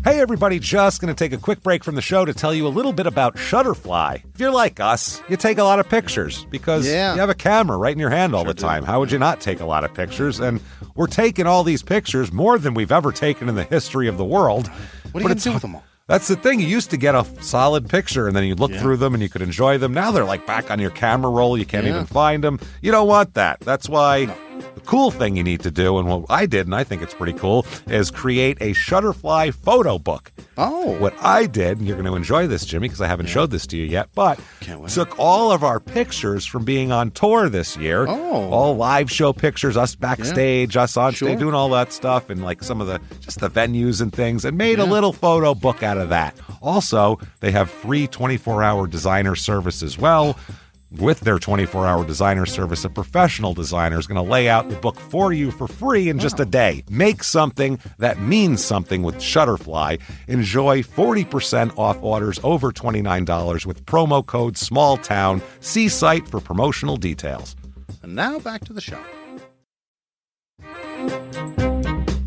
Hey everybody, just going to take a quick break from the show to tell you a little bit about Shutterfly. If you're like us, you take a lot of pictures because you have a camera right in your hand all the time. How would you not take a lot of pictures? And we're taking all these pictures, more than we've ever taken in the history of the world. What are you going to do with them all? That's the thing. You used to get a solid picture, and then you'd look through them, and you could enjoy them. Now they're like back on your camera roll. You can't even find them. You don't want that. That's why the cool thing you need to do, and what I did, and I think it's pretty cool, is create a Shutterfly photo book. Oh. What I did, and you're going to enjoy this, Jimmy, because I haven't showed this to you yet, but took all of our pictures from being on tour this year. Oh. All live show pictures, us backstage, us on stage, doing all that stuff, and like some of the, just the venues and things, and made a little photo book out of that. Also, they have free 24-hour designer service as well. With their 24-hour designer service, a professional designer is going to lay out the book for you for free in just a day. Make something that means something with Shutterfly. Enjoy 40% off orders over $29 with promo code SMALLTOWN. See site for promotional details. And now back to the show.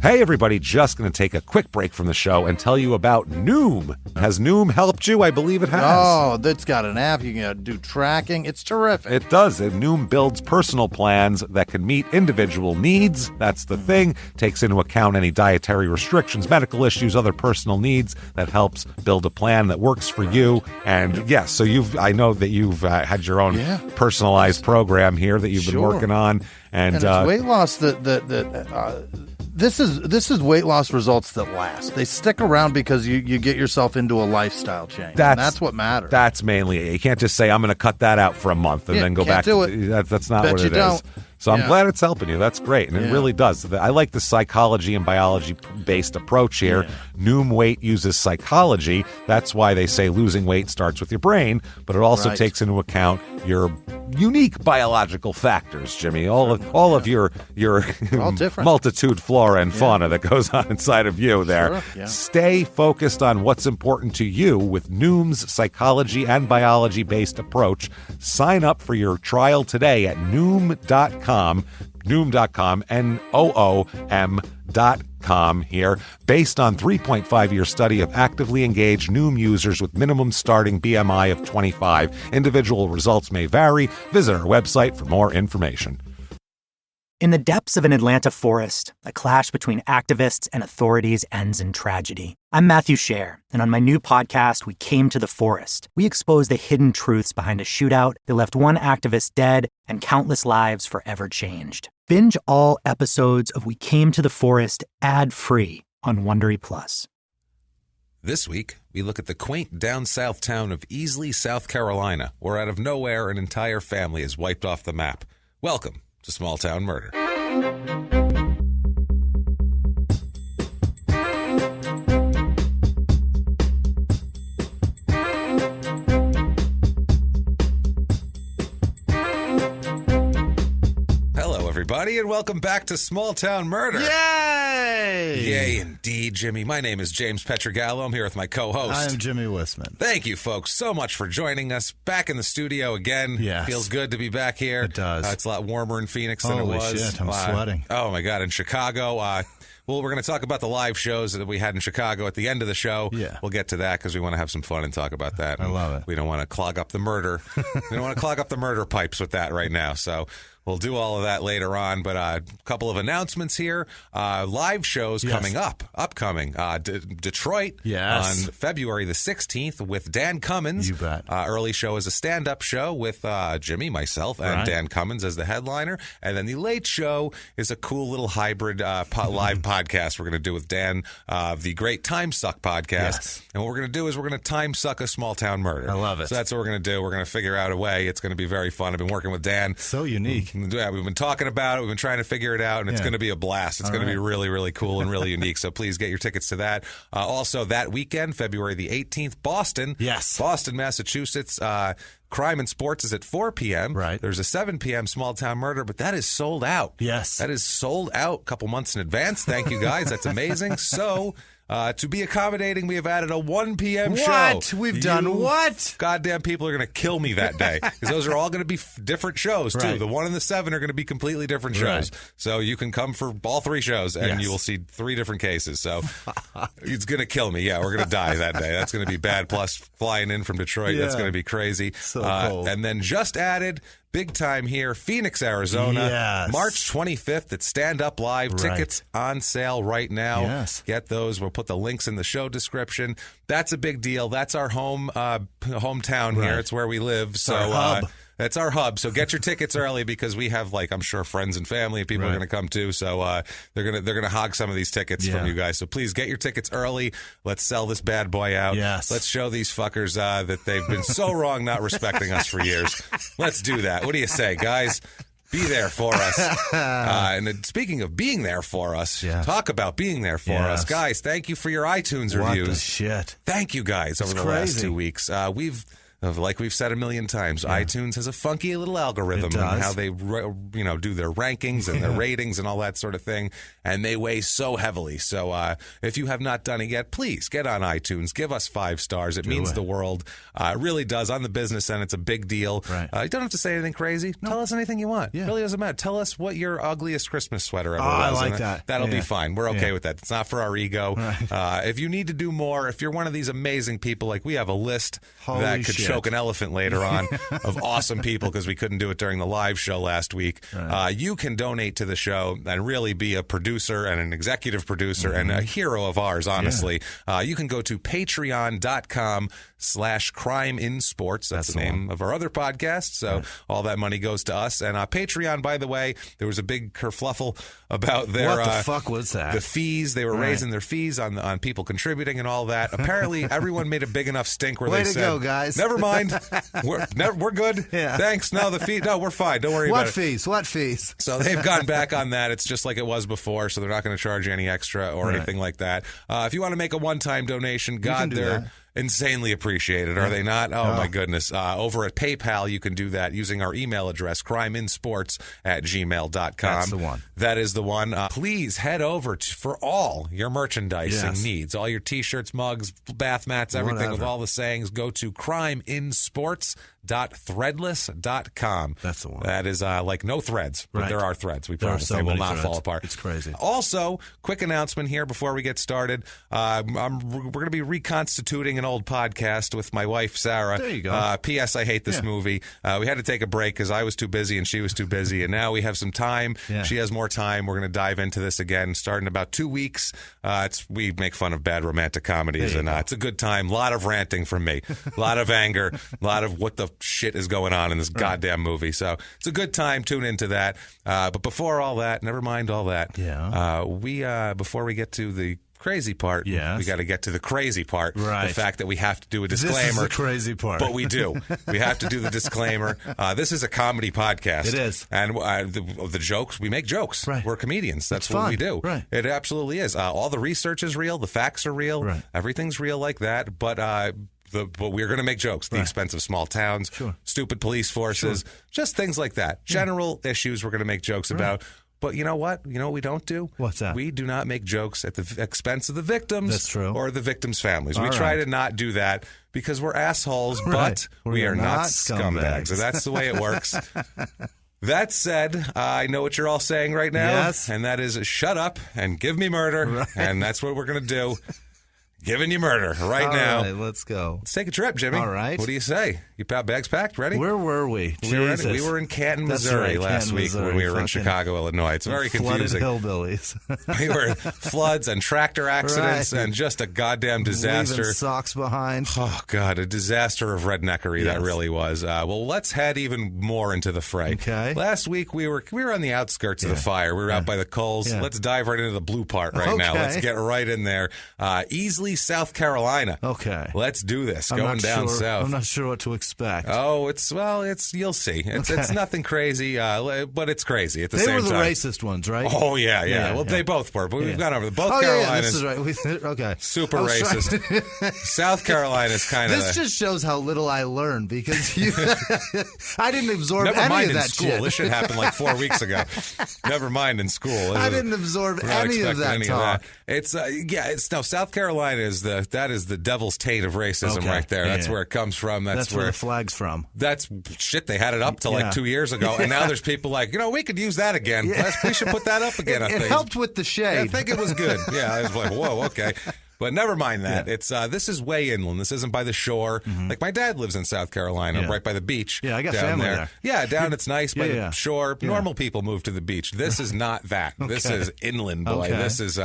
Hey everybody, just going to take a quick break from the show and tell you about Noom. Has Noom helped you? I believe it has. Oh, that's got an app. You can do tracking. It's terrific. It does. Noom builds personal plans that can meet individual needs. That's the thing. Takes into account any dietary restrictions, medical issues, other personal needs. That helps build a plan that works for you. And yes, so I know that you've had your own personalized program here that you've been working on. And it's weight loss This is weight loss results that last. They stick around because you get yourself into a lifestyle change. That's what matters. That's mainly it. You can't just say, I'm going to cut that out for a month and then go back. Do it. That's not what it is. So I'm glad it's helping you. That's great. And it really does. I like the psychology and biology-based approach here. Noom Weight uses psychology. That's why they say losing weight starts with your brain, but it also takes into account your unique biological factors, Jimmy. All of your multitude flora and fauna that goes on inside of you there. Sure, Stay focused on what's important to you with Noom's psychology and biology-based approach. Sign up for your trial today at Noom.com, Noom.com here, based on 3.5-year study of actively engaged Noom users with minimum starting BMI of 25. Individual results may vary. Visit our website for more information. In the depths of an Atlanta forest, a clash between activists and authorities ends in tragedy. I'm Matthew Scher, and on my new podcast, We Came to the Forest, we expose the hidden truths behind a shootout that left one activist dead and countless lives forever changed. Binge all episodes of We Came to the Forest ad-free on Wondery Plus. This week, we look at the quaint down south town of Easley, South Carolina, where out of nowhere an entire family is wiped off the map. Welcome to Small Town Murder. Hello, everybody, and welcome back to Small Town Murder. Yay! Yay, indeed, Jimmy. My name is James Pietragallo. I'm here with my co-host. I am Jimmy Whisman. Thank you, folks, so much for joining us. Back in the studio again. Yes. Feels good to be back here. It does. It's a lot warmer in Phoenix than it was. Holy shit, I'm sweating. Oh, my God. In Chicago, well, we're going to talk about the live shows that we had in Chicago at the end of the show. Yeah. We'll get to that because we want to have some fun and talk about that. I love it. We don't want to clog up the murder. We don't want to clog up the murder pipes with that right now. So we'll do all of that later on. But a couple of announcements here. Live shows upcoming. Detroit on February the 16th with Dan Cummins. You bet. Early show is a stand-up show with Jimmy, myself, and Dan Cummins as the headliner. And then the late show is a cool little hybrid live podcast we're going to do with Dan, the Great Time Suck podcast. Yes. And what we're going to do is we're going to time suck a small town murder. I love it. So that's what we're going to do. We're going to figure out a way. It's going to be very fun. I've been working with Dan. So unique. Yeah, we've been talking about it. We've been trying to figure it out, and it's going to be a blast. It's going to be really, really cool and really unique. So please get your tickets to that. Also, that weekend, February the 18th, Boston. Yes. Boston, Massachusetts. Crime and Sports is at 4 p.m. Right. There's a 7 p.m. Small Town Murder, but that is sold out. Yes. That is sold out a couple months in advance. Thank you, guys. That's amazing. So To be accommodating, we have added a 1 p.m. show. What? We've done what? Goddamn people are going to kill me that day because those are all going to be different shows, too. Right. The 1 and the 7 are going to be completely different shows. Right. So you can come for all 3 shows, and you will see 3 different cases. So it's going to kill me. Yeah, we're going to die that day. That's going to be bad. Plus, flying in from Detroit, that's going to be crazy. So cold. And then just added... big time here, Phoenix, Arizona. Yes. March 25th at Stand Up Live. Right. Tickets on sale right now. Yes. Get those. We'll put the links in the show description. That's a big deal. That's our hometown here. It's where we live. So our hub. That's our hub. So get your tickets early because we have, like, I'm sure friends and family and people are going to come too. So they're gonna hog some of these tickets from you guys. So please get your tickets early. Let's sell this bad boy out. Yes. Let's show these fuckers that they've been so wrong not respecting us for years. Let's do that. What do you say, guys? Be there for us. And then speaking of being there for us, talk about being there for us. Guys, thank you for your iTunes reviews. What the shit? Thank you guys over the last 2 weeks. Like we've said a million times, iTunes has a funky little algorithm and how they do their rankings and their ratings and all that sort of thing, and they weigh so heavily. So if you have not done it yet, please get on iTunes. Give us 5 stars. It means the world. It really does. On the business end, it's a big deal. Right. You don't have to say anything crazy. No. Tell us anything you want. Yeah. It really doesn't matter. Tell us what your ugliest Christmas sweater ever was. I like that. That'll be fine. We're okay with that. It's not for our ego. Right. If you need to do more, if you're one of these amazing people, like we have a list Holy that could shit. choke an elephant later on of awesome people because we couldn't do it during the live show last week. Right. You can donate to the show and really be a producer and an executive producer and a hero of ours, honestly. You can go to patreon.com/crimeinsports. That's the name of our other podcast. So all that money goes to us. And Patreon, by the way, there was a big kerfluffle about their... What the fuck was that? The fees. They were raising their fees on people contributing and all that. Apparently, everyone made a big enough stink where Way they to said, go, guys. Never mind. We're good. Yeah. Thanks. No, the fee. No, we're fine. Don't worry about it. What fees? So they've gone back on that. It's just like it was before, so they're not going to charge you any extra or anything like that. If you want to make a one-time donation, God, they're insanely appreciated, are they not? Oh, my goodness. Over at PayPal, you can do that using our email address, crimeinsports@gmail.com. That's the one. That is the one. Please head over for all your merchandising needs, all your T-shirts, mugs, bath mats, everything with all the sayings. Go to crimeinsports.threadless.com. That's the one. That is like no threads, but there are threads. We promise they will not fall apart. It's crazy. Also, quick announcement here before we get started. We're going to be reconstituting an old podcast with my wife, Sarah. There you go. P.S. I hate this movie. We had to take a break because I was too busy and she was too busy, and now we have some time. Yeah. She has more time. We're going to dive into this again starting in about 2 weeks. We make fun of bad romantic comedies, and it's a good time. A lot of ranting from me. A lot of anger. A lot of what the shit is going on in this goddamn movie. So it's a good time. Tune into that. But before all that, never mind all that. Before we get to the crazy part, we got to get to the crazy part. Right. The fact that we have to do a disclaimer. This is the crazy part. But we do. We have to do the disclaimer. This is a comedy podcast. It is. And the jokes, we make jokes. Right. We're comedians. That's It's what fun. we do. Right. It absolutely is. All the research is real. The facts are real. Right. Everything's real like that. But we're going to make jokes. The expense of small towns, stupid police forces, just things like that. General issues we're going to make jokes about. But you know what? You know what we don't do? What's that? We do not make jokes at the expense of the victims. That's true. Or the victims' families. All we try right. to not do that because we're assholes, Right. but we are not scumbags. So that's the way it works. That said, I know what you're all saying right now. Yes. And that is shut up and give me murder. Right. And that's what we're going to do. Giving you murder right now. All right, let's go. Let's take a trip, Jimmy. All right. What do you say? You bags packed? Ready? Where were we? We were, Jesus. we were in Canton, That's Missouri right, last Canton, week Missouri. when we were in Fucking Chicago, Illinois. It's very confusing. Flooded hillbillies. We were floods and tractor accidents and just a goddamn disaster. Leaving socks behind. Oh, God, a disaster of redneckery that really was. Well, let's head even more into the fray. Okay. Last week, we were on the outskirts of the fire. We were out by the coals. Yeah. Let's dive right into the blue part right now. Okay. Let's get right in there. Easley, Easley, South Carolina. Okay. Let's do this. I'm Going not down sure, south. I'm not sure what to expect. Oh, it's you'll see. It's nothing crazy, but it's crazy at the They same were the time. racist ones, right? Oh, yeah. Well, they both were, but we've gone over them. Both Carolinas. Yeah, this is right. Okay. Super racist. South Carolina's kind of... This just shows how little I learned because I didn't absorb Never any mind of in that school. shit. This shit happened like 4 weeks ago. Never mind in school. I didn't absorb any of that talk. It's South Carolina is the devil's taint of racism right there. That's where it comes from. That's where the flag's from. That's shit. They had it up till like 2 years ago, and now there's people like, we could use that again. We should put that up again. It helped with the shade. I think it was good. Yeah, I was like, whoa, okay. But never mind that. It's this is way inland. This isn't by the shore. Like my dad lives in South Carolina, right by the beach. Yeah, I got down family there. Yeah, down it's nice by the shore. Normal people move to the beach. This is not that. This is inland, boy. This is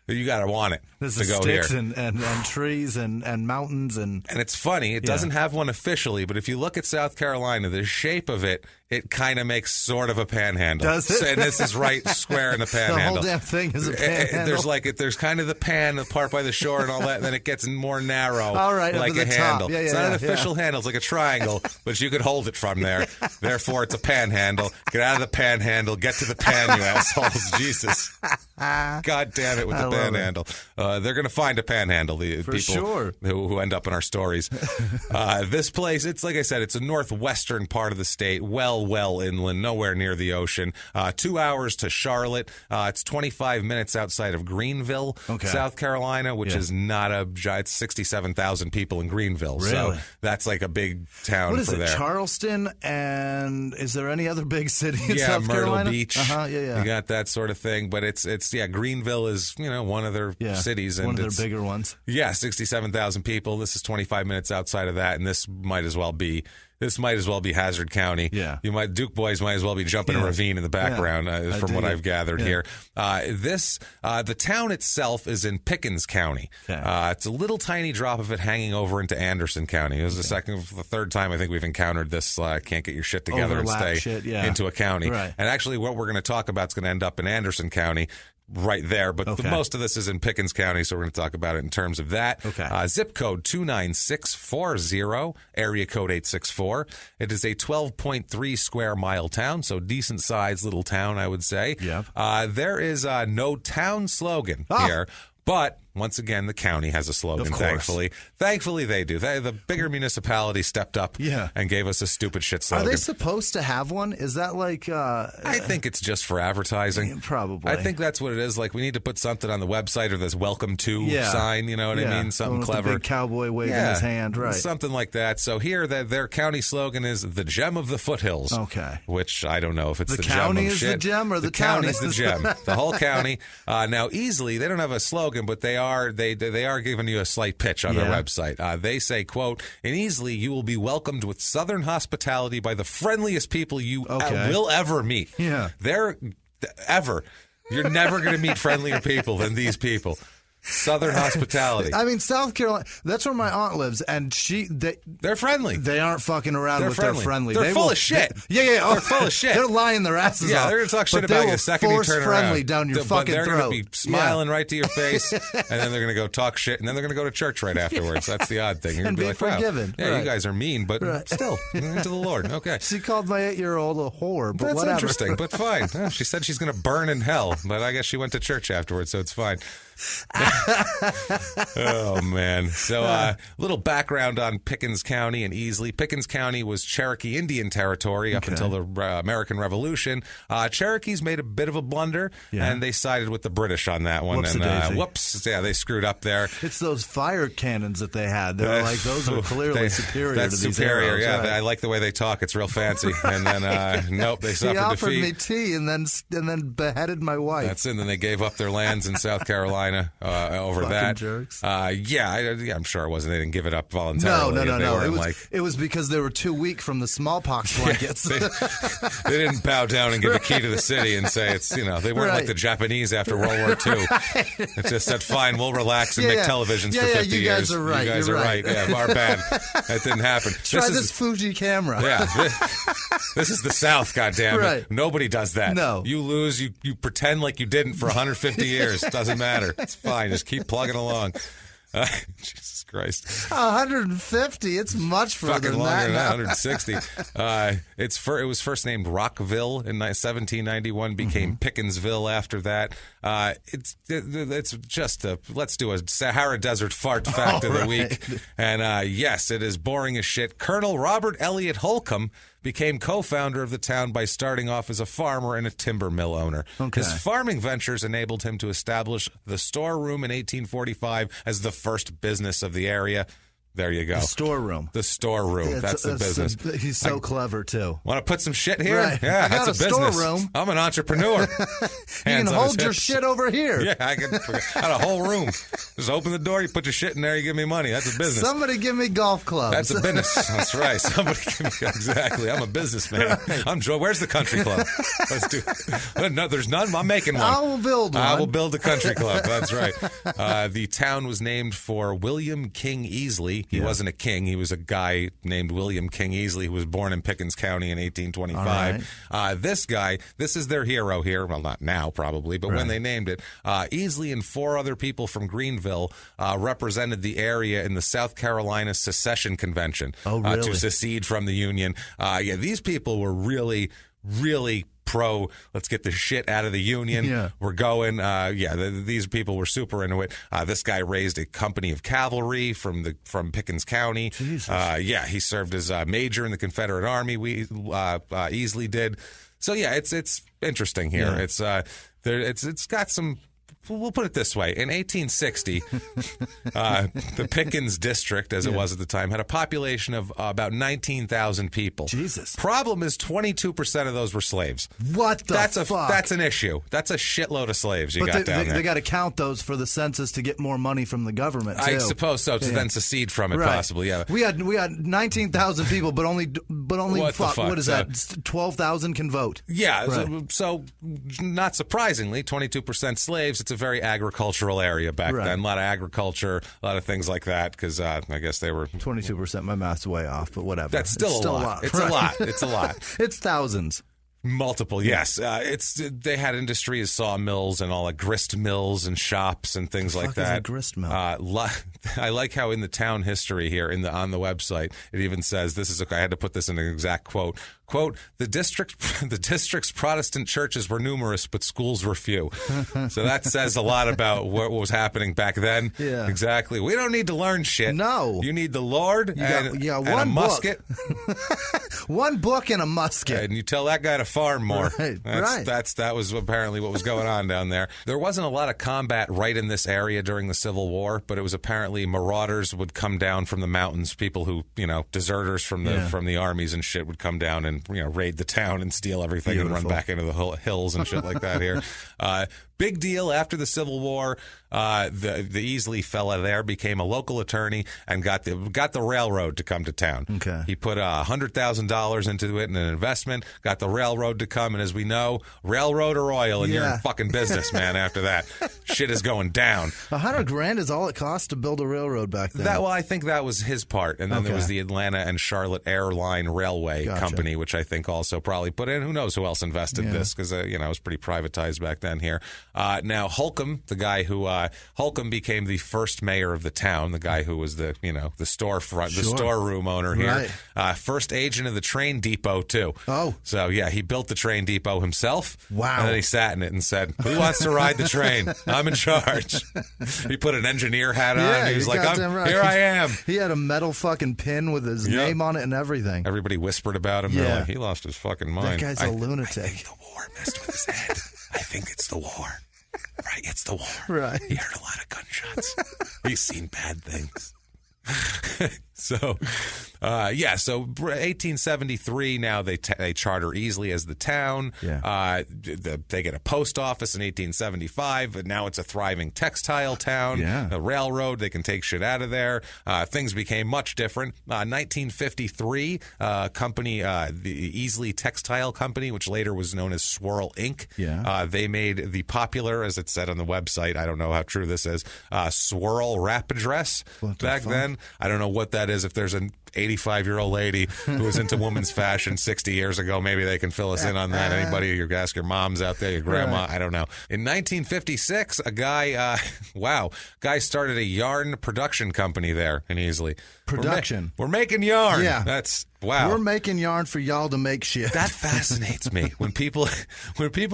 you got to want it this to is go sticks here. And trees and mountains and it's funny. It doesn't have one officially, but if you look at South Carolina, the shape of it kind of makes sort of a panhandle. Does it? And this is right square in the panhandle. The whole damn thing is a panhandle. There's kind of the pan, the part by the shore and all that, and then it gets more narrow, all right, like a handle. Yeah, it's not an official handle. It's like a triangle, but you could hold it from there. Therefore, it's a panhandle. Get out of the panhandle. Get to the pan, you assholes. Jesus. God damn it with the panhandle. They're going to find a panhandle, the people who end up in our stories. This place, it's like I said, it's a northwestern part of the state, well inland, nowhere near the ocean. 2 hours to Charlotte. It's 25 minutes outside of Greenville, South Carolina, which is not it's 67,000 people in Greenville. Really? So that's like a big town what is for it, there. Charleston, and is there any other big city in South Myrtle Carolina? Beach. You got that sort of thing, but it's Greenville is one of their cities, and one of their bigger ones. Yeah, 67,000 people. This is 25 minutes outside of that, and this might as well be Hazard County. Yeah, Duke boys might as well be jumping a ravine in the background, from what I've gathered here. The town itself is in Pickens County. It's a little tiny drop of it hanging over into Anderson County. It was the third time I think we've encountered this. Can't get your shit together and stay into a county. Right. And actually, what we're going to talk about is going to end up in Anderson County. Right there, but most of this is in Pickens County, so we're going to talk about it in terms of that. Zip code 29640, area code 864. It is a 12.3 square mile town, so decent sized little town, I would say. There is no town slogan here, but once again, the county has a slogan, thankfully. Thankfully, they do. The bigger municipality stepped up and gave us a stupid shit slogan. Are they supposed to have one? Is that like... I think it's just for advertising. Probably. I think that's what it is. Like, we need to put something on the website or this welcome to sign, you know what I mean? Something clever. The big cowboy waving his hand, right. Something like that. So here, their county slogan is the gem of the foothills. Which I don't know if it's the gem of shit. The county is the gem or the town is the gem. The whole county. Now, Easley, they don't have a slogan, but they are giving you a slight pitch on their website. They say, quote, in Easley, you will be welcomed with southern hospitality by the friendliest people you will ever meet. You're never going to meet friendlier people than these people. Southern hospitality. I mean, South Carolina, that's where my aunt lives, and they're friendly. They aren't fucking around with their friendly. They're full of shit. They're full of shit. They're lying their asses off. They're going to talk shit about you the second you turn around. Friendly down your fucking throat. They're going to be smiling right to your face, and then they're going to go talk shit, and then they're going to go to church right afterwards. That's the odd thing. You're and be be like, forgiven. Wow, you guys are mean, but still, into the Lord. Okay. She called my 8-year-old a whore, but that's whatever. Interesting, but fine. She said she's going to burn in hell, but I guess she went to church afterwards, so it's fine. Oh, man. So a little background on Pickens County and Easley. Pickens County was Cherokee Indian territory up until the American Revolution. Cherokees made a bit of a blunder, and they sided with the British on that one. They screwed up there. It's those fire cannons that they had. They're like, those are clearly superior to these arrows. Yeah, right. I like the way they talk. It's real fancy. And then, nope, they suffered defeat. He offered me tea and then beheaded my wife. That's it. And then they gave up their lands in South Carolina over fucking that. Jerks. I'm sure it wasn't. They didn't give it up voluntarily. No. It was because they were too weak from the smallpox blankets. They didn't bow down and give the key to the city and say it's, they weren't like the Japanese after World War II. It just said, fine, we'll relax and make televisions for 50 you years. Guys are right. You guys are right. Yeah, our bad. That didn't happen. Try this Fuji camera. Yeah. This is the South, goddammit. Right. Nobody does that. No. You lose, you pretend like you didn't for 150 years. It doesn't matter. It's fine. Just keep plugging along. Jesus Christ. 150. It's much further Fucking than longer that. than 160. It was first named Rockville in 1791, became Pickinsville after that. It's just let's do a Sahara Desert fart fact of the week. And yes, it is boring as shit. Colonel Robert Elliott Holcomb became co-founder of the town by starting off as a farmer and a timber mill owner. Okay. His farming ventures enabled him to establish the storeroom in 1845 as the first business of the area. There you go. The storeroom. The storeroom. That's the business. He's so clever, too. Want to put some shit here? Right. Yeah, I got that's a business. storeroom. I'm an entrepreneur. You can hold your shit over here. Yeah, I got a whole room. Just open the door, you put your shit in there, you give me money. That's a business. Somebody give me golf clubs. That's a business. That's right. Somebody give me exactly. I'm a businessman. Right. I'm Joe. Where's the country club? Let's do. No, there's none. I'm making one. I will build one. I will build a country club. That's right. The town was named for William King Easley. He wasn't a king. He was a guy named William King Easley who was born in Pickens County in 1825. Right. This guy, this is their hero here. Well, not now probably, but when they named it, Easley and 4 other people from Greenville represented the area in the South Carolina Secession Convention to secede from the Union. These people were really pro, let's get the shit out of the Union. Yeah. We're going. These people were super into it. This guy raised a company of cavalry from Pickens County. Jesus. He served as a major in the Confederate Army. Easley did. So yeah, it's interesting here. Yeah. It's got some. We'll put it this way. In 1860, the Pickens district, as it was at the time, had a population of about 19,000 people. Jesus. Problem is 22% of those were slaves. What the fuck? That's an issue. That's a shitload of slaves you got down there. They got to count those for the census to get more money from the government, too. I suppose so, to then secede from it, possibly, yeah. We had 19,000 people, but only what is that? 12,000 can vote. Yeah, Right. so not surprisingly, 22% slaves. It's a very agricultural area back then. A lot of agriculture, a lot of things like that, because I guess they were... 22%, my math's way off, but whatever. That's still a lot. It's right? a lot. It's a lot. It's thousands. Multiple, yes. They had industries, sawmills and all, like grist mills and shops and things like that. Is a grist mill? I like how in the town history here on the website it even says I had to put this in an exact quote. Quote, the district's Protestant churches were numerous, but schools were few. So that says a lot about what was happening back then. Yeah. Exactly. We don't need to learn shit. No. You need the Lord and a musket. One book and a musket. And you tell that guy to farm more. Right. That was apparently what was going on down there. There wasn't a lot of combat right in this area during the Civil War, but it was apparently marauders would come down from the mountains. People who, deserters from the armies and shit would come down and raid the town and steal everything and run back into the hills and shit like that here. Big deal after the Civil War. The Easley fella there became a local attorney and got the railroad to come to town. Okay. He put $100,000 into it in an investment, got the railroad to come, and as we know, railroad or oil, and you're in fucking business, man. After that, shit is going down. $100,000 is all it cost to build a railroad back then. I think that was his part, and then there was the Atlanta and Charlotte Airline Railway Company, which I think also probably put in. Who knows who else invested this? Because it was pretty privatized back then here. Now Holcomb, the guy who Holcomb became the first mayor of the town, the guy who was the storefront, the storeroom owner here. Right. First agent of the train depot too. Oh, so he built the train depot himself. Wow. And then he sat in it and said, "Who wants to ride the train? I'm in charge." He put an engineer hat on. He was like, "Here I am." He had a metal fucking pin with his name on it and everything. Everybody whispered about him. Yeah. They're like, he lost his fucking mind. That guy's a lunatic. I think the war messed with his head. I think it's the war. Right, it's the war. Right. He heard a lot of gunshots. He's seen bad things. So 1873, now they charter Easley as the town. Yeah. They get a post office in 1875, and now it's a thriving textile town. Yeah. A railroad, they can take shit out of there. Things became much different. 1953, company, the Easley Textile Company, which later was known as Swirl Inc. Yeah. They made the popular, as it said on the website, I don't know how true this is, swirl wrap dress back then. I don't know what that is. If there's 85-year-old lady who was into women's fashion 60 years ago. Maybe they can fill us in on that. Anybody? You ask your moms out there, your grandma. I don't know. In 1956, a guy, guy started a yarn production company there in Easley. Production. We're making yarn. Yeah. That's wow. We're making yarn for y'all to make shit. That fascinates me when people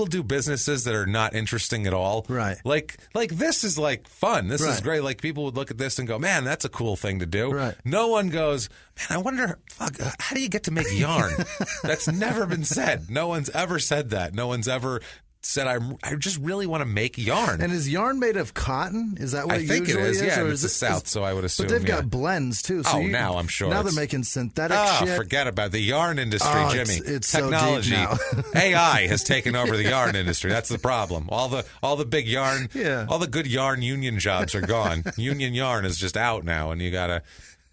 do businesses that are not interesting at all. Right. Like this is like fun. This is great. Like people would look at this and go, "Man, that's a cool thing to do." Right. No one goes, "Man, I wonder, how do you get to make yarn?" That's never been said. No one's ever said that. No one's ever said, I just really want to make yarn. And is yarn made of cotton? Is that what I think it is? Yeah, or it's the South, so I would assume. But they've got blends, too. So now I'm sure. Now they're making synthetic shit. Forget about it. The yarn industry, Jimmy. It's technology. So deep now. AI has taken over the yarn industry. That's the problem. All the big yarn, all the good yarn union jobs are gone. Union yarn is just out now, and you got to...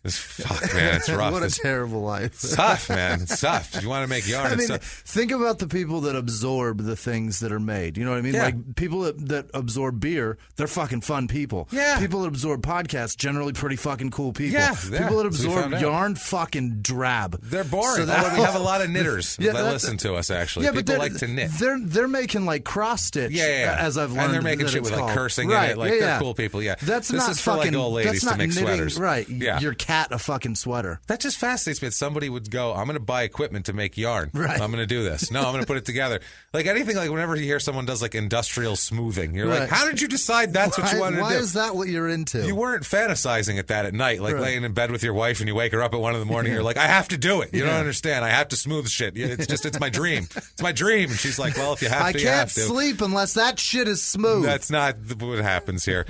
Fuck, man, it's rough. What a terrible life. It's tough, man. It's tough. If you want to make yarn, it's tough. Think about the people that absorb the things that are made. You know what I mean? Yeah. Like, people that absorb beer, they're fucking fun people. Yeah. People that absorb podcasts, generally pretty fucking cool people. Yeah. People that absorb yarn, fucking drab. They're boring. So We have a lot of knitters that listen to us, actually. People like to knit. They're making, like, cross-stitch, as I've learned. And they're making shit with, like, cursing in it. Like, they're cool people, This is for, like, old ladies to make sweaters. Right. Yeah. Your cat a fucking sweater. That just fascinates me that somebody would go, I'm going to buy equipment to make yarn. Right. I'm going to do this. No, I'm going to put it together. Like anything, like whenever you hear someone does like industrial smoothing, you're like, how did you decide that's what you wanted to do? Why is that what you're into? You weren't fantasizing at that at night, like laying in bed with your wife and you wake her up at 1 a.m. You're like, I have to do it. You don't understand. I have to smooth shit. It's my dream. It's my dream. And she's like, well, if you have to, you have to. I can't sleep unless that shit is smooth. That's not what happens here.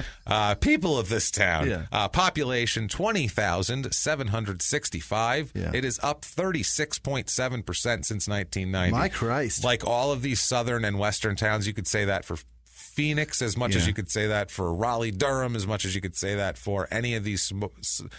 People of this town, population 20,765. Yeah. It is up 36.7% since 1990. My Christ. Like all of these southern and western towns, you could say that for Phoenix as much as you could say that for Raleigh, Durham, as much as you could say that for any of these,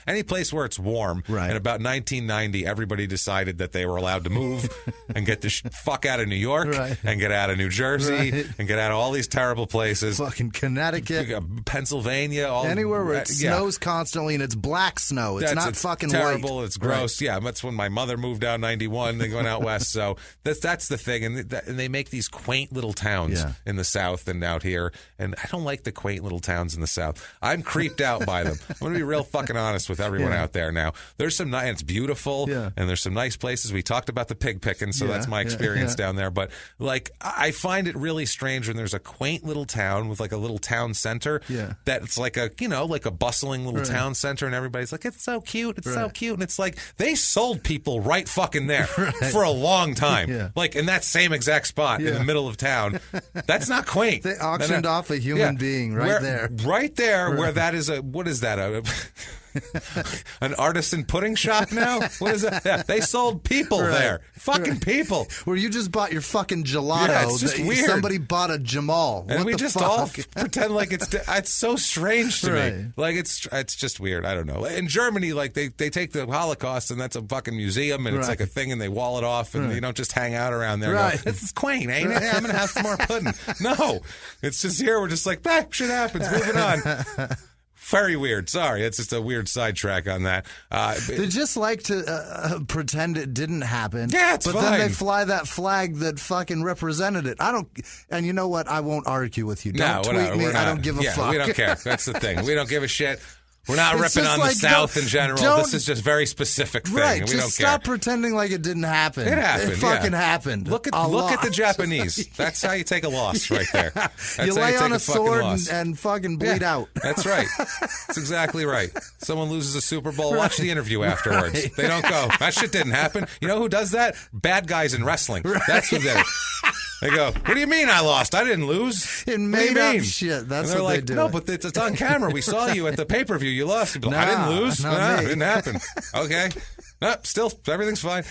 any place where it's warm. Right. And about 1990, everybody decided that they were allowed to move and get the fuck out of New York and get out of New Jersey and get out of all these terrible places. Fucking Connecticut. Pennsylvania. Anywhere where it snows constantly and it's black snow. It's not fucking terrible. white. It's gross. Right. Yeah, that's when my mother moved out in 91. They went out west. So that's the thing. And they make these quaint little towns in the South and out here, and I don't like the quaint little towns in the South. I'm creeped out by them. I'm going to be real fucking honest with everyone out there now. There's some nice, it's beautiful, and there's some nice places. We talked about the pig picking, so that's my experience down there. But like, I find it really strange when there's a quaint little town with like a little town center that's like a, like a bustling little town center, and everybody's like, it's so cute, it's so cute, and it's like they sold people right fucking there for a long time, like in that same exact spot in the middle of town. That's not quaint. They auctioned off a human being right there. Right there, where that is what is that? An artisan pudding shop now? What is that? Yeah, they sold people there. Fucking people. Where you just bought your fucking gelato. Yeah, it's just weird. Somebody bought a Jamal. And what we the just fuck? all pretend like it's so strange to me. Like it's just weird. I don't know. In Germany, like they take the Holocaust and that's a fucking museum and it's like a thing and they wall it off and you don't just hang out around there. And go, this is quaint, ain't it? I'm gonna have some more pudding. No, it's just here. We're just like, shit happens. Moving on. Very weird. Sorry, it's just a weird sidetrack on that. They just like to pretend it didn't happen. Yeah, it's but fine. Then they fly that flag that fucking represented it. And you know what? I won't argue with you. Don't tweet me. I don't give a fuck. We don't care. That's the thing. We don't give a shit. We're not ripping on the South in general. This is just very specific thing. Right. And we just don't stop care. pretending like it didn't happen. It happened. It fucking happened. Look at the Japanese. That's how you take a loss right there. That's you lay on a sword loss. and fucking bleed out. That's right. That's exactly right. Someone loses a Super Bowl. Watch the interview afterwards. They don't go, that shit didn't happen. You know who does that? Bad guys in wrestling. That's who did it. They go, what do you mean I lost? I didn't lose. It made up shit. That's what they do. No, but it's on camera. We saw you at the pay-per-view. You lost. I didn't lose. No, it didn't happen. Okay. No, still, everything's fine.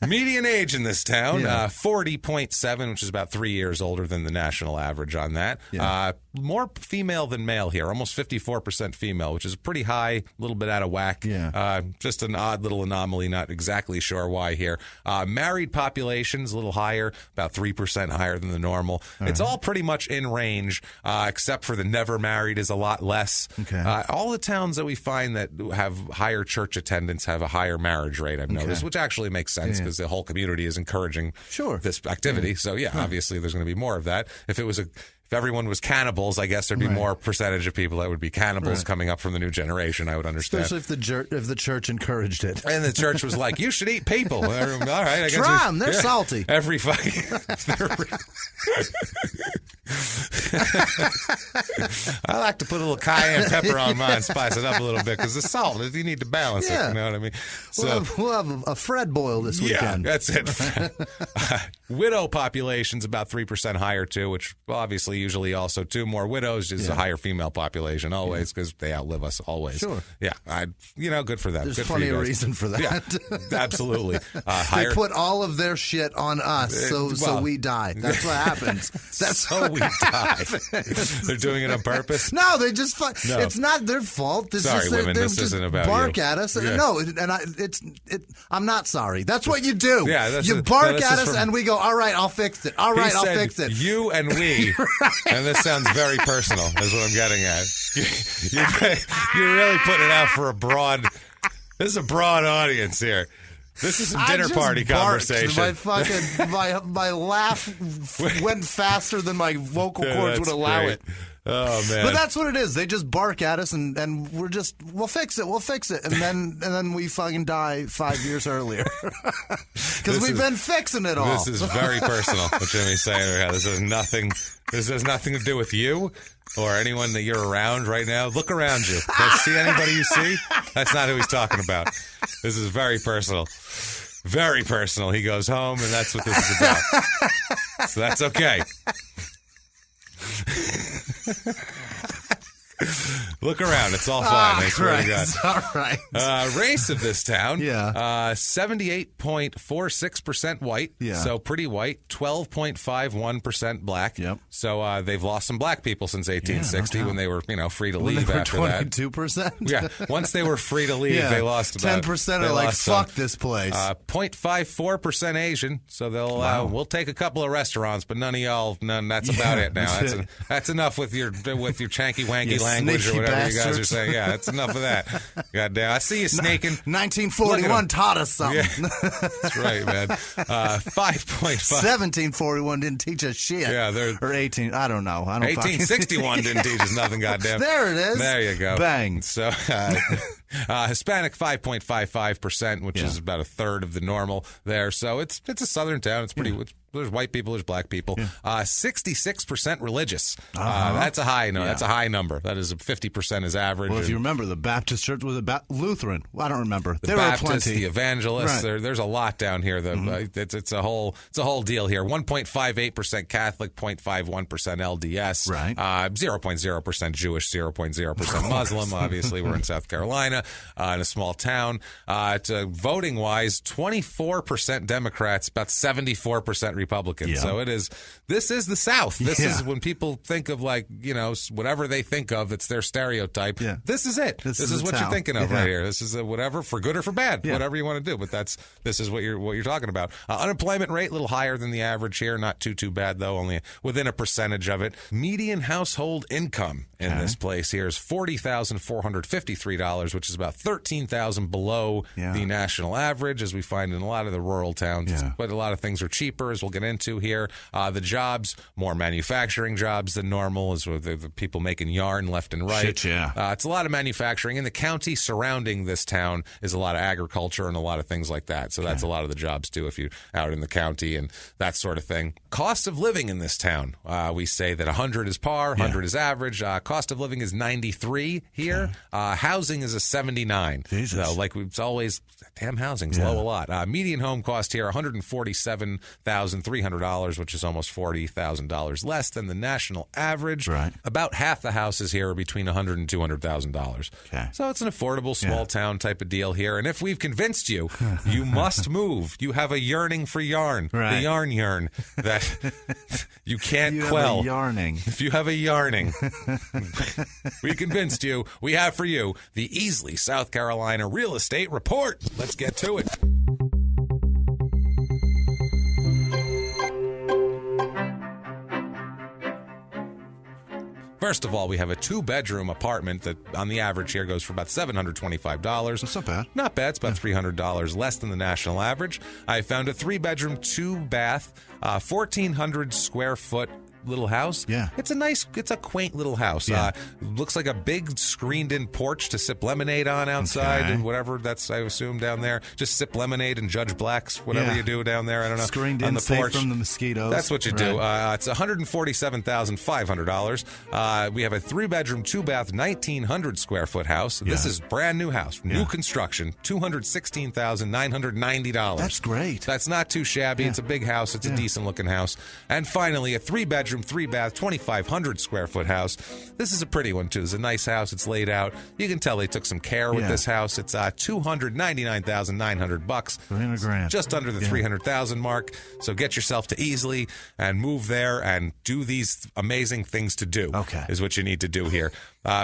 Median age in this town, 40.7, which is about 3 years older than the national average on that. Yeah. More female than male here, almost 54% female, which is pretty high, a little bit out of whack. Yeah. Just an odd little anomaly, not exactly sure why here. Married population's a little higher, about 3% higher than the normal. It's all pretty much in range, except for the never married is a lot less. Okay. All the towns that we find that have higher church attendance have a higher marriage rate, I've noticed, which actually makes sense because the whole community is encouraging this activity. So, obviously there's going to be more of that. If everyone was cannibals, I guess there'd be more percentage of people that would be cannibals coming up from the new generation, I would understand. Especially if the church encouraged it. And the church was like, you should eat people. All right, I guess. Try them. They're salty. Every fucking... I like to put a little cayenne pepper on mine, spice it up a little bit, because the salt, you need to balance it, you know what I mean? So, we'll have a Fred boil this weekend. Yeah, that's it. Widow population's about 3% higher, too, which obviously usually also 2 more widows is a higher female population always, because they outlive us always. Sure. Yeah, good for them. There's good plenty for you of guys. reason for that. Yeah, absolutely. They put all of their shit on us, so we die. That's what happens. That's so we die. They're doing it on purpose? No, they just... It's not their fault. Sorry, women, this isn't about bark you. at us. Yeah. No, I'm not sorry. That's what you do. Yeah, you bark at us, and we go, all right, I'll fix it. All right, I'll fix it. You and we, and this sounds very personal, is what I'm getting at. You're really putting it out for a broad... This is a broad audience here. This is some dinner party conversation. My laugh went faster than my vocal cords would allow it. Oh man! But that's what it is. They just bark at us, and we'll fix it, and then we fucking die 5 years earlier because we've been fixing it all. This is very personal. What Jimmy's saying. This has nothing. This has nothing to do with you or anyone that you're around right now. Look around you. See anybody you see? That's not who he's talking about. This is very personal. Very personal. He goes home, and that's what this is about. So that's okay. Look around. It's all fine. I swear to God. All right. Race of this town. 78.46% white. Yeah. So pretty white. 12.51% black. Yep. So they've lost some black people since 1860 when they were, free to leave after 22%? Yeah. Once they were free to leave, they lost about 10% are like, fuck this place. 0.54% Asian. So they'll we'll take a couple of restaurants, but none of y'all. That's about it now. That's enough with your chanky wanky language or whatever you guys are saying. Yeah, that's enough of that. Goddamn, I see you snaking. 1941 taught us something. Yeah, that's right, man. 5.5. 1741 didn't teach us shit. Yeah, or 18. I don't know. 1861 didn't teach us nothing. Goddamn. There it is. There you go. Bang. So. Hispanic 5.55%, which is about a third of the normal there. So it's a southern town. It's pretty. There's white people. There's black people. 66% religious. That's a high number. That's a high number. That is 50% is average. Well, if you remember, the Baptist church was Lutheran. Well, I don't remember. The Baptist, the Evangelists. Right. There's a lot down here. It's a whole deal here. 1.58% Catholic, 0.51% LDS. Right. 0.0% Jewish, 0.0% Muslim. Obviously, we're in South Carolina. In a small town. Voting wise, 24% Democrats, about 74% Republicans. Yeah. So this is the South. This is when people think of whatever they think of, it's their stereotype. Yeah. This is it. This is what you're thinking of right here. This is whatever, for good or for bad, whatever you want to do. But this is what you're talking about. Unemployment rate, a little higher than the average here. Not too bad though, only within a percentage of it. Median household income in this place here is $40,453, which is about $13,000 below the national average, as we find in a lot of the rural towns. But a lot of things are cheaper, as we'll get into here. The jobs, more manufacturing jobs than normal, as with the people making yarn left and right. Shit, yeah. It's a lot of manufacturing. In the county surrounding this town is a lot of agriculture and a lot of things like that. So that's a lot of the jobs, too, if you're out in the county and that sort of thing. Cost of living in this town, we say that 100 is par, 100 is average. Cost of living is 93 here. Housing is a $79. Jesus. So, like it's always, damn housing's low a lot. Median home cost here, $147,300, which is almost $40,000 less than the national average. Right. About half the houses here are between $100,000 and $200,000. Okay. So it's an affordable small town type of deal here. And if we've convinced you, you must move. You have a yearning for yarn, Right. the yarn that you can't You quell. have a yarning. If you have a yarning, we convinced you. We have for you the Easley, South Carolina Real Estate Report. Let's get to it. First of all, we have a 2-bedroom apartment that on the average here goes for about $725. That's not bad. Not bad. It's about $300 less than the national average. I found a 3-bedroom, 2-bath, 1,400 square foot little house. Yeah. It's a quaint little house. Yeah. Looks like a big screened-in porch to sip lemonade on outside Okay. and whatever that's, I assume, down there. Just sip lemonade and Judge Blacks, whatever you do down there. I don't know. Screened on in, the safe porch. from the mosquitoes. That's what you do. It's $147,500. We have a 3-bedroom, 2-bath, 1,900 square foot house. This is brand new house, new construction, $216,990. That's great. That's not too shabby. It's a big house. It's a decent looking house. And finally, a 3-bedroom, 3-bath, 2,500 square foot house. This is a pretty one too. It's a nice house. It's laid out. You can tell they took some care with this house. It's $299,900. $300,000. Just under the $300,000 mark. So get yourself to Easley and move there and do these amazing things to do. Okay. Is what you need to do here.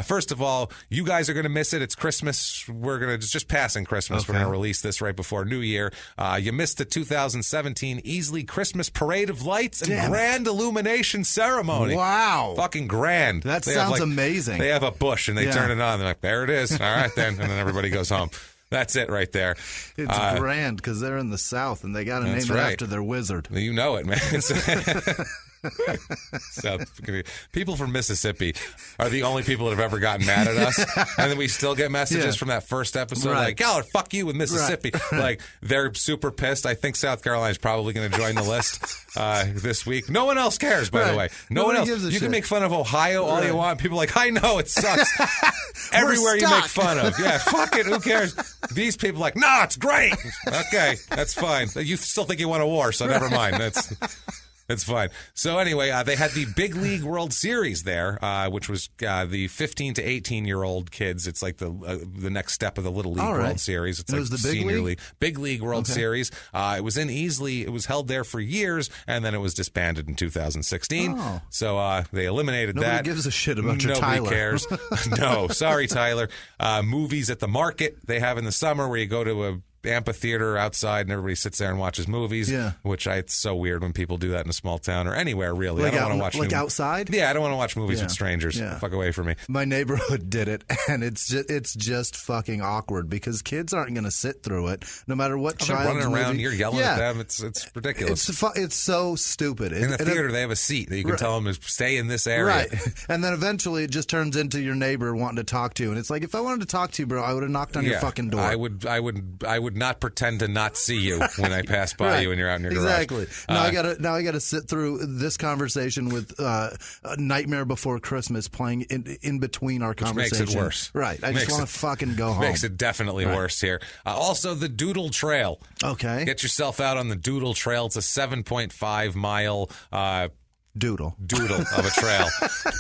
First of all, you guys are going to miss it. It's Christmas. We're going to just passing Christmas. Okay. We're going to release this right before New Year. You missed the 2017 Easley Christmas Parade of Lights and Grand Illumination Ceremony. Wow. Fucking grand. That They have, sounds amazing. They have a bush and they turn it on. They're like, there it is. All right, then. And then everybody goes home. That's it right there. It's grand because they're in the South and they got to name it after their wizard. You know it, man. So people from Mississippi are the only people that have ever gotten mad at us, and then we still get messages from that first episode like, "Y'all, fuck you with Mississippi." Like they're super pissed. I think South Carolina's probably going to join the list this week. No one else cares, by the way. Nobody one else. You can make fun of Ohio all you want. People are like, I know it sucks. Everywhere you make fun of, fuck it. Who cares? These people are like, no, it's great. Okay, that's fine. You still think you won a war, so never mind. It's fine. So anyway, they had the Big League World Series there, which was the 15 to 18-year-old kids. It's like the next step of the Little League World Series. It's like was the Senior League. Big League World Series. It was in Easley. It was held there for years, and then it was disbanded in 2016. Oh. So they eliminated that. Nobody gives a shit about your Tyler. Nobody cares. No, sorry, Tyler. Movies at the market they have in the summer where you go to a amphitheater outside and everybody sits there and watches movies, which it's so weird when people do that in a small town or anywhere, really. Like I don't want to watch outside? Yeah, I don't want to watch movies with strangers. Fuck away from me. My neighborhood did it, and it's just fucking awkward because kids aren't going to sit through it no matter what child's running around, movie. you're yelling at them. It's ridiculous. It's so stupid. In the theater, they have a seat that you can tell them to stay in this area. Right. And then eventually it just turns into your neighbor wanting to talk to you. And it's like, if I wanted to talk to you, bro, I would have knocked on your fucking door. I would not pretend to not see you when I pass by you and you're out in your garage. Exactly. Now I gotta sit through this conversation with Nightmare Before Christmas playing in between our conversation. Makes it worse. Right. I just want to fucking go home. Makes it definitely worse here. Also, the Doodle Trail. Okay. Get yourself out on the Doodle Trail. It's a 7.5 mile Doodle of a trail.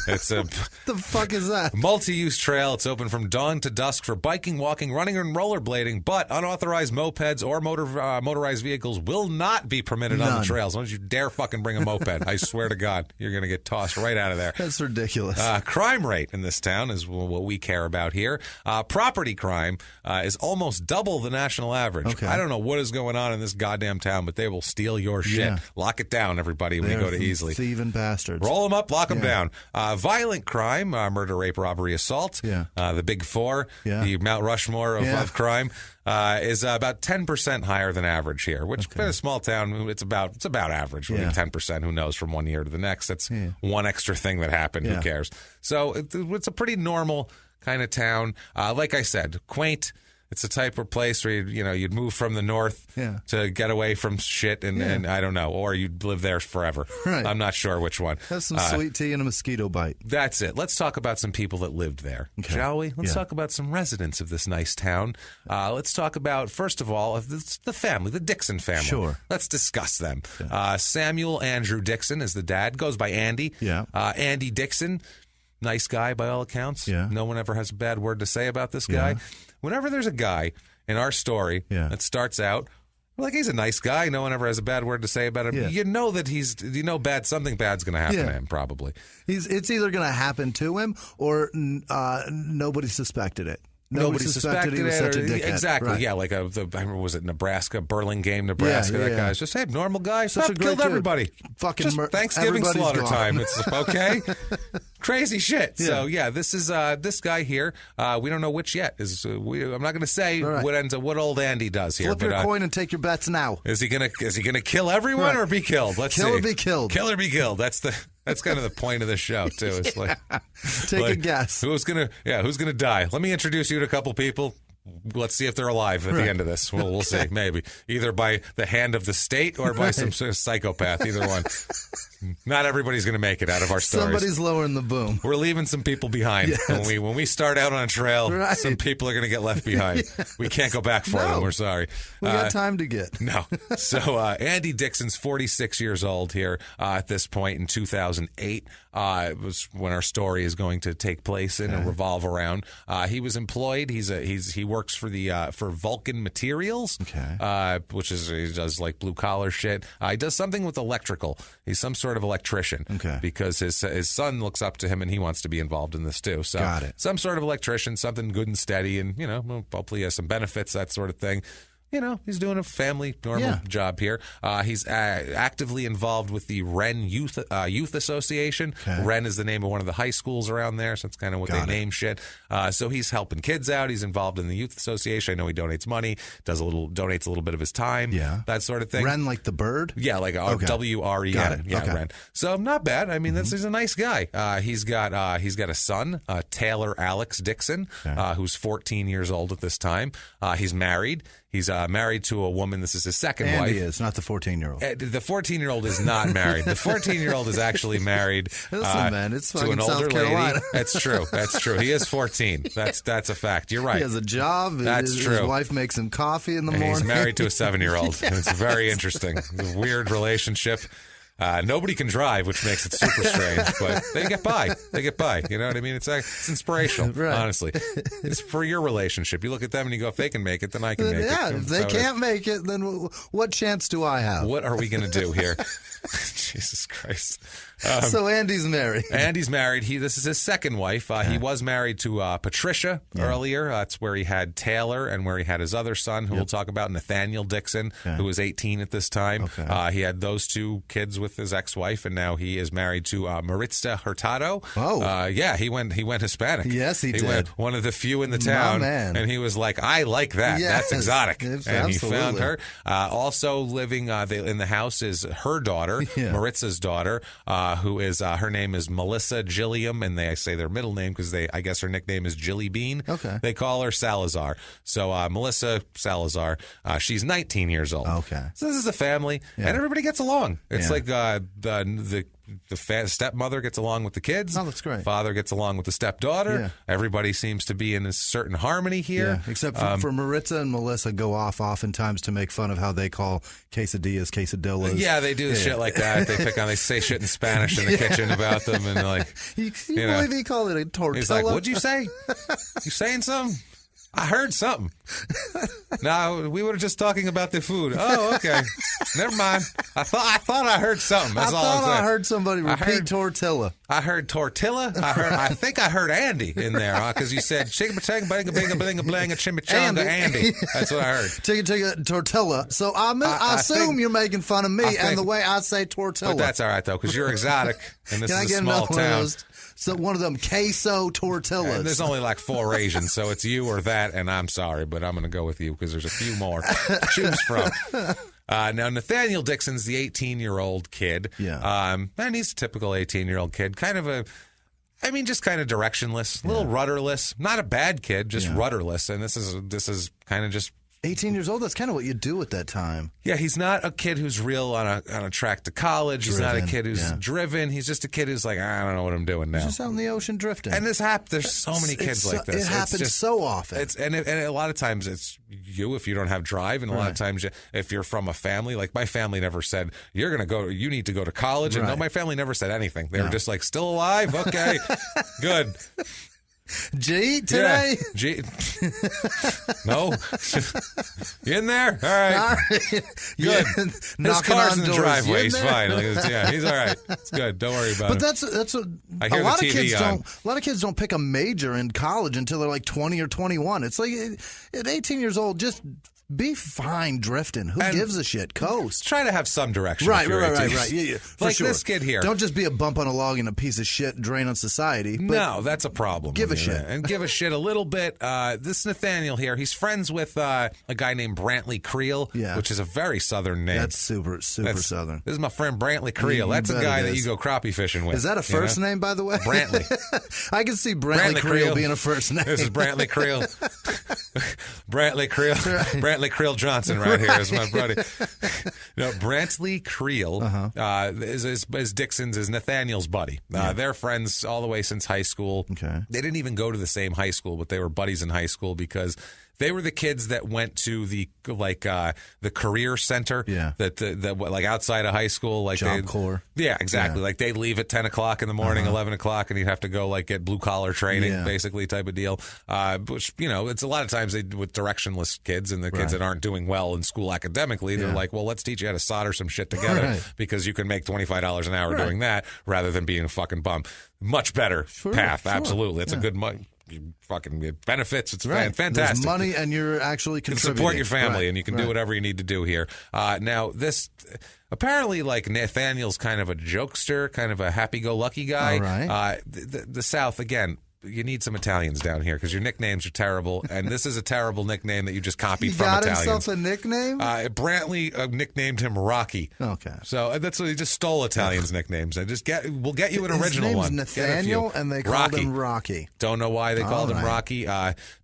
It's a the fuck is that? Multi-use trail. It's open from dawn to dusk for biking, walking, running, and rollerblading. But unauthorized mopeds or motorized vehicles will not be permitted on the trails. Don't you dare fucking bring a moped. I swear to God, you're going to get tossed right out of there. That's ridiculous. Crime rate in this town is what we care about here. Property crime is almost double the national average. Okay. I don't know what is going on in this goddamn town, but they will steal your shit. Yeah. Lock it down, everybody, when you go to Easley. Thieving bastards. Roll them up, lock them down. Violent crime, murder, rape, robbery, assault. The big four, the Mount Rushmore of crime, is about 10% higher than average here, which in a small town, it's about average. 10%, who knows, from one year to the next. That's one extra thing that happened. Who cares? So it's a pretty normal kind of town. Like I said, quaint. It's a type of place where you'd move from the north to get away from shit, and I don't know, or you'd live there forever. Right. I'm not sure which one. Have some sweet tea and a mosquito bite. That's it. Let's talk about some people that lived there, shall we? Let's talk about some residents of this nice town. Let's talk about, first of all, the family, the Dixon family. Sure. Let's discuss them. Samuel Andrew Dixon is the dad. Goes by Andy. Yeah. Andy Dixon, nice guy by all accounts. Yeah. No one ever has a bad word to say about this guy. Yeah. Whenever there's a guy in our story that starts out like he's a nice guy, no one ever has a bad word to say about him. Yeah. You know that something bad's going to happen to him, probably. It's either going to happen to him or nobody suspected it. Nobody suspected he was such a dickhead. Exactly, right. Yeah, like I remember, was it Nebraska, Burlingame, Nebraska? That guy's just, hey, normal guy, Such a great killed dude. everybody. Fucking just Thanksgiving everybody's slaughter gone. time. It's okay. Crazy shit. Yeah. So this is this guy here. We don't know which yet. I'm not going to say Right. what old Andy does here. Flip your coin and take your bets now. Is he gonna kill everyone or be killed? Let's Kill see. or be killed. Kill or be killed. That's kind of the point of the show too. It's like Take a guess. Who's gonna die? Let me introduce you to a couple people. Let's see if they're alive at the end of this. We'll see. Maybe either by the hand of the state or by some sort of psychopath. Either one. Not everybody's going to make it out of our stories. Somebody's lowering the boom. We're leaving some people behind. Yes. When we start out on a trail, Right. some people are going to get left behind. We can't go back for them. We're sorry. We got time to get. No. So Andy Dixon's 46 years old here at this point in 2008. It was when our story is going to take place and revolve around. He was employed. He works for for Vulcan Materials, which is he does like blue collar shit. He does something with electrical. He's some sort of electrician, because his son looks up to him and he wants to be involved in this too. So Got it. some sort of electrician, something good and steady, and hopefully he has some benefits, that sort of thing. He's doing a family normal job here. He's actively involved with the Wren Youth Association. Wren is the name of one of the high schools around there, so that's kind of what they name shit. So he's helping kids out. He's involved in the youth association. I know he donates money, donates a little bit of his time, that sort of thing. Wren like the bird? Yeah, like WREN. Got it. Yeah, Okay. Wren. So not bad. I mean, he's a nice guy. He's got a son, Taylor Alex Dixon, who's 14 years old at this time. He's married. He's married to a woman. This is his second wife. Andy is, not the 14-year-old. The 14-year-old is not married. The 14-year-old is actually married Listen, man, it's to fucking an older South Carolina. lady. That's true. That's true. He is 14. That's a fact. You're right. He has a job. That's his true. wife makes him coffee in the And morning. he's married to a 7-year-old. It's very interesting. It's a weird relationship. Nobody can drive, which makes it super strange, but they get by. You know what I mean? It's inspirational, honestly. It's for your relationship. You look at them and you go, if they can make it, then I can make it. Yeah, if they can't make it, then what chance do I have? What are we going to do here? Jesus Christ. So Andy's married. Andy's married. This is his second wife. He was married to Patricia earlier. That's where he had Taylor and where he had his other son, who we'll talk about, Nathaniel Dixon, who was 18 at this time. He had those two kids with his ex-wife, and now he is married to Maritza Hurtado. Oh. He went Hispanic. Yes, he did. Went one of the few in the town. man. And he was like, I like that. Yes. That's exotic. Yes, and he absolutely. found her. Also living in the house is her daughter, Maritza's daughter, who is her name is Melissa Gilliam, and they say their middle name because I guess her nickname is Jilly Bean. Okay. They call her Salazar. So Melissa Salazar, she's 19 years old. Okay. So this is a family, and everybody gets along. It's like the stepmother gets along with the kids. Oh, that's great. Father gets along with the stepdaughter. Yeah. Everybody seems to be in a certain harmony here. Yeah, except for Maritza and Melissa go off oftentimes to make fun of how they call quesadillas quesadillas. Yeah, they do shit like that. They say shit in Spanish in the kitchen about them, and like, you believe he called it a tortilla? he's like, "What'd you say? You saying something? I heard something. No, we were just talking about the food. Oh, okay. Never mind. I thought I heard something. That's all I'm saying. I heard somebody repeat tortilla. I heard tortilla. I think I heard Andy in there because you said chicka chicka banga binga binga blanga chimichanga Andy. That's what I heard. Chicka tortilla. So I assume you're making fun of me and the way I say tortilla. But that's all right though, because you're exotic and this Can I is get a small another one of town. those? So one of them queso tortillas. And there's only like 4 Asians, so it's you or that, and I'm sorry, but I'm going to go with you because there's a few more to choose from. Now, Nathaniel Dixon's the 18-year-old kid. Yeah. And he's a typical 18-year-old kid, kind of a I mean, just kind of directionless, a little rudderless. Not a bad kid, just rudderless. And this is kind of just 18 years old, that's kind of what you do at that time. Yeah, he's not a kid who's real on a track to college. He's not a kid who's driven. He's just a kid who's like, I don't know what I'm doing now. He's just out in the ocean drifting. And this happens. There's so many kids like this. It happens so often. And a lot of times it's you if you don't have drive, and a lot of times if you're from a family, like my family never said, you need to go to college. And no, my family never said anything. They were just like, still alive? Okay, good. G today? Yeah. G. No. You in there? All right. Good. His car's in the driveway. He's fine. He's all right. It's good. Don't worry about it. But that's a lot of kids don't. A lot of kids don't pick a major in college until they're like 20 or 21. It's like at 18 years old, just be fine drifting. Who gives a shit? Coast. Try to have some direction. Right. Yeah, like sure. this kid here. Don't just be a bump on a log and a piece of shit drain on society. No, that's a problem. Give a shit. And give a shit a little bit. This Nathaniel here, he's friends with a guy named Brantley Creel, which is a very southern name. That's super southern. This is my friend Brantley Creel. That's a guy that you go crappie fishing with. Is that a first name, by the way? Brantley. I can see Brantley Creel being a first name. This is Brantley Creel. Brantley Creel Johnson right here is my buddy. No, Brantley Creel is Dixon's, is Nathaniel's buddy. They're friends all the way since high school. Okay. They didn't even go to the same high school, but they were buddies in high school because they were the kids that went to the career center, that like outside of high school, like Job Corps. Yeah, exactly. Like they'd leave at 10 o'clock in the morning, 11 o'clock, and you'd have to go like get blue collar training, basically type of deal. Which it's a lot of times with directionless kids and the kids that aren't doing well in school academically. They're like, well, let's teach you how to solder some shit together because you can make $25 an hour doing that rather than being a fucking bum. Much better path, absolutely. It's a good money. Fucking benefits. It's fantastic. There's money, and you're actually contributing. You support your family, and you can do whatever you need to do here. Now, this apparently, like Nathaniel's kind of a jokester, kind of a happy-go-lucky guy. All right. The South, again, you need some Italians down here because your nicknames are terrible, and this is a terrible nickname that you just copied from Italians. He got himself a nickname? Brantley nicknamed him Rocky. Okay. So that's what he just stole Italians' nicknames. We'll get you an original one. His name's Nathaniel, and they called him Rocky. Don't know why they called him Rocky.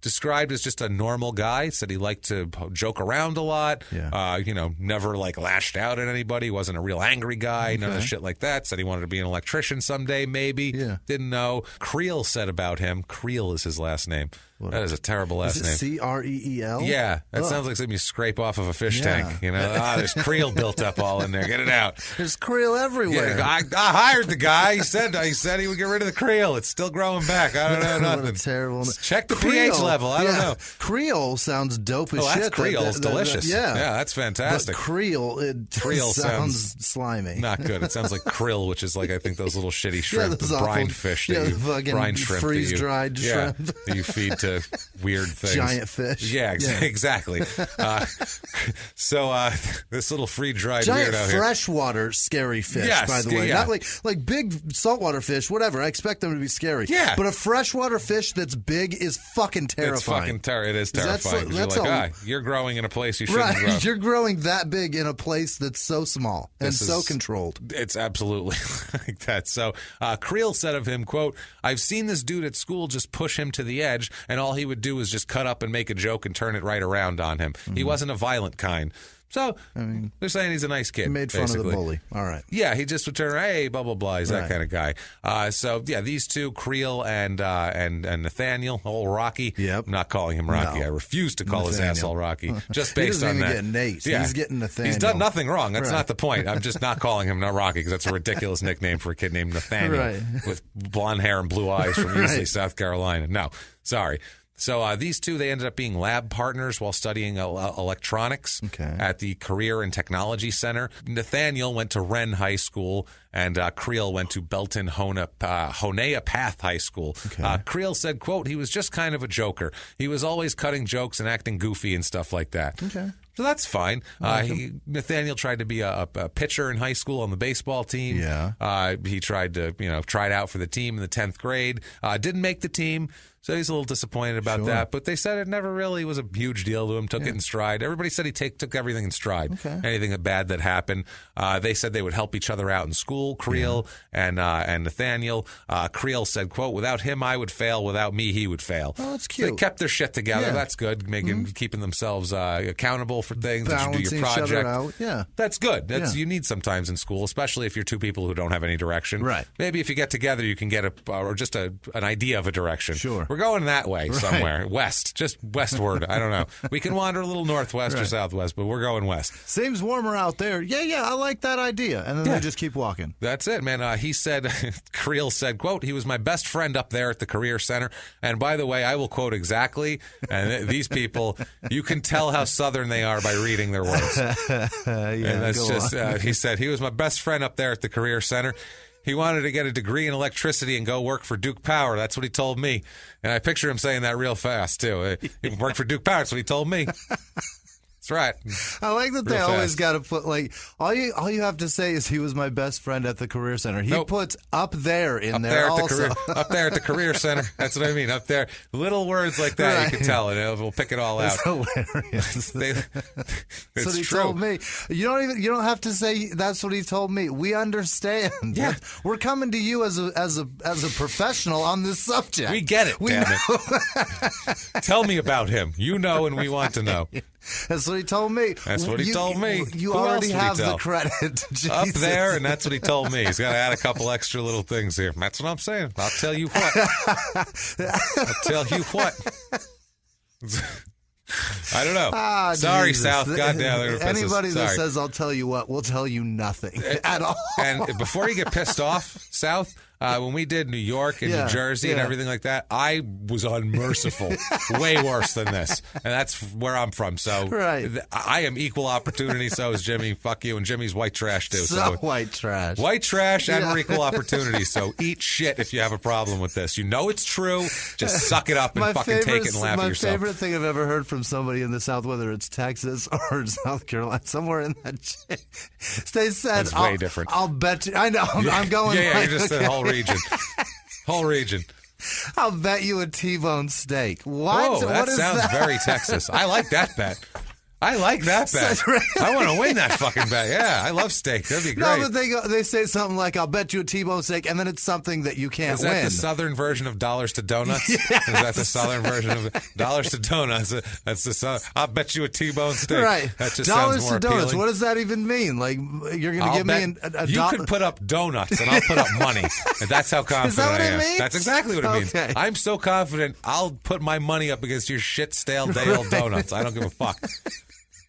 Described as just a normal guy. Said he liked to joke around a lot. Never like lashed out at anybody. Wasn't a real angry guy. None of the shit like that. Said he wanted to be an electrician someday, maybe. Yeah. Didn't know. Creel said about him. Creel is his last name. That is a terrible last name. Creel? Yeah, that sounds like something you scrape off of a fish tank. There's Creel built up all in there. Get it out. There's Creel everywhere. Yeah, I hired the guy. He said he would get rid of the Creel. It's still growing back. I don't know nothing. What a terrible. Check the pH level. I don't know. Creel sounds dope as shit. Creel. It's delicious. Yeah, that's fantastic. But Creel sounds slimy. Not good. It sounds like krill, which is like I think those little shitty shrimp, the brined fish, brine shrimp, freeze dried shrimp that you feed to weird things. Giant fish. Yeah, exactly. So this little free-dried giant weirdo here. Freshwater scary fish, by the way. Not like big saltwater fish, whatever. I expect them to be scary. Yeah. But a freshwater fish that's big is fucking terrifying. It is terrifying. You're growing in a place you shouldn't grow. You're growing that big in a place that's so small and so controlled. It's absolutely like that. So Creel said of him, quote, "I've seen this dude at school just push him to the edge, and all he would do is just cut up and make a joke and turn it right around on him. He wasn't a violent kind." So they're saying he's a nice kid. Made fun of the bully. All right. Yeah, he just would turn around, hey, blah, blah, blah. He's that kind of guy. These two, Creel and Nathaniel, old Rocky. Yep. I'm not calling him Rocky. No. I refuse to call his asshole Rocky. Just based on that. He doesn't even get Nate. Yeah. He's getting Nathaniel. He's done nothing wrong. That's not the point. I'm just not calling him Rocky because that's a ridiculous nickname for a kid named Nathaniel with blonde hair and blue eyes from Easley, South Carolina. No, sorry. So these two, they ended up being lab partners while studying electronics at the Career and Technology Center. Nathaniel went to Wren High School, and Creel went to Belton Honea Path High School. Creel said, quote, "He was just kind of a joker. He was always cutting jokes and acting goofy and stuff like that." Okay. So that's fine. Nathaniel tried to be a pitcher in high school on the baseball team. Yeah. He tried to, tried out for the team in the 10th grade. Didn't make the team. So he's a little disappointed about that. But they said it never really was a huge deal to him, took it in stride. Everybody said he took everything in stride, anything bad that happened. They said they would help each other out in school, Creel and Nathaniel. Creel said, quote, without him, I would fail. Without me, he would fail. Oh, that's cute. They kept their shit together. Yeah. That's good, keeping themselves accountable for things. Balancing as you do your project. Each other out. Yeah. That's good. That's you need sometimes in school, especially if you're two people who don't have any direction. Right. Maybe if you get together, you can get an idea of a direction. Sure. We're going that way somewhere. West. Just westward. I don't know. We can wander a little northwest or southwest, but we're going west. Seems warmer out there. Yeah, I like that idea. And then they just keep walking. That's it, man. He said, Creel said, quote, he was my best friend up there at the Career Center. And by the way, I will quote exactly, and these people, you can tell how Southern they are by reading their words. And that's just, he said, he was my best friend up there at the Career Center. He wanted to get a degree in electricity and go work for Duke Power. That's what he told me. And I picture him saying that real fast, too. He worked for Duke Power. That's what he told me. That's right. I like that they always got to put, like, all you have to say is he was my best friend at the Career Center. He puts up there in up there also. Up there at the Career Center. That's what I mean. Up there. Little words like that, you can tell it. We'll pick it all out. It's hilarious. That's what he true. told me. You don't have to say that's what he told me. We understand. Yeah. We're coming to you as a professional on this subject. We get it, damn it. Tell me about him. You know and we want to know. That's what he told me. That's what he told me. You already have the credit. Up there, and that's what he told me. He's got to add a couple extra little things here. That's what I'm saying. I'll tell you what. I'll tell you what. I don't know. Sorry, Jesus. South. Goddamn. Anybody that says, I'll tell you what, will tell you nothing at all. And before you get pissed off, South, when we did New York and New Jersey and everything like that, I was unmerciful. Way worse than this. And that's where I'm from. So I am equal opportunity. So is Jimmy. Fuck you. And Jimmy's white trash, too. So white trash. White trash and we're equal opportunity. So eat shit if you have a problem with this. You know it's true. Just suck it up and fucking take it and laugh at yourself. My favorite thing I've ever heard from somebody in the South, whether it's Texas or South Carolina, somewhere in that they said, that's way different. I'll bet you. I know. I'm going. Yeah, you're just the whole region. Whole region. I'll bet you a T-bone steak. What? Oh, that sounds very Texas. I like that bet. I like that bet. I want to win that fucking bet. Yeah, I love steak. That'd be great. No, but they say something like, I'll bet you a T-bone steak, and then it's something that you can't win. Is that the Southern version of dollars to donuts? Yes. Is that the Southern version of dollars to donuts? That's the Southern. I'll bet you a T-bone steak. Right. That just dollars sounds more to donuts. appealing. What does that even mean? Like, you're going to give me a You could put up donuts, and I'll put up money. And that's how confident Is that what I am. It means? That's exactly what it means. I'm so confident, I'll put my money up against your shit, stale, day-old donuts. I don't give a fuck.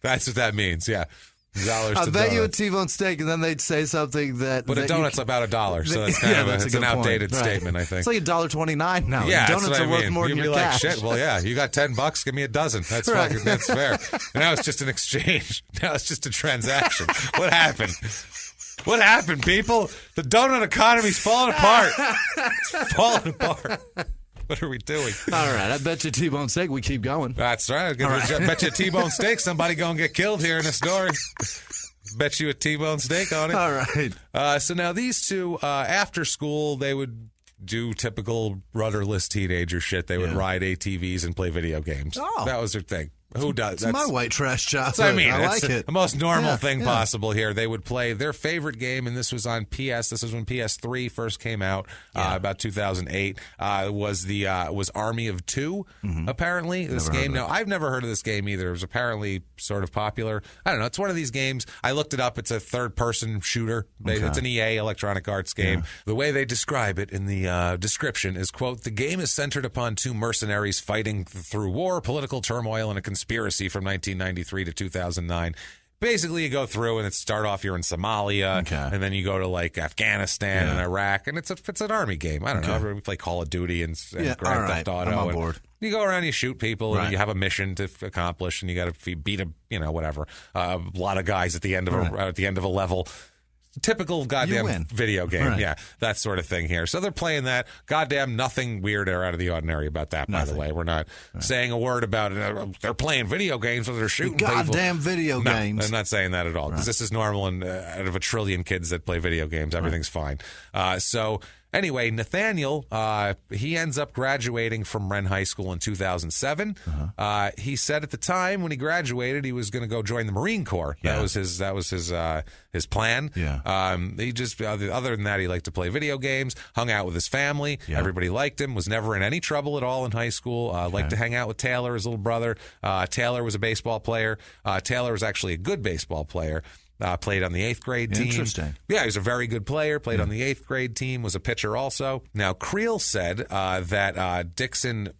That's what that means, yeah. Dollars I to bet donuts. you a T-bone steak, and then they'd say something that. But a donut's about $1, so that's kind of it's an outdated statement, I think. It's like $1.29 now. Yeah, donuts that's what are worth I mean. more You'd than be your like, cash. shit. Well, yeah, you got $10, give me a dozen. That's fucking, that's fair. And now it's just an exchange. Now it's just a transaction. What happened? What happened, people? The donut economy's falling apart. It's falling apart. What are we doing? All right, I bet you T-bone steak. We keep going. That's right. I bet you a T-bone steak. Somebody gonna get killed here in this story. Bet you a T-bone steak on it. All right. So now these two, after school, they would do typical rudderless teenager shit. They would ride ATVs and play video games. Oh. That was their thing. Who does? That's my white trash childhood. I mean, I like it. The most normal thing possible here. They would play their favorite game, and this was on PS. This is when PS3 first came out, about 2008. Was Army of Two. Apparently, this game. Now, I've never heard of this game either. It was apparently sort of popular. I don't know. It's one of these games. I looked it up. It's a third-person shooter. It's an EA Electronic Arts game. Yeah. The way they describe it in the description is, quote, the game is centered upon two mercenaries fighting through war, political turmoil, and a conspiracy from 1993 to 2009. Basically, you go through and start off, you're in Somalia, and then you go to like Afghanistan and Iraq, and it's an army game. I don't know. We play Call of Duty and Grand Theft Auto. I'm on board. You go around, you shoot people, and you have a mission to accomplish, and you got to beat a lot of guys at the end of a level. Typical goddamn video game. Yeah, that sort of thing here. So they're playing that. Goddamn nothing weird or out of the ordinary about that, by the way. We're not saying a word about it. They're playing video games, so they're shooting people. Goddamn video games. I'm not saying that at all, because this is normal, and out of a trillion kids that play video games, everything's fine. So Anyway, Nathaniel, he ends up graduating from Wren High School in 2007. He said at the time when he graduated, he was going to go join the Marine Corps. Yeah. That was his plan. Yeah. He just other than that, he liked to play video games, hung out with his family. Yeah. Everybody liked him. Was never in any trouble at all in high school. Liked to hang out with Taylor, his little brother. Taylor was a baseball player. Taylor was actually a good baseball player. Played on the 8th grade team. Interesting. Yeah, he was a very good player. Played on the 8th grade team. Was a pitcher also. Now, Creel said that Dixon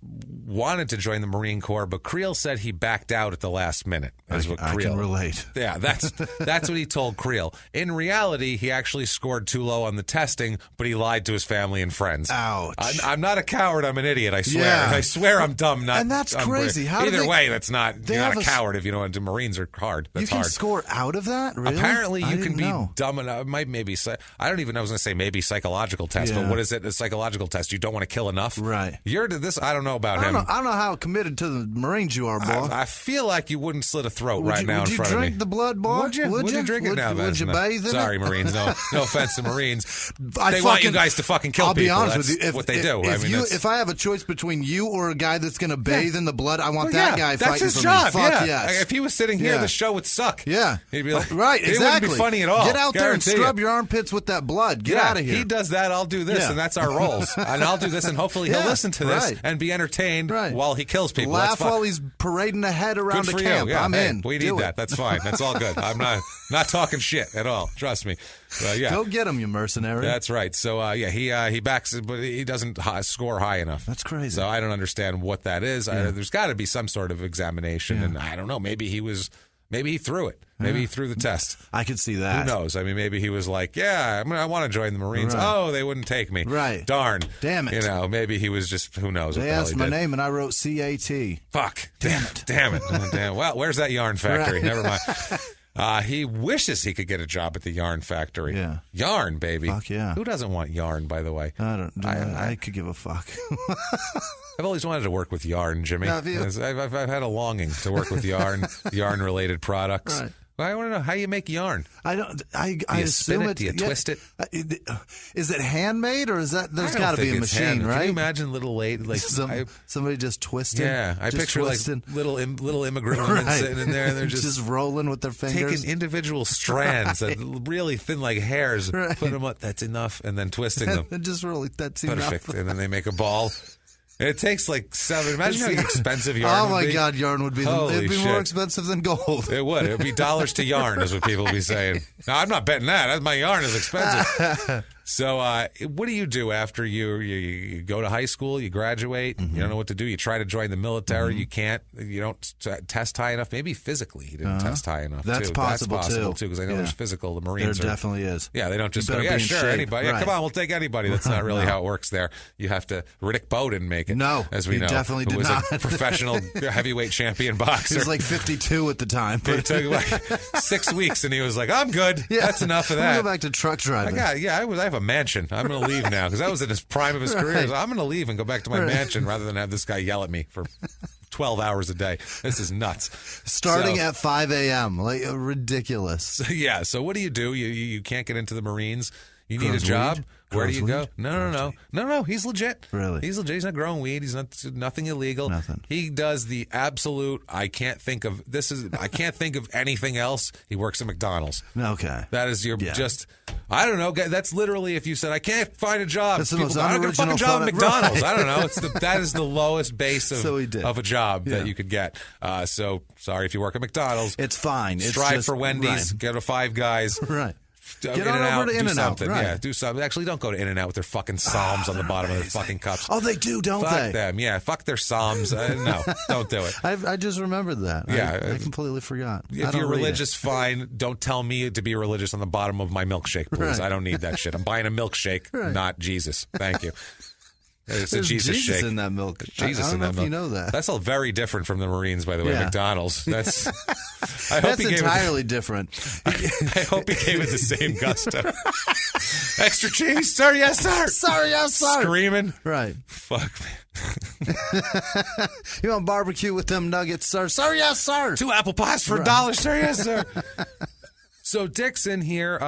wanted to join the Marine Corps, but Creel said he backed out at the last minute. I can relate. Yeah, that's what he told Creel. In reality, he actually scored too low on the testing, but he lied to his family and friends. Ouch. I'm not a coward. I'm an idiot. I swear. Yeah. I swear I'm dumb. And that's crazy. Either way, that's not. You're not a coward if you don't want to. Marines are hard. That's you can hard. score out of that? Really? Apparently, you can be know. dumb enough. Maybe I don't even know. I was going to say maybe psychological test, but what is it? A psychological test? You don't want to kill enough, right? You're to this. I don't know about him. I don't know how committed to the Marines you are, boy. I feel like you wouldn't slit a throat right now in front of me. Would you drink the blood, boy? Would you drink it now? Would you bathe in it? Sorry, Marines. No offense to Marines. They want you guys to fucking kill people. I'll be honest with you. What they do. If I have a choice between you or a guy that's going to bathe in the blood, I want that guy that's fighting his for job. me. Fuck yes. If he was sitting here, the show would suck. Yeah. He'd be like, right, exactly. It wouldn't be funny at all. Get out there and Guarantee scrub your armpits with that blood. Get out of here. He does that. I'll do this, and that's our roles. And I'll do this, and hopefully he'll listen to this and be entertained while he kills people. Laugh while he's parading a head around good a for camp. You. Yeah, I'm in. We need that. That's fine. That's all good. I'm not talking shit at all. Trust me. Go get him, you mercenary. That's right. So he backs it, but he doesn't score high enough. That's crazy. So I don't understand what that is. There's got to be some sort of examination, and I don't know. Maybe he threw it. Maybe he threw the test. I could see that. Who knows? I mean, maybe he was like, I want to join the Marines. Right. Oh, they wouldn't take me. Right. Darn. Damn it. Maybe he was just, who knows. They asked my name and I wrote CAT. Fuck. Damn it. Damn it. Damn. Well, where's that yarn factory? Right. Never mind. He wishes he could get a job at the yarn factory. Yeah. Yarn, baby. Fuck yeah. Who doesn't want yarn, by the way? I could give a fuck. I've always wanted to work with yarn, Jimmy. Have you? I've had a longing to work with yarn-related products. Right. Well, I want to know how you make yarn. I don't. I assume spin it. Do you twist it? Is it handmade or is that? There's got to be a machine, handmade. right? Can you imagine little somebody just twisting? Yeah, I picture twisting. like little immigrant women sitting in there, and they're just rolling with their fingers, taking individual strands that really thin like hairs, putting them up. That's enough, and then twisting them. Just really, that's perfect, enough. And then they make a ball. It takes like 7. Imagine how expensive yarn would be. Oh, my God, yarn would be it'd be more expensive than gold. It would. It would be dollars to yarn is what people would be saying. Now, I'm not betting that. My yarn is expensive. So what do you do after you go to high school, you graduate, you don't know what to do, you try to join the military, you can't, you don't test high enough. Maybe physically he didn't test high enough, That's too. Possible, too, because I know there's physical. The Marines there definitely is. Yeah, they don't just go, sure, anybody. Yeah, come on, we'll take anybody. That's not really how it works there. You have to, Riddick Bowe didn't make it. No, as we know. Definitely did was not. A professional heavyweight champion boxer. He was like 52 at the time. But it took like 6 weeks, and he was like, I'm good. Yeah. That's enough of that. I'm going to go back to truck driving. I have a mansion. I'm going to leave now because that was in his prime of his career. So I'm going to leave and go back to my mansion rather than have this guy yell at me for 12 hours a day. This is nuts. Starting at 5 a.m. Like ridiculous. So what do? You can't get into the Marines. You need a job. Where do you go? No. He's legit. Really? He's legit. He's not growing weed. He's nothing illegal. Nothing. He does the absolute. I can't think of anything else. He works at McDonald's. Okay. That is just. I don't know. That's literally if you said I can't find a job. That's the most I don't get a fucking job at McDonald's. Right. I don't know. That is the lowest base of a job that you could get. So sorry if you work at McDonald's. It's fine. Strive for Wendy's. Go to Five Guys. Right. Get on over to In-N-Out. Right. Yeah, do something. Actually, don't go to In-N-Out with their fucking Psalms on the bottom of their fucking cups. Oh, they do, don't they? Fuck them. Yeah, fuck their Psalms. No, don't do it. I just remembered that. Yeah. I completely forgot. If you're religious, fine. Don't tell me to be religious on the bottom of my milkshake, please. Right. I don't need that shit. I'm buying a milkshake, not Jesus. Thank you. It's a Jesus shake. In that milk. Jesus I don't in know that if milk. you know that. That's all very different from the Marines, by the way. Yeah. McDonald's. That's. I hope that's he entirely different. I hope he gave it the same gusto. Extra cheese, sir. Yes, sir. Sorry, yes, sir. Screaming. Right. Fuck me. You want barbecue with them nuggets, sir? Sir, yes, sir. 2 apple pies for $1, sir. Yes, sir. So Dixon here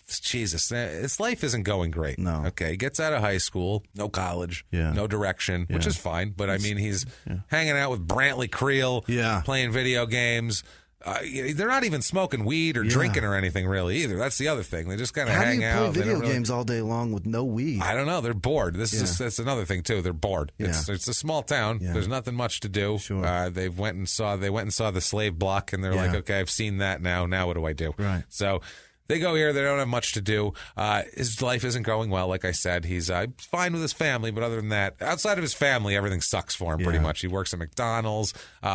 Jesus, his life isn't going great. No. Okay, he gets out of high school, no college, no direction, which is fine. But I mean, he's hanging out with Brantley Creel, playing video games. They're not even smoking weed or drinking or anything really either. That's the other thing. They just kind of hang out. How do you play video games all day long with no weed? I don't know. They're bored. That's another thing too. They're bored. It's a small town. There's nothing much to do. Sure. They went and saw the slave block, and they're like, okay, I've seen that now. Now what do I do? Right. So they go here. They don't have much to do. His life isn't going well. Like I said, he's fine with his family, but other than that, outside of his family, everything sucks for him pretty much. He works at McDonald's.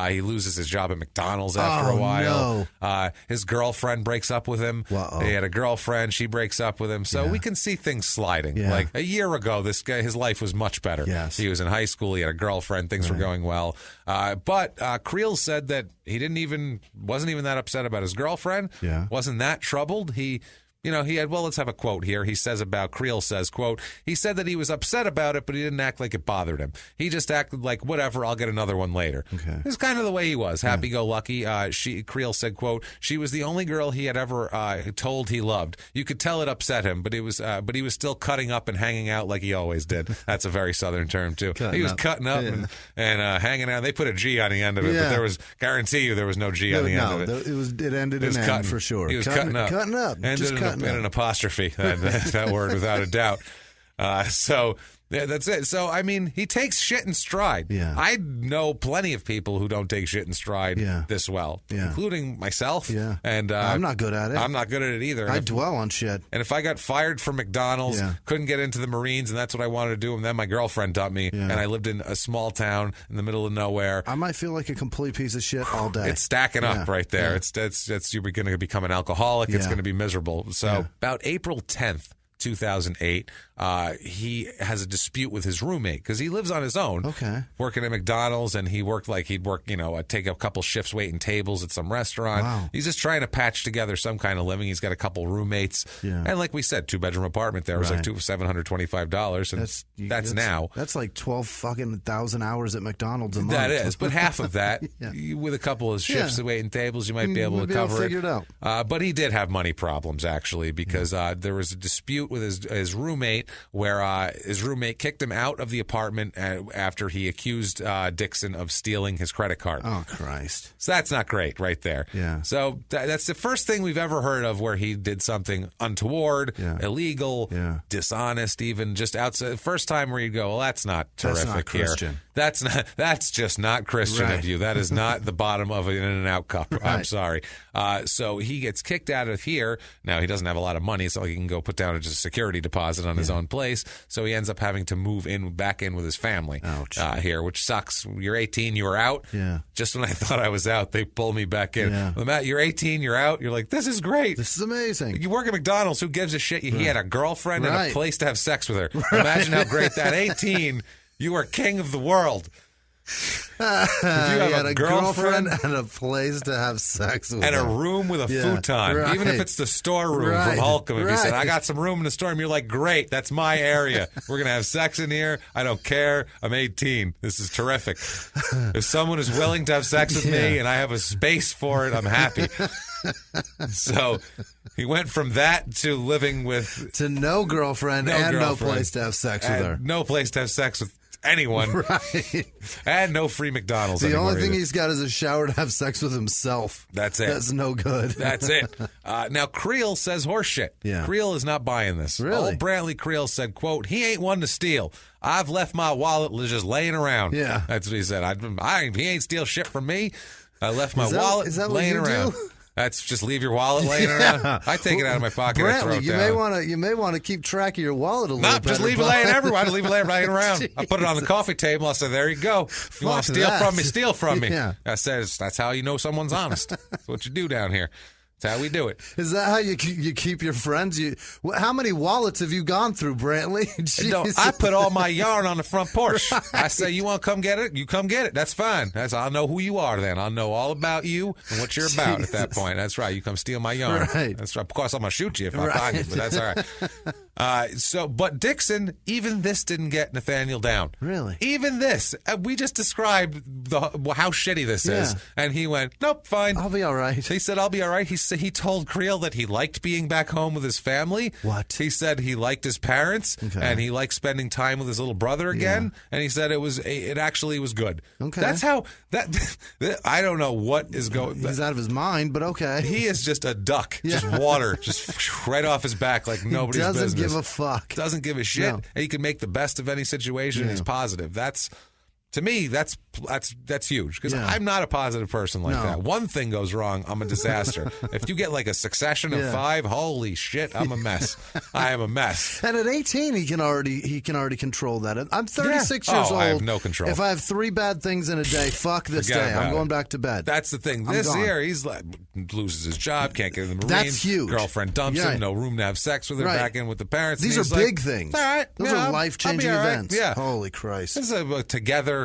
He loses his job at McDonald's after a while. No. His girlfriend breaks up with him. He had a girlfriend. She breaks up with him. So we can see things sliding. Like a year ago, this guy, his life was much better. Yes. He was in high school. He had a girlfriend. Things were going well. But Creel said that he wasn't even that upset about his girlfriend. Wasn't that troubled. He had, let's have a quote here. He says Creel says, quote, he said that he was upset about it, but he didn't act like it bothered him. He just acted like, whatever, I'll get another one later. Okay. It's kind of the way he was, happy-go-lucky. Creel said, quote, she was the only girl he had ever told he loved. You could tell it upset him, but he was still cutting up and hanging out like he always did. That's a very Southern term, too. He was cutting up and hanging out. They put a G on the end of it, but guarantee you there was no G on the end of it. It ended in N for sure. He was cutting up. Cutting up. And an apostrophe, that word, without a doubt. So that's it. So, I mean, he takes shit in stride. I know plenty of people who don't take shit in stride this well, including myself. And I'm not good at it. I'm not good at it either. I dwell on shit. And if I got fired from McDonald's, couldn't get into the Marines, and that's what I wanted to do, and then my girlfriend dumped me, and I lived in a small town in the middle of nowhere, I might feel like a complete piece of shit all day. It's stacking up right there. It's you're going to become an alcoholic. It's going to be miserable. So about April 10th, 2008, he has a dispute with his roommate because he lives on his own, working at McDonald's, and he'd work, take a couple shifts waiting tables at some restaurant. Wow. He's just trying to patch together some kind of living. He's got a couple roommates, and like we said, 2-bedroom apartment there was like $725, and that's now. That's like 12,000 hours at McDonald's a month. That is, but half of that, with a couple of shifts waiting tables, you might be able to cover figure it out. But he did have money problems, actually, because there was a dispute with his roommate where his roommate kicked him out of the apartment after he accused Dixon of stealing his credit card. Oh, Christ. So that's not great right there. So that's the first thing we've ever heard of where he did something untoward, illegal, dishonest, even just outside. First time where you go, well, that's not terrific not Christian. Here. That's just not Christian of you. That is not the bottom of an In-N-Out cup. I'm sorry. So he gets kicked out of here. Now, he doesn't have a lot of money, so he can go put down just a security deposit on his own place. So he ends up having to move back in with his family here, which sucks. You're 18, you were out. Just when I thought I was out, they pulled me back in. Well, Matt, you're 18, you're out. You're like, this is great. This is amazing. You work at McDonald's. Who gives a shit? He had a girlfriend and a place to have sex with her. Imagine how great that. 18, you are king of the world. If you have a girlfriend and a place to have sex with and a room with a futon, even if it's the storeroom from Holcomb. If you said, I got some room in the storeroom, you're like, great, that's my area. We're going to have sex in here. I don't care. I'm 18. This is terrific. If someone is willing to have sex with me and I have a space for it, I'm happy. So he went from that to living to no girlfriend and no place to have sex with her. No place to have sex with anyone. And no free McDonald's the anymore. only thing either. He's got is a shower to have sex with himself. That's it. That's no good. That's it. Now, Creel says horseshit. Creel is not buying this. Really? Old Brantley Creel said, quote, he ain't one to steal. I've left my wallet just laying around. That's what he said. He ain't steal shit from me. I left my wallet laying around. Do? That's just leave your wallet laying around. I take it out of my pocket. Brantley, and throw it down. You may want to keep track of your wallet a little bit. Just leave it laying everywhere. I leave it laying around. I put it on the coffee table. I said, there you go. You want to steal from me? Steal from me. I said, that's how you know someone's honest. That's what you do down here. That's how we do it. Is that how you keep your friends? How many wallets have you gone through, Brantley? No, I put all my yarn on the front porch. I say, you want to come get it? You come get it. That's fine. I'll know who you are then. I'll know all about you and what you're about at that point. That's right. You come steal my yarn. Right. That's right. Of course, I'm going to shoot you if I find you, but that's all right. But Dixon, even this didn't get Nathaniel down. Really? Even this. We just described how shitty this is. And he went, nope, fine. I'll be all right. He said, I'll be all right. He's So he told Creel that he liked being back home with his family. What? He said he liked his parents and he liked spending time with his little brother again. And he said it actually was good. Okay. That's how I don't know what is going. He's out of his mind, but okay. He is just a duck, just water, just right off his back like nobody's business. Doesn't give a fuck. Doesn't give a shit. No. And he can make the best of any situation. He's positive. To me, that's huge because I'm not a positive person like that. One thing goes wrong, I'm a disaster. If you get like a succession of 5, holy shit, I'm a mess. I am a mess. And at 18, he can already control that. I'm 36 years old. I have no control. If I have 3 bad things in a day, fuck this day. I'm going back to bed. That's the thing. This year, he's like loses his job, can't get in the Marines. That's huge. Girlfriend dumps him, no room to have sex with her, back in with the parents. These are big things. All right, those are life-changing events. Yeah. Holy Christ. This is a together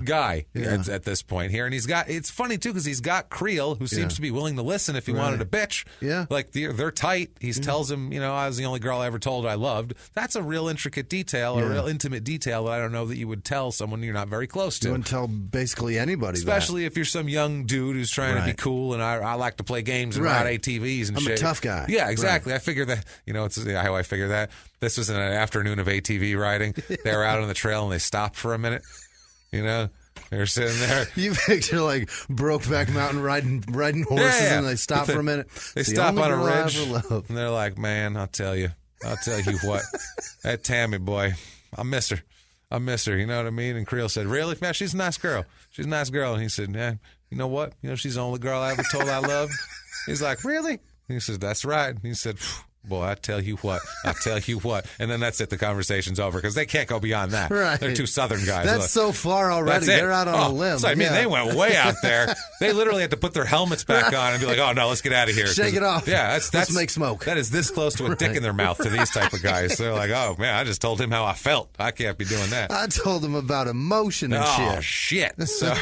guy at this point here. And it's funny, too, because he's got Creel, who seems to be willing to listen if he wanted a bitch. Yeah. Like, they're tight. He tells him, I was the only girl I ever told I loved. That's a real intricate detail, a real intimate detail that I don't know that you would tell someone you're not very close to. You wouldn't tell basically anybody Especially if you're some young dude who's trying to be cool, and I like to play games and ride ATVs and I'm shit. a tough guy. Yeah, exactly. I figure that, it's how I figure that. This was an afternoon of ATV riding. They were out on the trail, and they stopped for a minute, They're sitting there. You picture like Brokeback Mountain riding horses, and they stop for a minute. They stop on a ridge, and they're like, "Man, I'll tell you what, that Tammy boy, I miss her. You know what I mean?" And Creel said, "Really? Man, she's a nice girl. She's a nice girl." And he said, "Yeah, you know what? She's the only girl I ever told I loved." He's like, "Really?" And he says, "That's right." And he said, "Boy, I tell you what. And then that's it. The conversation's over because they can't go beyond that. Right. They're 2 Southern guys. That's so far already. They're out on a limb. So, I mean, they went way out there. They literally had to put their helmets back on and be like, "Oh, no, let's get out of here. Shake it off. Yeah, let's make smoke." That is this close to a dick in their mouth to these type of guys. They're like, "Oh, man, I just told him how I felt. I can't be doing that." I told him about emotion and shit. Oh, shit. So...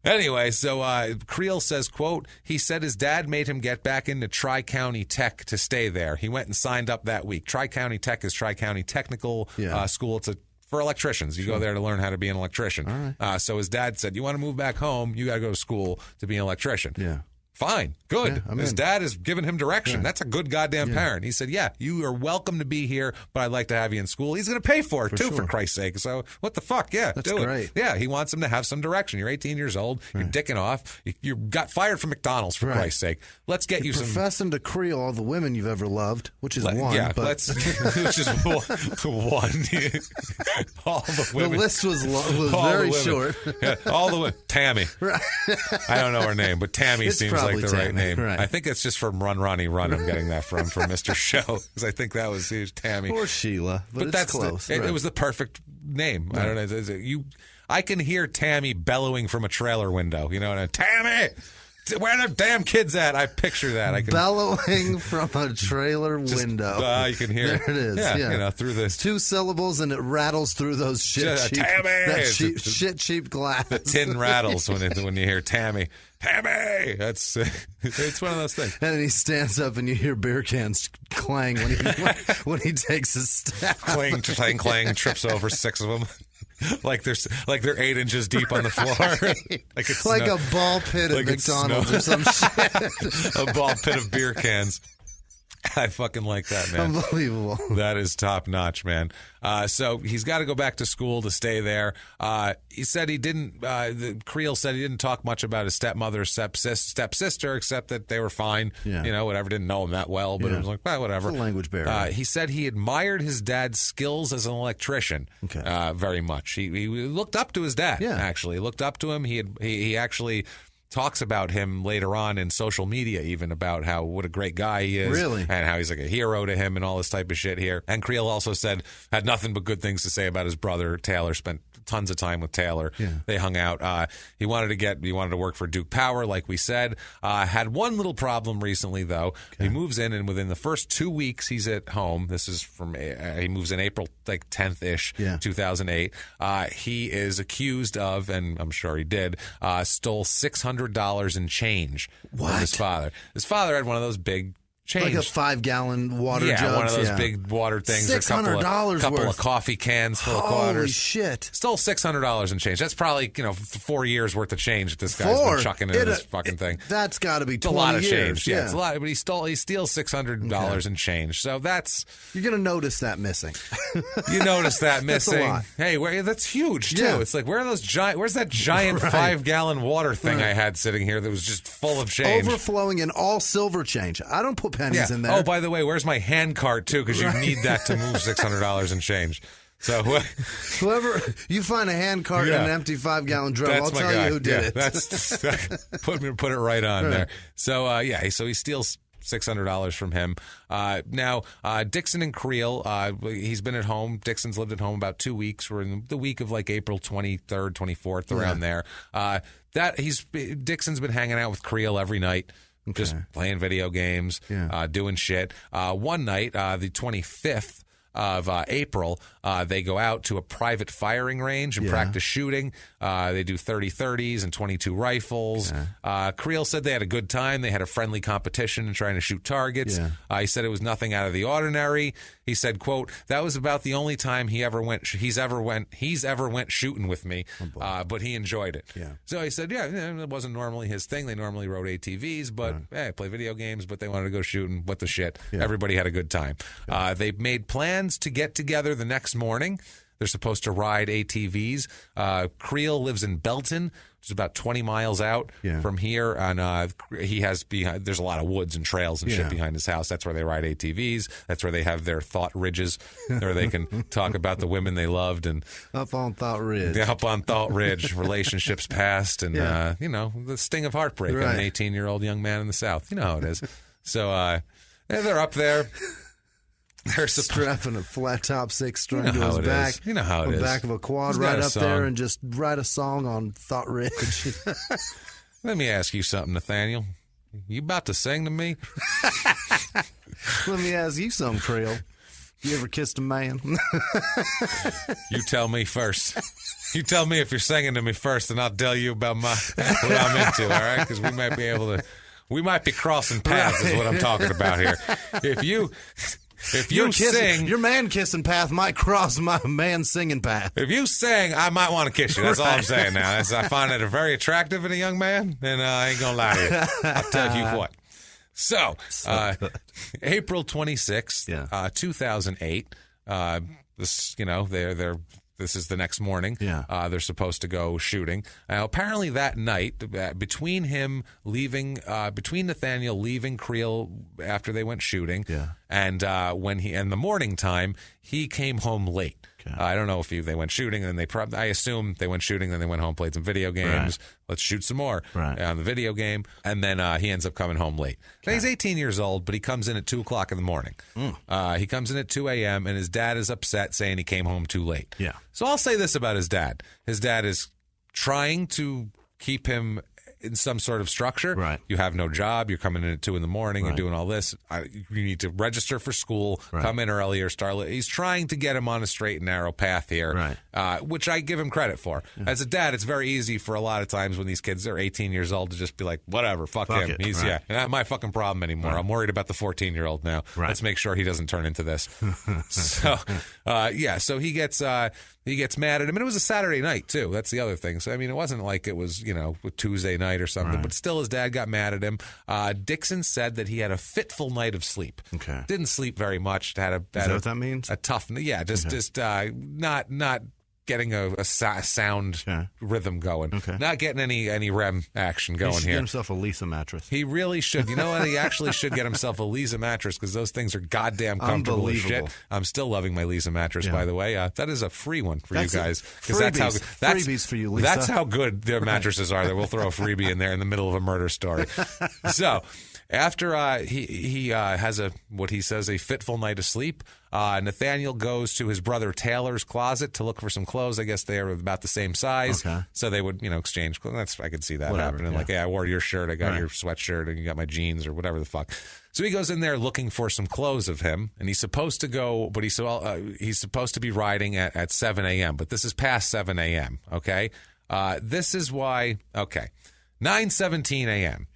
Anyway, so Creel says, quote, he said his dad made him get back into Tri-County Tech to stay there. He went and signed up that week. Tri-County Tech is Tri-County Technical School. It's for electricians. You go there to learn how to be an electrician. All right. So his dad said, you want to move back home, you got to go to school to be an electrician. Yeah. Fine. Good. Yeah, his dad has given him direction. That's a good goddamn parent. He said, yeah, you are welcome to be here, but I'd like to have you in school. He's going to pay for it, for Christ's sake. So what the fuck? Yeah, that's do great. It. Yeah, he wants him to have some direction. You're 18 years old. You're dicking off. You got fired from McDonald's, for Christ's sake. Let's get you some... Professing to Creel all the women you've ever loved, which is one. Yeah, but... which is one. All the women. The list was very short. Yeah, all the women. Tammy. Right. I don't know her name, but Tammy seems like the right name. Right. I think it's just from Run, Ronnie, Run. I'm getting that from Mr. Show because I think that was Tammy or Sheila, but that's close. It was the perfect name. Right. I don't know. I can hear Tammy bellowing from a trailer window. Tammy. Where the damn kids at? I picture that. I can bellowing from a trailer window. You can hear there it is. Yeah. Through this 2 syllables and it rattles through those shit cheap glass. The tin rattles when you hear Tammy. Tammy! It's one of those things. And then he stands up and you hear beer cans clang when he takes his step. Clang, clang, clang, trips over 6 of them. Like they're 8 inches deep on the floor. like a ball pit at McDonald's or some shit. A ball pit of beer cans. I fucking like that, man. Unbelievable. That is top notch, man. So he's got to go back to school to stay there. He said he didn't. Creel said he didn't talk much about his stepmother, stepsister, except that they were fine. Yeah. Whatever. Didn't know him that well, but it was like, whatever. It's a language barrier. He said he admired his dad's skills as an electrician. Okay. Very much. He looked up to his dad. Yeah. Actually, looked up to him. He actually talks about him later on in social media, even about what a great guy he is. Really? And how he's like a hero to him and all this type of shit here. And Creel also had nothing but good things to say about his brother, Taylor. Spent tons of time with Taylor. Yeah. They hung out. He wanted to work for Duke Power, like we said. Had one little problem recently, though. Okay. He moves in, and within the first 2 weeks he's at home. This is he moves in April 10th-ish, 2008. He is accused of, and I'm sure he did, stole $600 in change from his father. His father had one of those big change. Like a 5-gallon water jug. Yeah, one of those big water things. $600 a couple of coffee cans full of quarters. Holy shit. Still $600 in change. That's probably, 4 years worth of change that this guy's been chucking into this fucking thing. That's got to be 20 a lot of years. change. Yeah, it's a lot. But he steals $600 in change. So that's... You're going to notice that missing. You notice that missing. That's a lot. Hey, that's huge, too. Yeah. It's like, where's that giant 5-gallon water thing I had sitting here that was just full of change? Overflowing in all silver change. I don't put pennies in there. Oh, by the way, where's my hand cart, too? Because you need that to move $600 in change. So whoever you find a hand cart and an empty 5-gallon drum, I'll tell you who did it. That's put it right on there. So so he steals $600 from him. Now, Dixon and Creel, he's been at home. Dixon's lived at home about 2 weeks. We're in the week of like April 23rd, 24th, around there. Dixon's been hanging out with Creel every night. Okay. Just playing video games, doing shit. One night, the 25th of April, they go out to a private firing range and practice shooting. They do 30-30s and 22 rifles. Creel said they had a good time. They had a friendly competition in trying to shoot targets. He said it was nothing out of the ordinary. He said, quote, that was about the only time he's ever went shooting with me, but he enjoyed it. So he said, it wasn't normally his thing. They normally rode ATVs, but play video games, but they wanted to go shooting. What the shit? Everybody had a good time. They made plans to get together the next morning. They're supposed to ride ATVs. Creel lives in Belton, which is about 20 miles out from here. And he has there's a lot of woods and trails and shit behind his house. That's where they ride ATVs. That's where they have their thought ridges, where they can talk about the women they loved. And up on Thought Ridge. Up on Thought Ridge, relationships past, and the sting of heartbreak on an 18-year-old young man in the South. You know how it is. So they're up there. They're strapping a flat top 6-string to his back. You know how it is. On the back of a quad, right up there, and just write a song on Thought Ridge. Let me ask you something, Nathaniel. You about to sing to me? Let me ask you something, Creel. You ever kissed a man? You tell me first. You tell me if you're singing to me first, and I'll tell you about what I'm into, all right? Because we might be able to... We might be crossing paths is what I'm talking about here. If you sing... Your man-kissing path might cross my man-singing path. If you sing, I might want to kiss you. That's all I'm saying now. I find it very attractive in a young man, and I ain't going to lie to you. I'll tell you what. So April 26th, 2008, this is the next morning. They're supposed to go shooting. Apparently that night, between Nathaniel leaving Creel after they went shooting, and in the morning time, he came home late. I don't know if they went shooting, and I assume they went shooting, then they went home, played some video games. Let's shoot some more on the video game, and then he ends up coming home late. Now, he's 18 years old, but he comes in at 2 o'clock in the morning. He comes in at 2 a.m., and his dad is upset, saying he came home too late. So I'll say this about his dad. His dad is trying to keep him in some sort of structure. You have no job. You're coming in at 2 in the morning. You're doing all this. You need to register for school, come in earlier, start. He's trying to get him on a straight and narrow path here, which I give him credit for. As a dad, it's very easy for a lot of times when these kids are 18 years old to just be like, whatever, fuck him. He's not my fucking problem anymore. I'm worried about the 14-year-old now. Let's make sure he doesn't turn into this. So he gets mad at him. And it was a Saturday night, too. That's the other thing. So, I mean, it wasn't like it was, a Tuesday night or something. But still, his dad got mad at him. Dixon said that he had a fitful night of sleep. Didn't sleep very much. Is that what that means? A tough, just not getting a sound rhythm going. Not getting any REM action going here. He should get himself a Lisa mattress. He really should. You know what? He actually should get himself a Lisa mattress because those things are goddamn comfortable as shit. I'm still loving my Lisa mattress, by the way. That is a free one for you guys. Freebies for you, Lisa. That's how good their mattresses are that we'll throw a freebie in there in the middle of a murder story. So after he has what he says a fitful night of sleep, Nathaniel goes to his brother Taylor's closet to look for some clothes. I guess they are about the same size, so they would exchange clothes. I could see that happening. Like, I wore your shirt, I got your sweatshirt, and you got my jeans or whatever the fuck. So he goes in there looking for some clothes of him, and he's supposed to go, but he's supposed to be riding at 7 a.m., but this is past 7 a.m., okay? This is why, 9:17 a.m.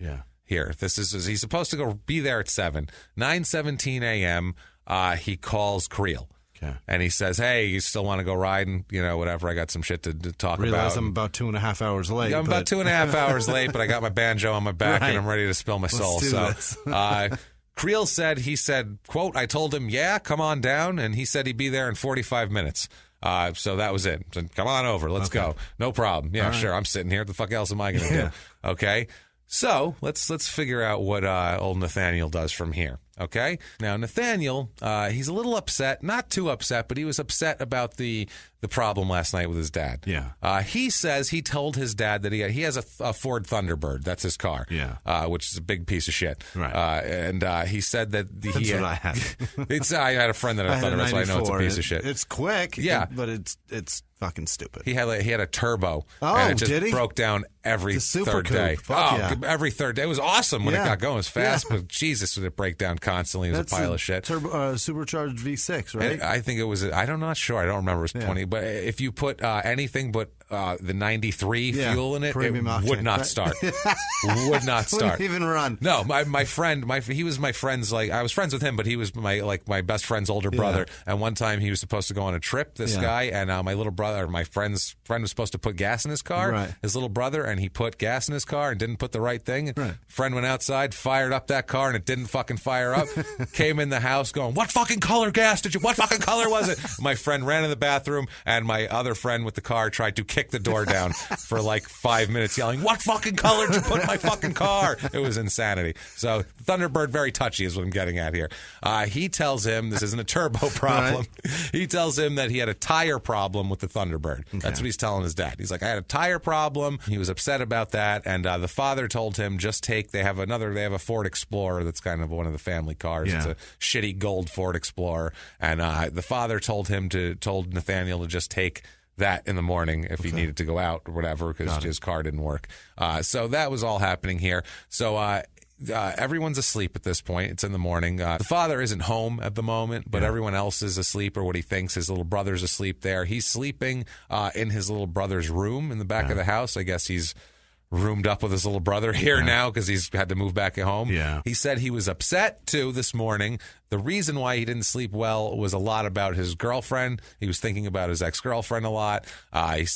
here. He's supposed to go be there at 7. 9:17 a.m., he calls Creel. Okay. And he says, hey, you still want to go riding? Whatever. I got some shit to talk Realize about. I'm about 2.5 hours late. Yeah, I'm about 2.5 hours late, but I got my banjo on my back and I'm ready to spill my soul. Let's do this. Creel said, quote, I told him, yeah, come on down. And he said he'd be there in 45 minutes. So that was it. So, come on over. Let's go. No problem. Yeah, sure. I'm sitting here. What the fuck else am I going to do? Okay. So let's figure out what old Nathaniel does from here. Okay. Now Nathaniel, he's a little upset, not too upset, but he was upset about the problem last night with his dad. Yeah. He says he told his dad that he has a Ford Thunderbird. That's his car. Yeah. Which is a big piece of shit. Right. And he said that That's what I had. I had a friend that had a Thunderbird, so I know it's a piece of shit. It's quick. Yeah. But it's fucking stupid. He had a turbo. Oh, and it just did he? broke down every third coupe. day. Every third day. It was awesome when it got going. It was fast, but Jesus, would it break down constantly. It was a pile of shit. Turbo, supercharged V6, right? I think it was. I'm not sure. I don't remember. It was 20. But if you put anything but the 93 fuel in it, premium it octane, would not start. Would not start. Wouldn't even run. No, my friend, he was my friend's. I was friends with him, but he was my best friend's older brother. And one time he was supposed to go on a trip. This guy and my little brother, my friend was supposed to put gas in his car. Right. His little brother, and he put gas in his car and didn't put the right thing. Friend went outside, fired up that car, and it didn't fucking fire up. Came in the house going, what fucking color gas did you? What fucking color was it? My friend ran in the bathroom, and my other friend with the car tried to kick the door down for like 5 minutes, yelling, what fucking color did you put in my fucking car? It was insanity. So Thunderbird, very touchy is what I'm getting at here. He tells him this isn't a turbo problem. Right. He tells him that he had a tire problem with the Thunderbird. Okay. That's what he's telling his dad. He's like, I had a tire problem. He was upset about that. And the father told him, they have a Ford Explorer that's kind of one of the family cars. Yeah. It's a shitty gold Ford Explorer. And the father told Nathaniel to just take that in the morning if he needed to go out or whatever, because his car didn't work. So that was all happening here. So everyone's asleep at this point. It's in the morning. The father isn't home at the moment, but everyone else is asleep, or what he thinks his little brother's asleep there. He's sleeping in his little brother's room in the back of the house. I guess he's roomed up with his little brother here now because he's had to move back at home. Yeah. He said he was upset, too, this morning. The reason why he didn't sleep well was a lot about his girlfriend. He was thinking about his ex-girlfriend a lot. Apparently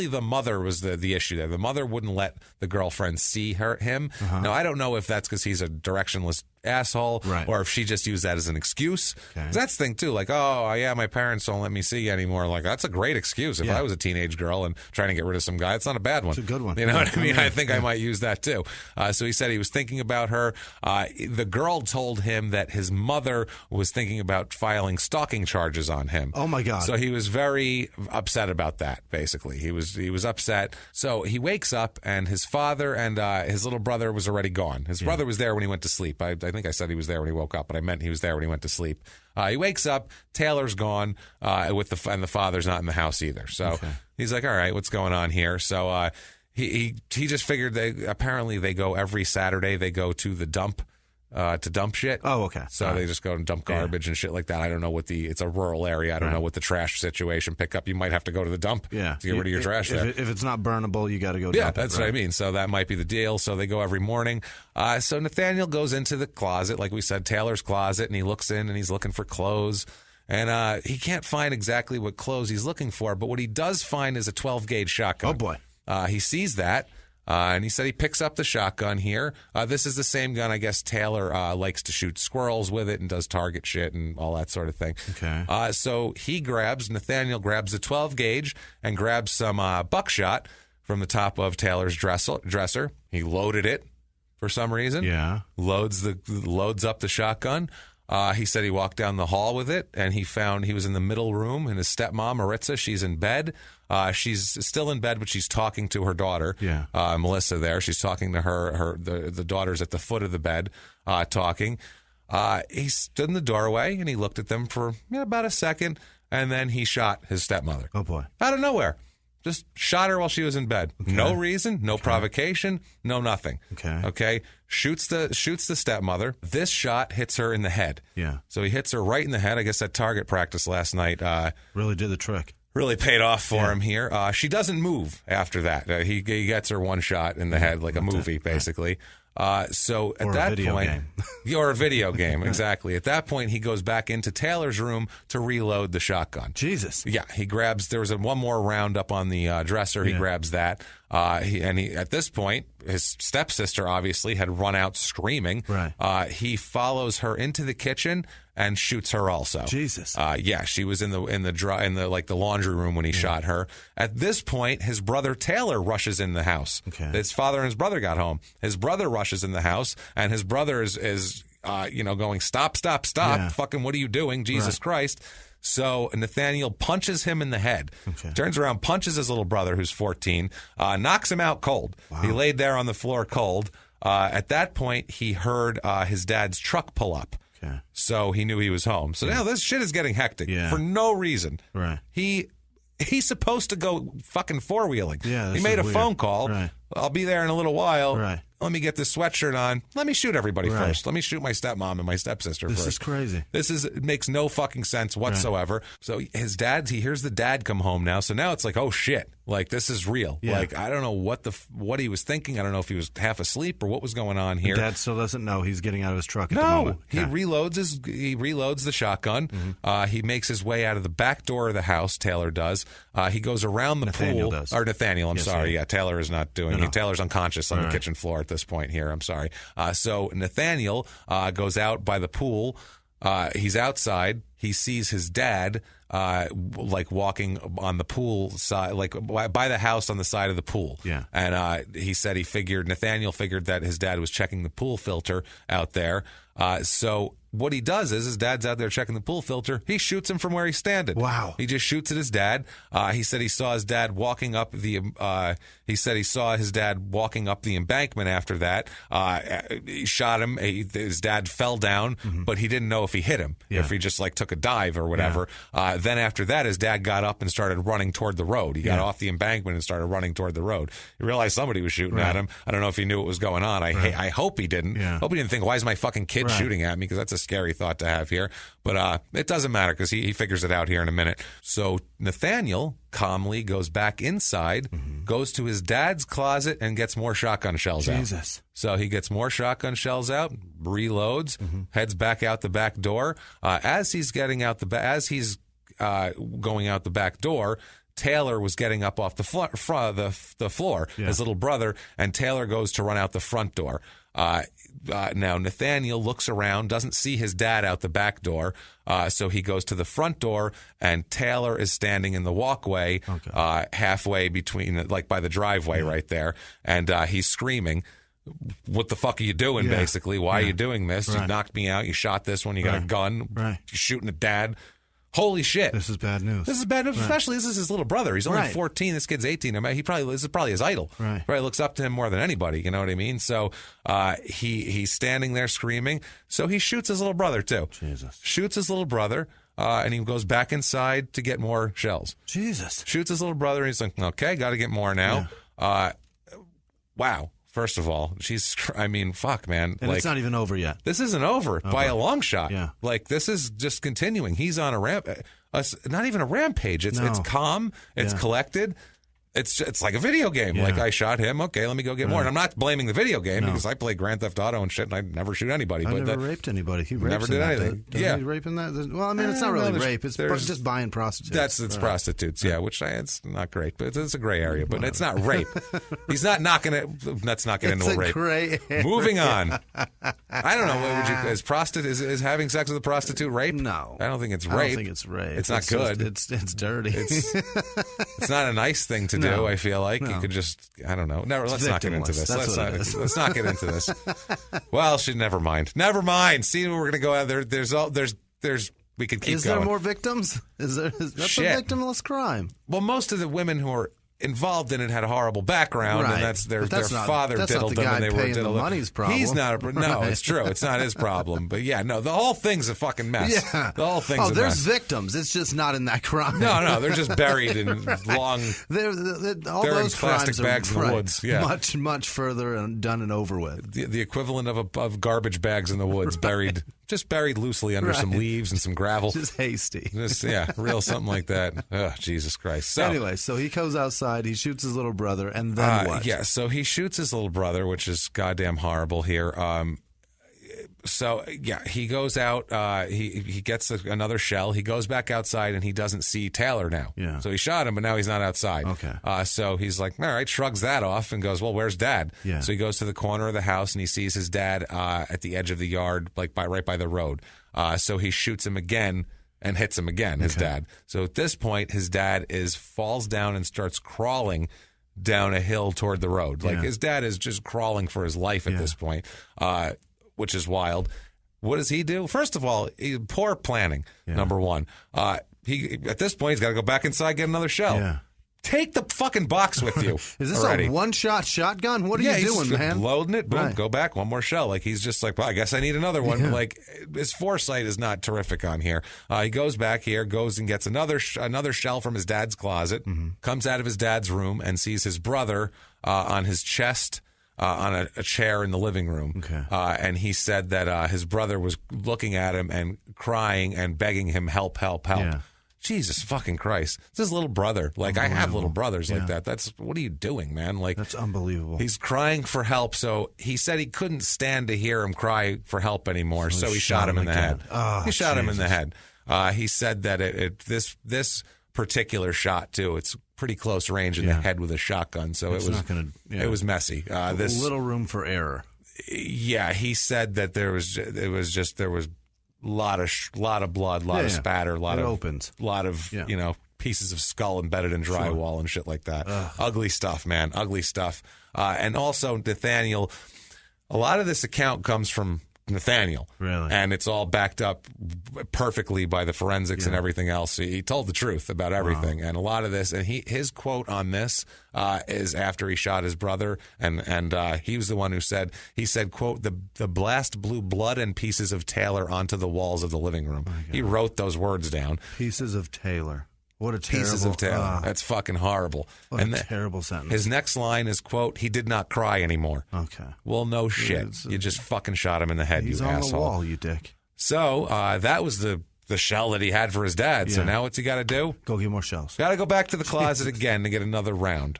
the mother was the issue there. The mother wouldn't let the girlfriend see him. Now, I don't know if that's because he's a directionless asshole, or if she just used that as an excuse. That's the thing, too. Like, oh, yeah, my parents don't let me see you anymore. Like, that's a great excuse. If I was a teenage girl and trying to get rid of some guy, it's not a bad one. It's a good one. You know what I mean? I think I might use that, too. So he said he was thinking about her. The girl told him that his mother was thinking about filing stalking charges on him. Oh, my God. So he was very upset about that, basically. He was upset. So he wakes up, and his father and his little brother was already gone. His brother was there when he went to sleep. I think I said he was there when he woke up, but I meant he was there when he went to sleep. He wakes up, Taylor's gone, and the father's not in the house either. So he's like, all right, what's going on here? So he just figured apparently they go every Saturday, they go to the dump. To dump shit. Oh, okay. So they just go and dump garbage and shit like that. I don't know it's a rural area. I don't know what the trash situation pickup. You might have to go to the dump to get rid of your trash there. If it's not burnable, you got to go dump it. Yeah, that's what I mean. So that might be the deal. So they go every morning. So Nathaniel goes into the closet, like we said, Taylor's closet, and he looks in and he's looking for clothes. And he can't find exactly what clothes he's looking for, but what he does find is a 12-gauge shotgun. Oh, boy. He sees that. And he said he picks up the shotgun here. This is the same gun, I guess, Taylor likes to shoot squirrels with it and does target shit and all that sort of thing. Okay. So Nathaniel grabs the 12-gauge and grabs some buckshot from the top of Taylor's dresser. He loaded it for some reason. Yeah. Loads up the shotgun. He said he walked down the hall with it, and he was in the middle room, and his stepmom, Maritza, she's in bed. She's still in bed, but she's talking to her daughter, Melissa there. She's talking to the daughter's at the foot of the bed, talking. He stood in the doorway, and he looked at them for about a second, and then he shot his stepmother. Oh, boy. Out of nowhere. Just shot her while she was in bed. Okay. No reason, no provocation, no nothing. Okay. Shoots the stepmother. This shot hits her in the head. Yeah. So he hits her right in the head. I guess that target practice last night really did the trick. really paid off for him here. She doesn't move after that. He gets her one shot in the head, like a movie, basically. So at that point, or a video game, exactly. At that point, he goes back into Taylor's room to reload the shotgun. Jesus. Yeah, he grabs. There was one more round up on the dresser. He grabs that. He at this point, his stepsister obviously had run out screaming. Right. He follows her into the kitchen and shoots her also. Jesus. Yeah, she was in the laundry room when he shot her. At this point, his brother Taylor rushes in the house. Okay. His father and his brother got home. His brother rushes in the house, and his brother is going, stop, fucking, what are you doing, Jesus Christ? So Nathaniel punches him in the head, turns around, punches his little brother, who's 14, knocks him out cold. Wow. He laid there on the floor cold. At that point, he heard his dad's truck pull up. Okay. So he knew he was home. So now this shit is getting hectic for no reason. Right. He's supposed to go fucking four-wheeling. Yeah, he made a weird. phone call. Right. I'll be there in a little while. Right. Let me get this sweatshirt on. Let me shoot everybody first. Let me shoot my stepmom and my stepsister first. This is crazy. It makes no fucking sense whatsoever. Right. So he hears the dad come home now. So now it's like, oh shit, like this is real. Yeah. Like I don't know what he was thinking. I don't know if he was half asleep or what was going on here. Dad still doesn't know he's getting out of his truck at the moment. He reloads the shotgun. Mm-hmm. He makes his way out of the back door of the house. Taylor does. He goes around the Nathaniel pool. Does. Or Nathaniel, I'm sorry. Yeah. Yeah, Taylor is not doing it. Taylor's unconscious on the kitchen floor at this point here. I'm sorry. So Nathaniel goes out by the pool. He's outside. He sees his dad walking on the pool side, like by the house on the side of the pool. Yeah. And he said Nathaniel figured that his dad was checking the pool filter out there. So what he does is his dad's out there checking the pool filter. He shoots him from where he's standing. Wow. He just shoots at his dad. He said he saw his dad walking up the embankment after that. He shot him. His dad fell down, but he didn't know if he hit him, if he just took a dive or whatever. Yeah. Then after that, his dad got up and started running toward the road. He got off the embankment and started running toward the road. He realized somebody was shooting at him. I don't know if he knew what was going on. I hope he didn't. Yeah. Hope he didn't think, why is my fucking kid shooting at me? Because that's a scary thought to have here. But it doesn't matter because he figures it out here in a minute. So Nathaniel calmly goes back inside, goes to his dad's closet, and gets more shotgun shells out. Jesus. So he gets more shotgun shells out, reloads, heads back out the back door. As he's going out the back door, Taylor was getting up off the floor, his little brother, and Taylor goes to run out the front door. Now, Nathaniel looks around, doesn't see his dad out the back door, so he goes to the front door, and Taylor is standing in the walkway halfway between, by the driveway right there, and he's screaming, what the fuck are you doing, basically? Why are you doing this? You knocked me out. You shot this one. You got a gun. You're shooting at dad. Holy shit. This is bad news. This is bad news, especially this is his little brother. He's only 14. This kid's 18. This is probably his idol. Right. Probably looks up to him more than anybody. You know what I mean? So he's standing there screaming. So he shoots his little brother, too. Jesus. Shoots his little brother, and he goes back inside to get more shells. Jesus. Shoots his little brother, and he's like, okay, got to get more now. Yeah. Wow. First of all, fuck, man. And it's not even over yet. This isn't over by a long shot. Yeah. This is just continuing. He's on a not even a rampage. It's calm. It's collected. It's like a video game. Yeah. I shot him. Okay, let me go get more. And I'm not blaming the video game because I play Grand Theft Auto and shit, and I never shoot anybody. I never raped anybody. He never did anything. Yeah, raping that. Well, I mean, it's not really rape. It's just buying prostitutes. It's prostitutes. Yeah, which it's not great, but it's a gray area. But it's not rape. He's not knocking it. Let's not get into a rape. Gray area. Moving on. I don't know. What would you? Is having sex with a prostitute rape? No, I don't think it's rape. I don't think it's rape. It's not good. It's dirty. It's not a nice thing to do. I feel like you could just. I don't know. Never. Let's not get into this. Let's not get into this. Well, never mind. Never mind. See, we're gonna go out there. There's. We could keep going. Is there more victims? That's a victimless crime. Well, most of the women who are involved in it had a horrible background, and that's their father diddled them when they were diddled. The money's problem. He's not no, it's true. It's not his problem. But yeah, no, the whole thing's a fucking mess. Yeah. The whole thing's a mess. There's victims. It's just not in that crime. No, they're just buried in long all those plastic crimes bags in the woods. Yeah. Much further and done and over with. The equivalent of garbage bags in the woods buried just buried loosely under some leaves and some gravel. Just hasty. Real something like that. Oh, Jesus Christ. So anyway, so he goes outside, he shoots his little brother, and then what? Yeah, so he shoots his little brother, which is goddamn horrible here. He goes out. He gets another shell. He goes back outside, and he doesn't see Taylor now. Yeah. So he shot him, but now he's not outside. Okay. So he's like, all right, shrugs that off and goes, well, where's Dad? Yeah. So he goes to the corner of the house, and he sees his dad at the edge of the yard, like right by the road. So he shoots him again and hits him again, his dad. So at this point, his dad falls down and starts crawling down a hill toward the road. Like his dad is just crawling for his life at this point. Which is wild. What does he do? First of all, poor planning, number one. He at this point, he's got to go back inside, get another shell. Yeah. Take the fucking box with you. Is this already. a one-shot shotgun? What are you doing, he's man? Loading it, boom, go back, one more shell. Like, he's just like, well, I guess I need another one. Yeah. Like, his foresight is not terrific on here. He goes back here, goes and gets another shell from his dad's closet, comes out of his dad's room and sees his brother on his chest, on a chair in the living room. Okay. And he said that his brother was looking at him and crying and begging him, help. Yeah. Jesus fucking Christ. It's his little brother. Like, I have little brothers like that. What are you doing, man? Like, that's unbelievable. He's crying for help. So he said he couldn't stand to hear him cry for help anymore. So he shot him in the head. Oh, he shot him in the head. He said that this particular shot too, it's pretty close range in the head with a shotgun. So it was messy. Little room for error. Yeah, he said that there was lot of blood, lot of spatter, lot of pieces of skull embedded in drywall and shit like that. Ugly stuff, man. Ugly stuff. And also Nathaniel, a lot of this account comes from Nathaniel. Really? And it's all backed up perfectly by the forensics and everything else. He told the truth about everything. Wow. And a lot of this, and his quote on this is after he shot his brother, and he was the one who said, quote, the blast blew blood and pieces of Taylor onto the walls of the living room. He wrote those words down. Pieces of Taylor. What a terrible... Pieces of Taylor. That's fucking horrible. What a terrible sentence. His next line is, quote, he did not cry anymore. Okay. Well, no shit. You just fucking shot him in the head, you asshole. He's on the wall, you dick. So that was the shell that he had for his dad. So now what's he got to do? Go get more shells. Got to go back to the closet again to get another round.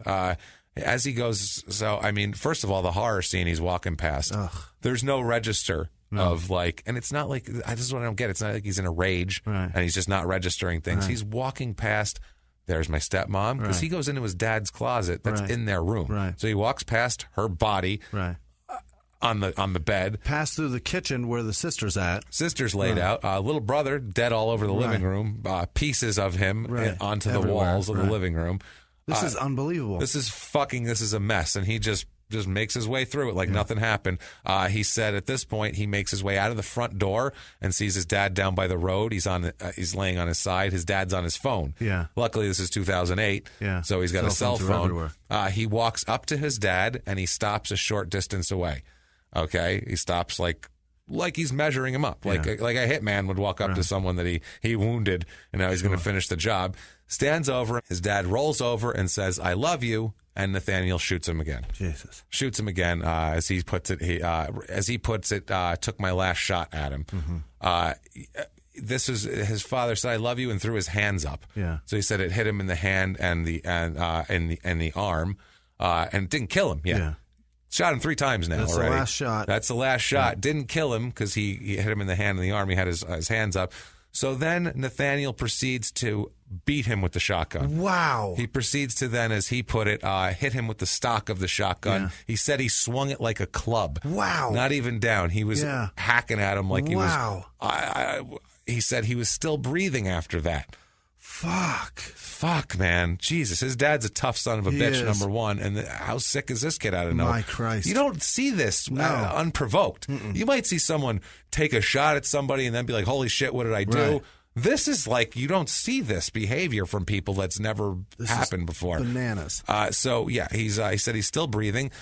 As he goes, so, I mean, first of all, the horror scene he's walking past, there's no register. Of like, and it's not like, this is what I don't get. It's not like he's in a rage and he's just not registering things. He's walking past, there's my stepmom, because he goes into his dad's closet that's in their room. So he walks past her body on the bed. Pass through the kitchen where the sister's at. Sister's laid out. Little brother dead all over the living room. Pieces of him onto the walls of the living room. This is unbelievable. This is a mess, and he just makes his way through it like nothing happened. He said at this point he makes his way out of the front door and sees his dad down by the road. He's laying on his side. His dad's on his phone. Yeah. Luckily, this is 2008. Yeah. So he's got a cell phone. Everywhere. He walks up to his dad and he stops a short distance away. Okay. He stops like he's measuring him up, like a hitman would walk up to someone that he wounded, and now he's going to finish the job. Stands over. His dad rolls over and says, "I love you." And Nathaniel shoots him again. Jesus. Shoots him again. As he puts it, took my last shot at him. This is his father said, "I love you," and threw his hands up. Yeah. So he said it hit him in the hand and the arm, and it didn't kill him. Yeah. Shot him 3 times now. That's already. The last shot. That's the last shot. Yeah. Didn't kill him because he hit him in the hand and the arm. He had his hands up. So then Nathaniel proceeds to beat him with the shotgun. Wow. He proceeds to then, as he put it, hit him with the stock of the shotgun. Yeah. He said he swung it like a club. Wow. Not even down. He was hacking at him like he was. Wow. He said he was still breathing after that. Fuck, man. Jesus, his dad's a tough son of a bitch, number one. And how sick is this kid? I don't know. My Christ. You don't see this unprovoked. You might see someone take a shot at somebody and then be like, holy shit, what did I do? Right. This is like, you don't see this behavior from people that's never happened before. Bananas. He said he's still breathing.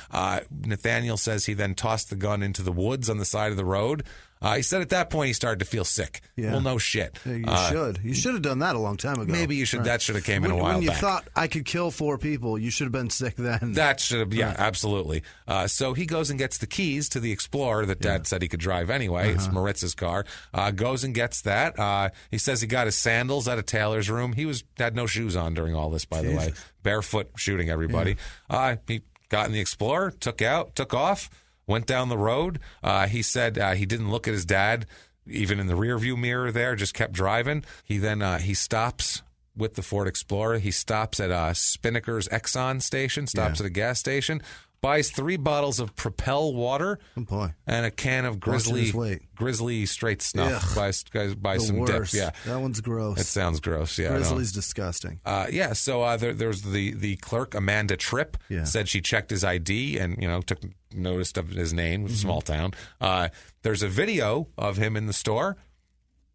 Nathaniel says he then tossed the gun into the woods on the side of the road. He said at that point he started to feel sick. Yeah. Well, no shit. Yeah, you should have done that a long time ago. Maybe you should. Right. That should have came in a while back. When you thought I could kill 4 people, you should have been sick then. That should have. Yeah, absolutely. So he goes and gets the keys to the Explorer that Dad said he could drive anyway. It's Maritza's car. Goes and gets that. He says he got his sandals out of Taylor's room. He had no shoes on during all this, by the way. Barefoot shooting everybody. He got in the Explorer, took off. Went down the road. He said he didn't look at his dad, even in the rearview mirror there, just kept driving. He then he stops with the Ford Explorer. He stops at Spinnaker's Exxon station, stops at a gas station, buys 3 bottles of Propel water and a can of Grizzly straight snuff. Buys some worst. dip. Yeah, that one's gross. It sounds gross. Yeah, Grizzly's disgusting. So there's the clerk Amanda Tripp said she checked his ID and took notice of his name, small town. There's a video of him in the store,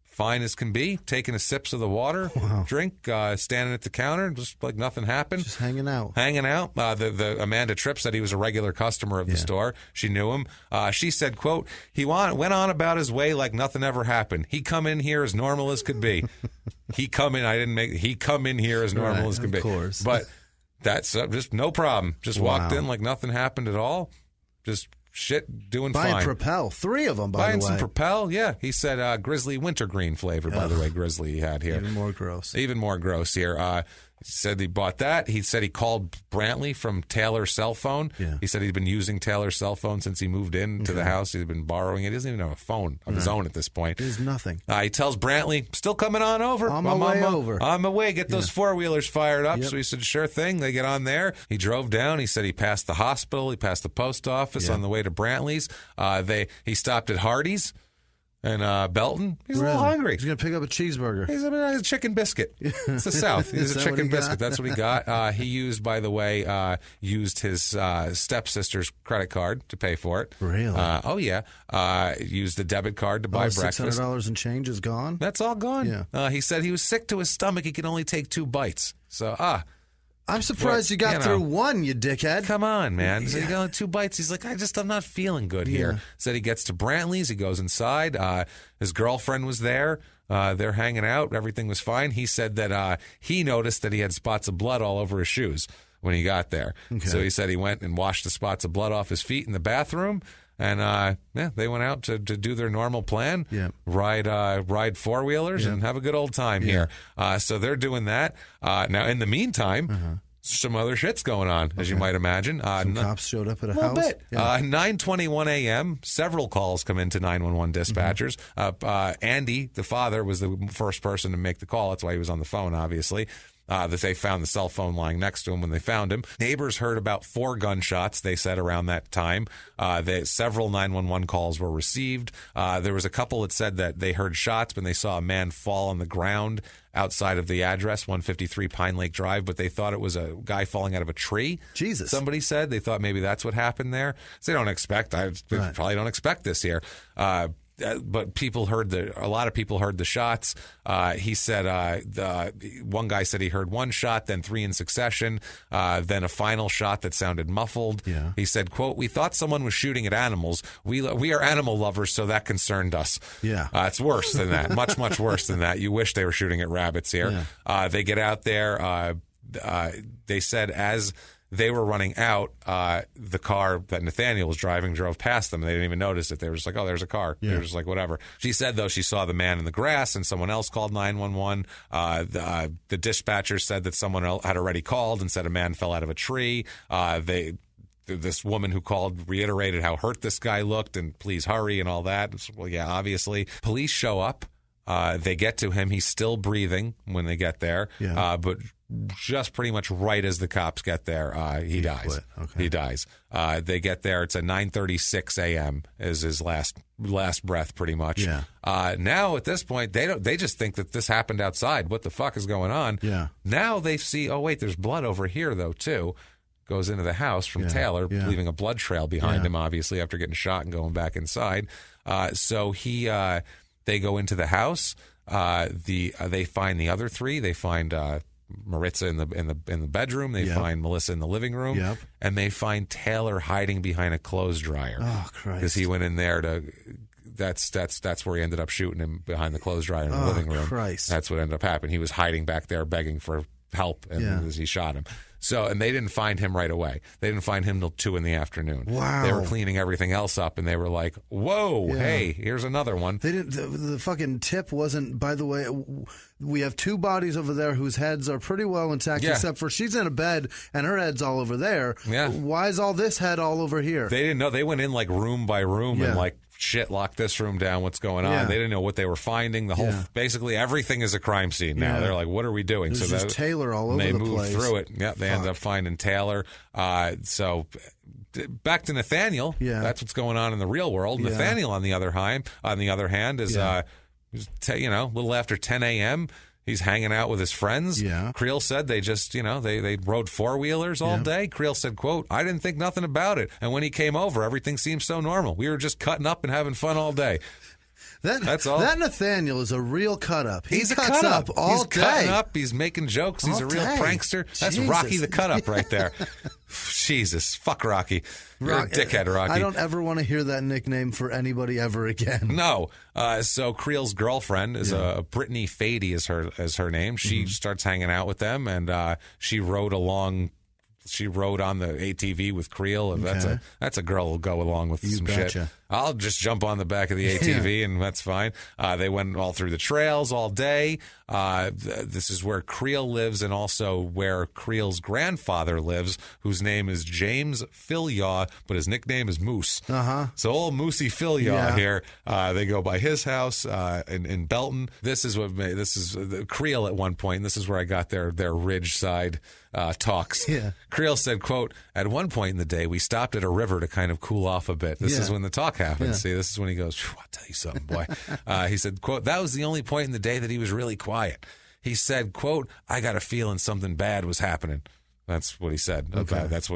fine as can be, taking a sips of the water, drink, standing at the counter, just like nothing happened. Just hanging out. The Amanda Tripp said he was a regular customer of the store. She knew him. She said, quote, he went on about his way like nothing ever happened. He come in here as normal as could be. He come in here as normal as could be. Of course. But that's just no problem. Just walked in like nothing happened at all. Just shit, doing fine. Buying Propel. 3 of them, by the way. Buying some Propel, yeah. He said Grizzly wintergreen flavor, by the way, Grizzly he had here. Even more gross. Even more gross here. He said he bought that. He said he called Brantley from Taylor's cell phone. Yeah. He said he'd been using Taylor's cell phone since he moved into the house. He'd been borrowing it. He doesn't even have a phone of his own at this point. There's nothing. He tells Brantley, still coming on over. On my way over. On my way. Get those 4-wheelers fired up. Yep. So he said, sure thing. They get on there. He drove down. He said he passed the hospital. He passed the post office on the way to Brantley's. He stopped at Hardee's. And Belton, he's a little hungry. He's going to pick up a cheeseburger. He's a chicken biscuit. It's the South. He's a chicken biscuit. That's what he got. He used, by the way, his stepsister's credit card to pay for it. Really? Oh, yeah. Used the debit card to buy breakfast. $600 and change is gone? That's all gone. Yeah. He said he was sick to his stomach. He could only take 2 bites. So, I'm surprised you got through 1, you dickhead. Come on, man. So he got 2 bites. He's like, I'm not feeling good here. Said he gets to Brantley's. He goes inside. His girlfriend was there. They're hanging out. Everything was fine. He said that he noticed that he had spots of blood all over his shoes when he got there. Okay. So he said he went and washed the spots of blood off his feet in the bathroom. And they went out to do their normal plan, ride 4-wheelers and have a good old time here. So they're doing that. Now, in the meantime, some other shit's going on, as you might imagine. Some cops showed up at a house? Bit. 9:21 a.m., several calls come into 911 dispatchers. Andy, the father, was the first person to make the call. That's why he was on the phone, obviously. That they found the cell phone lying next to him when they found him. Neighbors heard about 4 gunshots, they said, around that time. Several 911 calls were received. There was a couple that said that they heard shots when they saw a man fall on the ground outside of the address, 153 Pine Lake Drive, but they thought it was a guy falling out of a tree. Jesus. Somebody said they thought maybe that's what happened there. So they probably don't expect this here. But a lot of people heard the shots. He said one guy said he heard 1 shot, then 3 in succession, then a final shot that sounded muffled. Yeah. He said, quote, we thought someone was shooting at animals. We are animal lovers, so that concerned us. Yeah. It's worse than that. Much, much worse than that. You wish they were shooting at rabbits here. Yeah. They get out there. They said as they were running out, the car that Nathaniel was driving drove past them, and they didn't even notice it. They were just like, oh, there's a car. Yeah. They were just like, whatever. She said, though, she saw the man in the grass, and someone else called 911. The dispatcher said that someone else had already called and said a man fell out of a tree. This woman who called reiterated how hurt this guy looked and please hurry and all that. Well, yeah, obviously. Police show up. They get to him. He's still breathing when they get there. Yeah. But just pretty much right as the cops get there, he dies. Okay. He dies. They get there. It's at 9:36 a.m. is his last breath, pretty much. Yeah. Now at this point, they just think that this happened outside. What the fuck is going on? Yeah. Now they see, oh wait, there's blood over here though too. Goes into the house from Taylor, leaving a blood trail behind him, obviously after getting shot and going back inside. So they go into the house. They find the other 3. They find Maritza in the bedroom. They find Melissa in the living room, and they find Taylor hiding behind a clothes dryer. Oh, Christ! Because he went in there to that's where he ended up shooting him behind the clothes dryer in the living room. Christ. That's what ended up happening. He was hiding back there begging for help, and he shot him. So, and they didn't find him right away. They didn't find him till 2 p.m. Wow. They were cleaning everything else up, and they were like, whoa, hey, here's another one. They didn't. The fucking tip wasn't, by the way, we have 2 bodies over there whose heads are pretty well intact, except for she's in a bed, and her head's all over there. Yeah. Why is all this head all over here? They didn't know. They went in like room by room and like, shit, lock this room down. What's going on? They didn't know what they were finding. The whole, basically, everything is a crime scene now. They're like, what are we doing? There's just Taylor all over the place. They moved through it. Yeah, they ended up finding Taylor. So back to Nathaniel. Yeah, that's what's going on in the real world. Yeah. Nathaniel, on the other hand, is a little after 10 a.m. He's hanging out with his friends. Yeah. Creel said they just, they rode 4-wheelers all day. Creel said, quote, I didn't think nothing about it. And when he came over, everything seemed so normal. We were just cutting up and having fun all day. That's all. That Nathaniel is a real cut-up. He's cuts up all day. He's cutting up. He's making jokes. He's a real prankster. That's Rocky the cut-up right there. Jesus. Fuck Rocky. You're a dickhead, Rocky. I don't ever want to hear that nickname for anybody ever again. No. So Creel's girlfriend is Brittany Fady is her name. She starts hanging out with them, and she rode on the ATV with Creel, and that's a girl who'll go along with some shit. I'll just jump on the back of the ATV, and that's fine. They went all through the trails all day. This is where Creel lives, and also where Creel's grandfather lives, whose name is James Philyaw, but his nickname is Moose. So old Moosey Philyaw here. They go by his house in Belton. This is Creel at one point. And this is where I got their Ridge side talks. Creel said, quote, at one point in the day, we stopped at a river to kind of cool off a bit. This is when the talk happens. See, this is when he goes, I'll tell you something, boy. He said, quote, that was the only point in the day that he was really quiet. He said, quote, I got a feeling something bad was happening. That's what he said. Okay. That's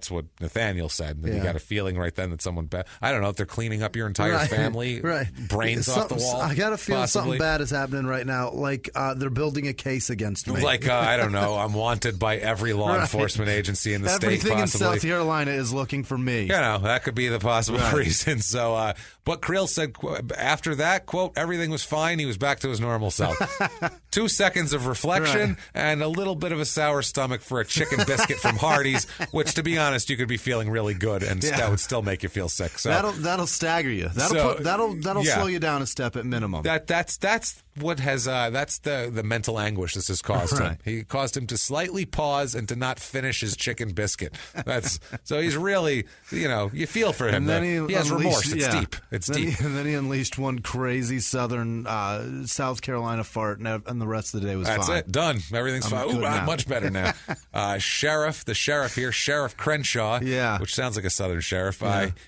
what Nathaniel said. That he got a feeling right then that someone bad. I don't know if they're cleaning up your entire family, brains off the wall. I got a feeling something bad is happening right now. Like they're building a case against me. Like I don't know. I'm wanted by every law enforcement agency in the state. Everything possibly. in South Carolina is looking for me. That could be the possible reason. So, but Creel said after that, quote, everything was fine. He was back to his normal self. 2 seconds of reflection and a little bit of a sour stomach for a chicken biscuit from Hardee's, which, to be honest, you could be feeling really good, and that would still make you feel sick. So that'll stagger you. That'll slow you down a step at minimum. That's what has that's the mental anguish this has caused him. He caused him to slightly pause and to not finish his chicken biscuit. So he's really, you feel for him. And then he has remorse. It's deep. It's deep. And then he unleashed one crazy southern South Carolina fart, and the rest of the day was fine. That's it. Done. Everything's fine. Ooh, I'm much better now. The sheriff here, Sheriff Crenshaw, which sounds like a southern sheriff.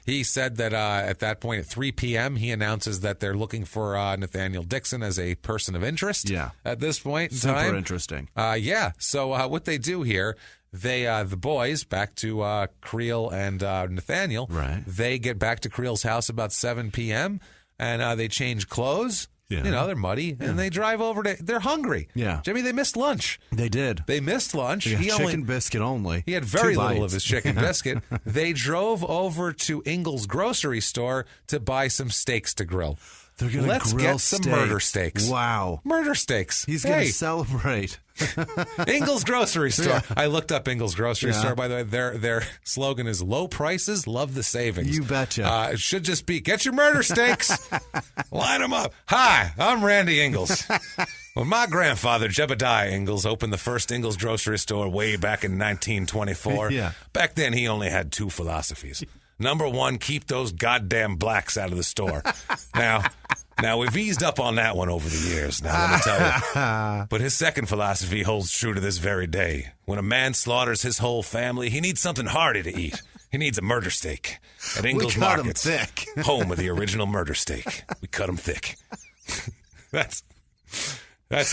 He said that at that point at 3 p.m. he announces that they're looking for Nathaniel Dixon as a person of interest. At this point in time. Super interesting. So what they do here, the boys, back to Creel and Nathaniel, they get back to Creel's house about 7 p.m. and they change clothes. They're muddy, and they drive over they're hungry. Jimmy, they missed lunch. They did. They missed lunch. Chicken biscuit only. He had very little of his chicken biscuit. They drove over to Ingles grocery store to buy some steaks to grill. They're going to grill get some murder steaks. Wow. Murder steaks. He's going to celebrate. Ingles grocery store. I looked up Ingles grocery store, by the way. Their slogan is low prices, love the savings. You betcha. It should just be, get your murder steaks. Line them up. Hi, I'm Randy Ingles. When my grandfather, Jebediah Ingles, opened the first Ingles grocery store way back in 1924, back then he only had 2 philosophies. Number 1, keep those goddamn blacks out of the store. Now, we've eased up on that one over the years, now, let me tell you. But his second philosophy holds true to this very day. When a man slaughters his whole family, he needs something hearty to eat. He needs a murder steak. At Ingles Markets, home of the original murder steak. We cut them thick. That's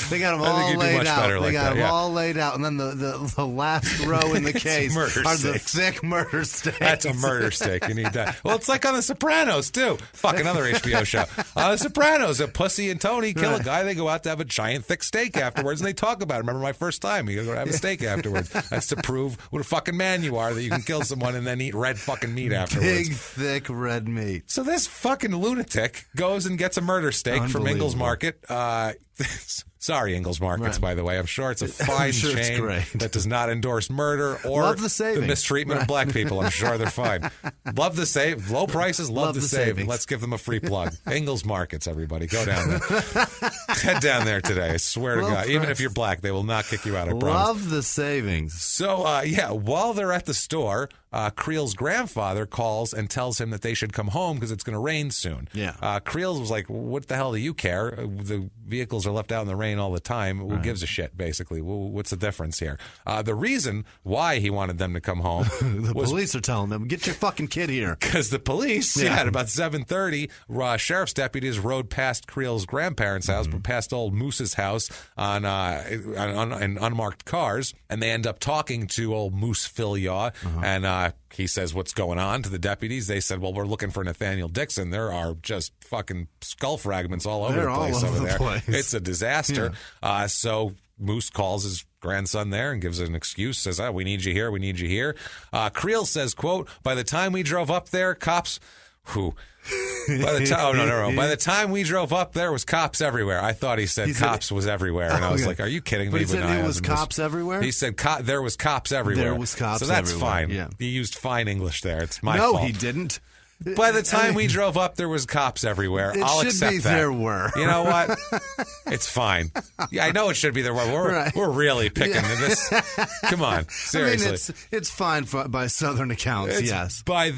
They got them all laid out. They got them all laid out, and then the last row in the case are the thick murder steaks. That's a murder steak. You need that. Well, it's like on The Sopranos too. Fuck, another HBO show. The Sopranos, a Pussy and Tony kill a guy. They go out to have a giant thick steak afterwards, and they talk about it. Remember my first time? You go to have a steak afterwards. That's to prove what a fucking man you are, that you can kill someone and then eat red fucking meat afterwards. Big thick red meat. So this fucking lunatic goes and gets a murder steak from Ingles Market. Sorry, Ingles Markets, by the way. I'm sure it's a fine chain that does not endorse murder or the mistreatment of black people. I'm sure they're fine. Love the save. Low prices, love the saving. Let's give them a free plug. Ingles Markets, everybody. Go down there. Head down there today. I swear to God. Even if you're black, they will not kick you out, I promise. Love the savings. So, while they're at the store, Creel's grandfather calls and tells him that they should come home because it's going to rain soon. Yeah. Creel was like, what the hell do you care? The vehicles are left out in the rain all the time. Who gives a shit, basically? What's the difference here? The reason why he wanted them to come home was police are telling them, get your fucking kid here. Because the police, at about 7:30, sheriff's deputies rode past Creel's grandparents' house, past old Moose's house on unmarked cars, and they end up talking to old Moose Phil Yaw, and he says, what's going on to the deputies? They said, well, we're looking for Nathaniel Dixon. There are just fucking skull fragments all over the place over there. It's a disaster. Yeah. So Moose calls his grandson there and gives an excuse, says, we need you here, we need you here. Creel says, quote, by the time we drove up there, cops... By the time we drove up, there was cops everywhere. I thought he said cops was everywhere, and I was like, "Are you kidding me?" But he said it was cops everywhere. He said there was cops everywhere. There was cops so that's everywhere. fine. Yeah. He used fine English there. It's my fault. No, he didn't. By the time we drove up, there was cops everywhere. I'll accept that. There were. You know what? It's fine. Yeah, I know it should be there were. We're really picking this. Come on, seriously. I mean, it's fine by Southern accounts. Yes, by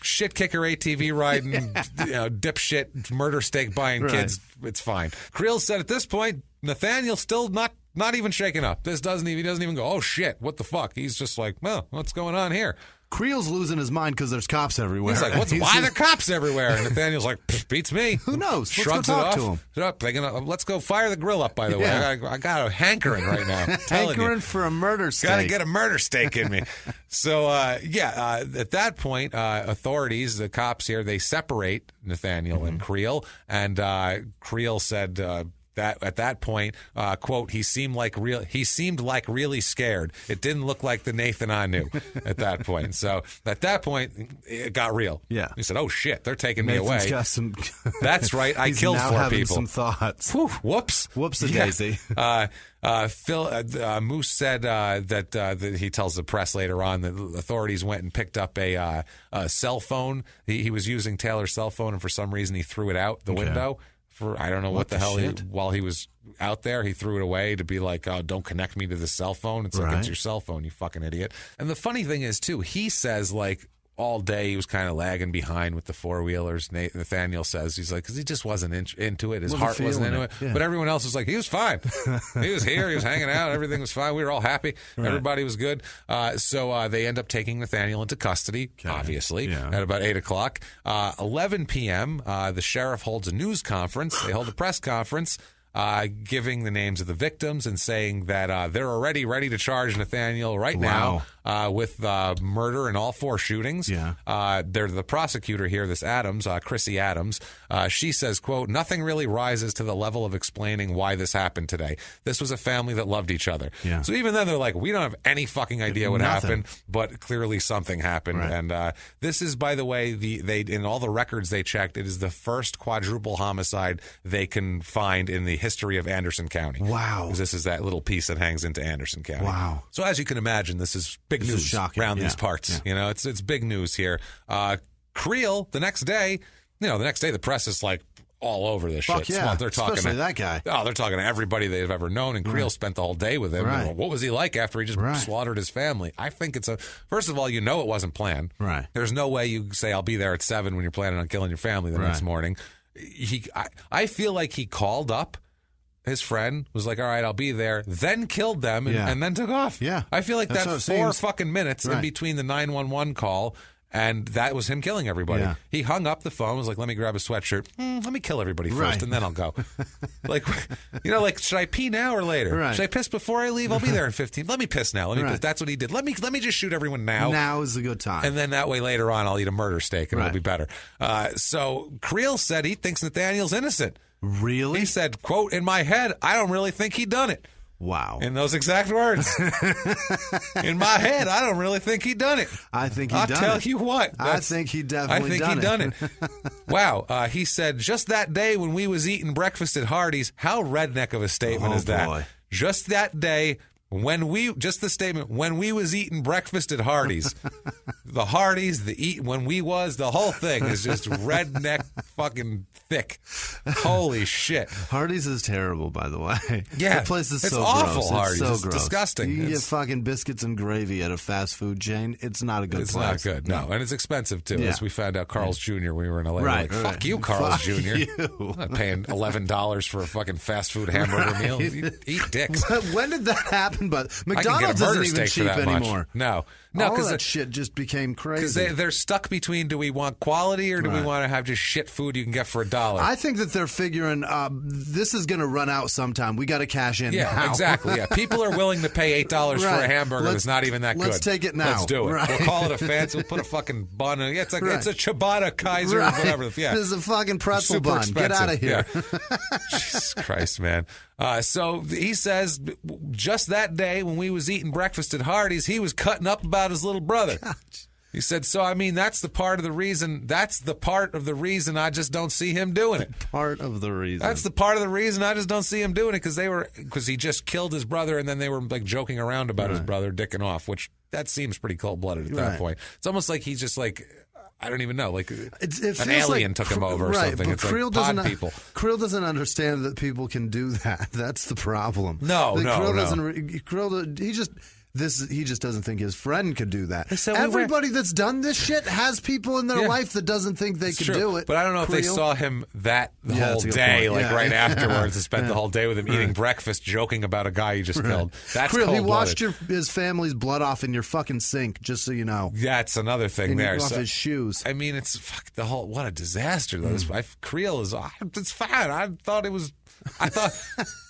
shit kicker ATV riding, dipshit murder steak buying kids. It's fine. Creel said at this point, Nathaniel's still not even shaken up. He doesn't even go, oh shit, what the fuck? He's just like, well, what's going on here? Creel's losing his mind because there's cops everywhere. He's like, why are there cops everywhere? And Nathaniel's like, beats me. Who knows? Shrugs Let's go it off. To him. Let's go fire the grill up, by the way. I got a hankering right now. Hankering for a murder steak. Got to get a murder steak in me. So, at that point, authorities, the cops here, they separate Nathaniel and Creel. And Creel said... that at that point, quote, he seemed like really scared. It didn't look like the Nathan I knew at that point. So at that point, it got real. Yeah. He said, oh shit, they're taking me away. Got some That's right. I killed now 4 having people. Some thoughts. Whew, whoops. Daisy. Phil Moose said that he tells the press later on that authorities went and picked up a cell phone. He was using Taylor's cell phone, and for some reason he threw it out the window. I don't know what the hell while he was out there, he threw it away to be like, oh, don't connect me to the cell phone. It's like, it's your cell phone, you fucking idiot. And the funny thing is, too, he says, like, all day he was kind of lagging behind with the four-wheelers. Nathaniel says, he's like, because he just wasn't into it. His heart wasn't into it. Yeah. But everyone else was like, he was fine. He was here. He was hanging out. Everything was fine. We were all happy. Right. Everybody was good. So they end up taking Nathaniel into custody, obviously, at about 8 o'clock. 11 p.m., the sheriff holds a news conference. They hold a press conference. Giving the names of the victims and saying that they're already ready to charge Nathaniel now with murder in all 4 shootings. Yeah. They're the prosecutor here, this Adams, Chrissy Adams. She says, quote, nothing really rises to the level of explaining why this happened today. This was a family that loved each other. Yeah. So even then they're like, we don't have any fucking idea what happened, but clearly something happened. Right. And this is, by the way, they in all the records they checked, it is the first quadruple homicide they can find in the history of Anderson County. Wow. Because this is that little piece that hangs into Anderson County. Wow. So as you can imagine, this is big news around these parts. Yeah. You know, it's big news here. Creel, the next day, the press is like all over this shit. Yeah. They're talking especially that guy. Oh, they're talking to everybody they've ever known, and Creel spent the whole day with him. Right. What was he like after he just slaughtered his family? I think first of all, it wasn't planned. Right. There's no way you say, I'll be there at 7 when you're planning on killing your family the next morning. I feel like he called up his friend, was like, all right, I'll be there, then killed them and then took off. Yeah. I feel like that's 4 fucking minutes in between the 911 call And that was him killing everybody. Yeah. He hung up the phone, was like, let me grab a sweatshirt. Let me kill everybody first, and then I'll go. Like, should I pee now or later? Right. Should I piss before I leave? I'll be there in 15. Let me piss now. Piss. That's what he did. Let me just shoot everyone now. Now is a good time. And then that way later on I'll eat a murder steak and it'll be better. So Creel said he thinks Nathaniel's innocent. Really? He said, quote, in my head, I don't really think he done it. Wow. In those exact words. In my head, I don't really think he done it. I think he done it. I'll tell you what. I think he definitely done it. Wow. He said, just that day when we was eating breakfast at Hardee's, how redneck of a statement is that? Boy. Just that day just the statement, when we was eating breakfast at Hardee's. The Hardee's, the whole thing is just redneck fucking thick. Holy shit. Hardee's is terrible, by the way. Yeah. The place is it's so awful, gross. Hardee's. It's so it's gross. Disgusting. You can get fucking biscuits and gravy at a fast food chain. It's not a good place. It's not good, no. And it's expensive, too, as we found out Carl's Jr. when we were in L.A. Right. We're like, fuck you, Carl's Jr. You. I'm not paying $11 for a fucking fast food hamburger meal. Eat dicks. When did that happen? But McDonald's isn't even cheap anymore. No, because that shit just became crazy. Because they're stuck between: do we want quality or do we want to have just shit food you can get for $1? I think that they're figuring this is going to run out sometime. We got to cash in. Yeah, now. Exactly. Yeah, people are willing to pay $8 for a hamburger that's not even that good. Let's take it now. Let's do it. Right. We'll call it a fancy. We'll put a fucking bun. It's a ciabatta Kaiser, or whatever. Yeah, this is a fucking pretzel super bun. Expensive. Get out of here. Yeah. Jesus Christ, man. So he says, just that day when we was eating breakfast at Hardee's, he was cutting up about his little brother. Gosh. He said, so, I mean, that's the part of the reason I just don't see him doing it. Part of the reason. That's the part of the reason I just don't see him doing it, because he just killed his brother, and then they were like joking around about his brother dicking off, which that seems pretty cold-blooded at that point. It's almost like he's just like, I don't even know, like an alien took him over or something. It's Creel like pod people. Creel doesn't understand that people can do that. That's the problem. He just doesn't think his friend could do that. Everybody that's done this shit has people in their life that doesn't think they could do it. But I don't know if they saw him the whole day, right afterwards, and spent the whole day with him eating breakfast, joking about a guy he just killed. That's Creel, he cold-blooded. washed his family's blood off in your fucking sink, just so you know. That's another thing there. Off his shoes. I mean, it's what a disaster, though. Creel is, it's fine. I thought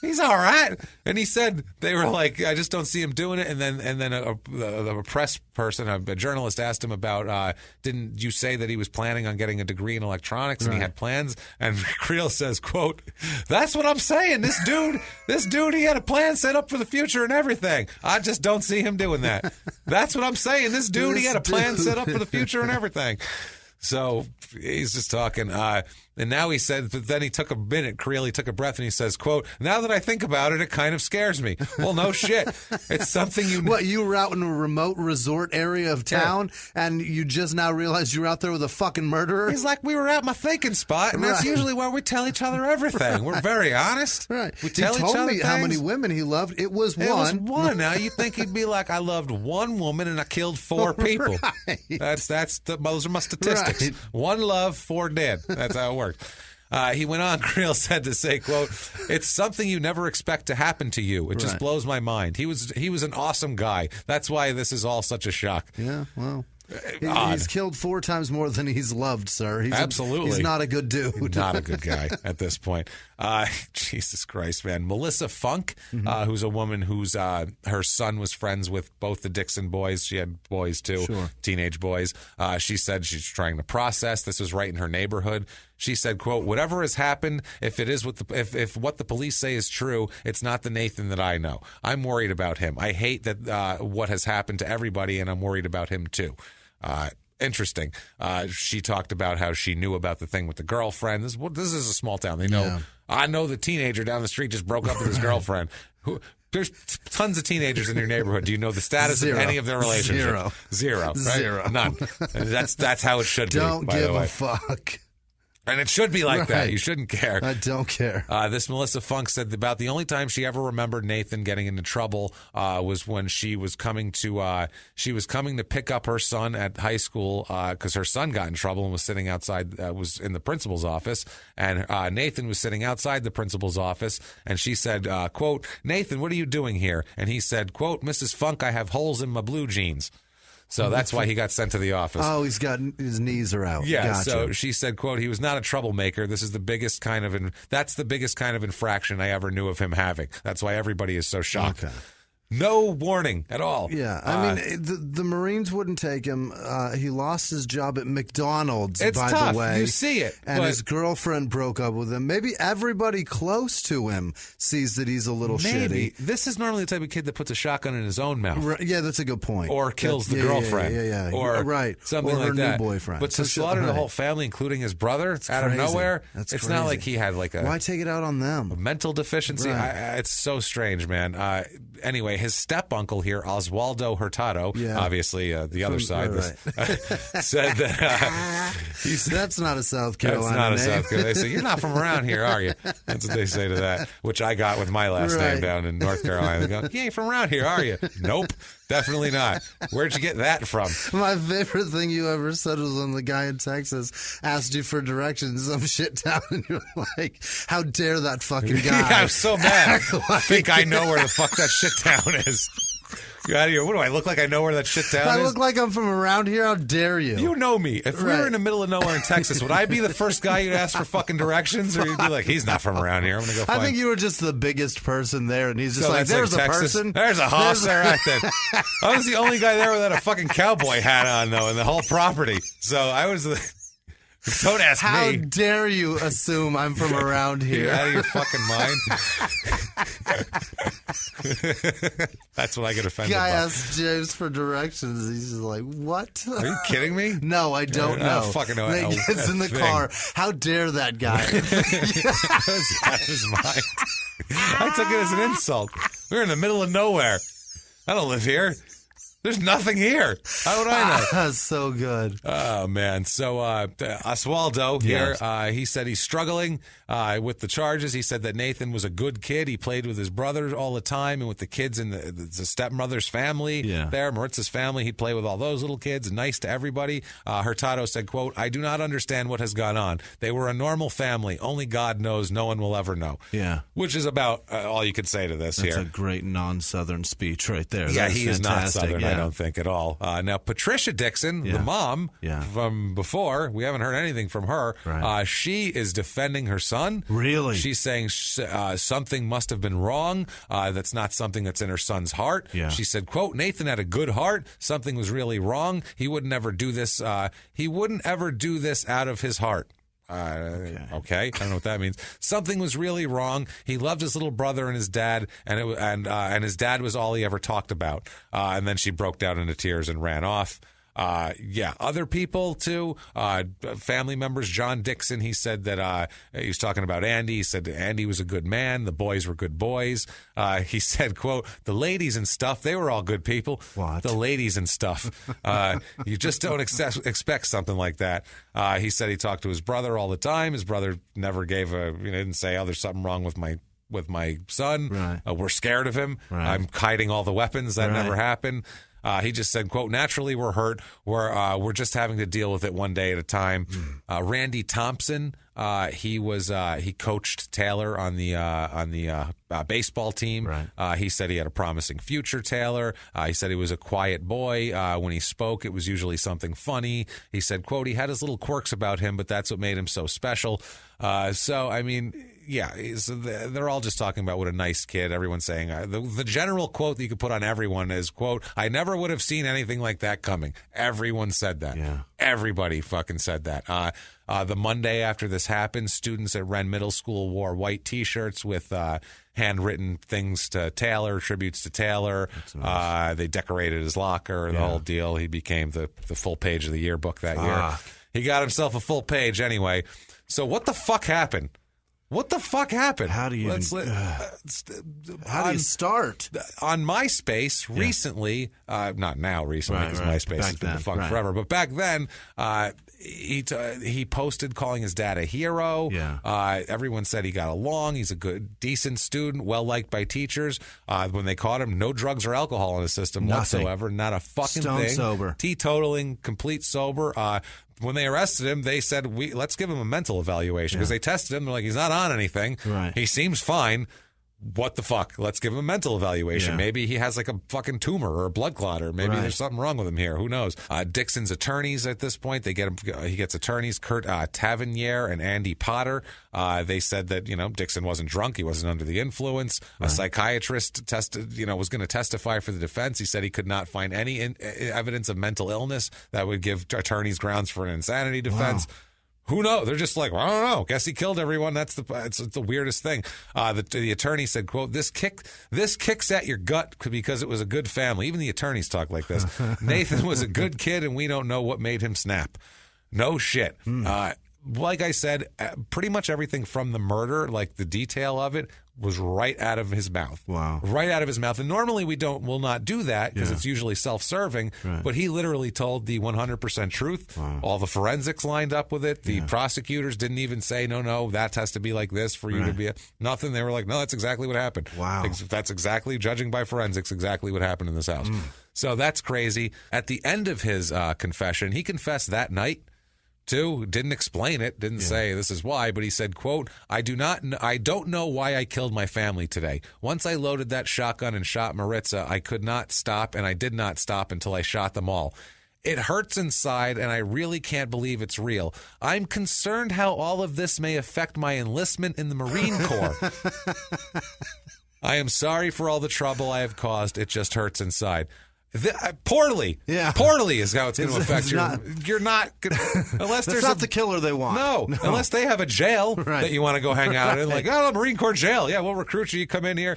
he's all right. And he said, they were like, I just don't see him doing it. And then a press person, a journalist asked him about, didn't you say that he was planning on getting a degree in electronics and he had plans? And Creel says, quote, that's what I'm saying. This dude, he had a plan set up for the future and everything. I just don't see him doing that. That's what I'm saying. This dude, he had a plan set up for the future and everything. So he's just talking. And now he said, but then he took a minute, Creel, he took a breath, and he says, quote, now that I think about it, it kind of scares me. Well, no shit. It's something you... What, you were out in a remote resort area of town, and you just now realized you were out there with a fucking murderer? He's like, we were at my thinking spot, and that's usually where we tell each other everything. We're very honest. Right. We tell each other told me things. how many women he loved. It was one. It was one. Now, you think he'd be like, I loved one woman, and I killed 4 people. Right. Those are my statistics. Right. 1 love, 4 dead. That's how it worked. He went on, Creel said, to say, quote, it's something you never expect to happen to you. It just blows my mind. He was an awesome guy. That's why this is all such a shock. Yeah, well... He's killed 4 times more than he's loved, sir. Absolutely. He's not a good dude. Not a good guy at this point. Jesus Christ, man. Melissa Funk, who's a woman whose her son was friends with both the Dixon boys. She had boys, too, teenage boys. She said she's trying to process. This was right in her neighborhood. She said, quote, whatever has happened, if what the police say is true, it's not the Nathan that I know. I'm worried about him. I hate that what has happened to everybody, and I'm worried about him, too. Interesting. She talked about how she knew about the thing with the girlfriend. This is a small town. They know. Yeah. I know the teenager down the street just broke up with his girlfriend. There's tons of teenagers in your neighborhood. Do you know the status of any of their relationship? Zero. Right? Zero. None. That's how it should be. Don't give a fuck. And it should be like that. You shouldn't care. I don't care. This Melissa Funk said about the only time she ever remembered Nathan getting into trouble was when she was coming to pick up her son at high school because her son got in trouble and was sitting outside, was in the principal's office, and Nathan was sitting outside the principal's office, and she said, quote, Nathan, what are you doing here? And he said, quote, Mrs. Funk, I have holes in my blue jeans. So that's why he got sent to the office. Oh, his knees are out. Yeah, gotcha. So she said, quote, he was not a troublemaker. This is the biggest kind of that's the biggest kind of infraction I ever knew of him having. That's why everybody is so shocked. Okay. No warning at all. Yeah, I mean, the Marines wouldn't take him. He lost his job at McDonald's, it's by tough. the way. You see it. And his girlfriend broke up with him. Maybe everybody close to him sees that he's a little shitty. This is normally the type of kid that puts a shotgun in his own mouth. Right, yeah, that's a good point. Or kills the girlfriend. Yeah. Or right. something or like her that. New boyfriend. But to slaughter the whole family, including his brother, out of nowhere, it's crazy. not like he had like a... Why take it out on them? A mental deficiency. Right. It's so strange, man. Anyway, his step-uncle here, Oswaldo Hurtado, obviously the other side, said that... that's not a South Carolina That's not a name. South Carolina. They say, you're not from around here, are you? That's what they say to that, which I got with my last name down in North Carolina. They go, you ain't from around here, are you? Nope, definitely not. Where'd you get that from? My favorite thing you ever said was when the guy in Texas asked you for directions some shit town, and you're like, how dare that fucking guy? Yeah, I'm so mad. I think I know where the fuck that shit town is. You out of here. What do I look like? I know where that shit town is? I look like I'm from around here. How dare you? You know me. If we were in the middle of nowhere in Texas, would I be the first guy you'd ask for fucking directions? Or you'd be like, he's not from around here. I'm going to go find... I think you were just the biggest person there, and he's just like, there's a person. There's a hoss there right there. I was the only guy there without a fucking cowboy hat on, though, in the whole property. So I was the... Don't ask me. How dare you assume I'm from around here? You're out of your fucking mind. That's what I get offended Guy by. asked James for directions. He's just like, what? Are you kidding me? No, I don't know. I don't fucking know. He gets in the car. How dare that guy? That was out of his mind. I took it as an insult. We're in the middle of nowhere. I don't live here. There's nothing here. How would I know? That's so good. Oh, man. So Oswaldo here, he said he's struggling with the charges. He said that Nathan was a good kid. He played with his brother all the time and with the kids in the stepmother's family there, Maritz's family. He'd play with all those little kids, nice to everybody. Hurtado said, quote, I do not understand what has gone on. They were a normal family. Only God knows. No one will ever know. Yeah. Which is about all you could say to this here. That's a great non-Southern speech right there. Yeah, he is not Southern, I don't think at all. Now, Patricia Dixon, the mom from before, we haven't heard anything from her. Right. She is defending her son. Really? She's saying something must have been wrong. That's not something that's in her son's heart. Yeah. She said, quote, Nathan had a good heart. Something was really wrong. He wouldn't ever do this. He wouldn't ever do this out of his heart. Okay. I don't know what that means. Something was really wrong. He loved his little brother and his dad, and his dad was all he ever talked about. And then she broke down into tears and ran off. Other people too, family members. John Dixon, he said that he was talking about Andy. He said Andy was a good man. The boys were good boys. He said, quote, the ladies and stuff, they were all good people. What? The ladies and stuff. You just don't expect something like that. He said he talked to his brother all the time. His brother never didn't say, oh, there's something wrong with my son. Right. We're scared of him. Right. I'm hiding all the weapons. That never happened. He just said, quote, naturally we're hurt. We're just having to deal with it one day at a time. Randy Thompson, he coached Taylor on the baseball team. Right. He said he had a promising future, Taylor. He said he was a quiet boy. When he spoke, it was usually something funny. He said, quote, he had his little quirks about him, but that's what made him so special. So, I mean, yeah, so they're all just talking about what a nice kid. Everyone's saying the general quote that you could put on everyone is, quote, I never would have seen anything like that coming. Everyone said that. Yeah. Everybody fucking said that. The Monday after this happened, students at Wren Middle School wore white T-shirts with handwritten things to Taylor, tributes to Taylor. Nice. They decorated his locker, the whole deal. He became the full page of the yearbook that year. He got himself a full page anyway. So what the fuck happened? What the fuck happened? How do you start? On MySpace recently, not now recently because MySpace has been defunct forever, but back then he posted calling his dad a hero. Yeah. Everyone said he got along. He's a good, decent student, well-liked by teachers. When they caught him, no drugs or alcohol in his system whatsoever. Not a fucking Stone thing. sober. Teetotaling, complete sober. When they arrested him, they said, let's give him a mental evaluation because they tested him. They're like, he's not on anything. Right. He seems fine. what the fuck? Let's give him a mental evaluation. Yeah. Maybe he has like a fucking tumor or a blood clot, or maybe there's something wrong with him here. Who knows? Dixon's attorneys at this point, he gets attorneys, Kurt Tavernier and Andy Potter. They said that, Dixon wasn't drunk. He wasn't under the influence. A psychiatrist was going to testify for the defense. He said he could not find any evidence of mental illness that would give attorneys grounds for an insanity defense. Wow. Who knows? They're just like, well, I don't know. Guess he killed everyone. It's the weirdest thing. The attorney said, quote, this kicks at your gut because it was a good family. Even the attorneys talk like this. Nathan was a good kid, and we don't know what made him snap. No shit. Like I said, pretty much everything from the murder, like the detail of it, was right out of his mouth. Wow. Right out of his mouth. And normally we'll not do that because it's usually self-serving. Right. But he literally told the 100% truth. Wow. All the forensics lined up with it. The prosecutors didn't even say, no, that has to be like this for you to be nothing. They were like, no, that's exactly what happened. Wow. That's exactly, judging by forensics, exactly what happened in this house. So that's crazy. At the end of his confession, he confessed that night. Too, didn't explain it, didn't say this is why, but he said, quote, I don't know why I killed my family today. Once I loaded that shotgun and shot Maritza, I could not stop, and I did not stop until I shot them all. It hurts inside, and I really can't believe it's real. I'm concerned how all of this may affect my enlistment in the Marine Corps. I am sorry for all the trouble I have caused. It just hurts inside. Poorly. Yeah. Poorly is how it's going to affect you. You're not unless there's not the killer they want. No, unless they have a jail that you want to go hang out in. Like, Marine Corps jail. Yeah, we'll recruit you. You come in here.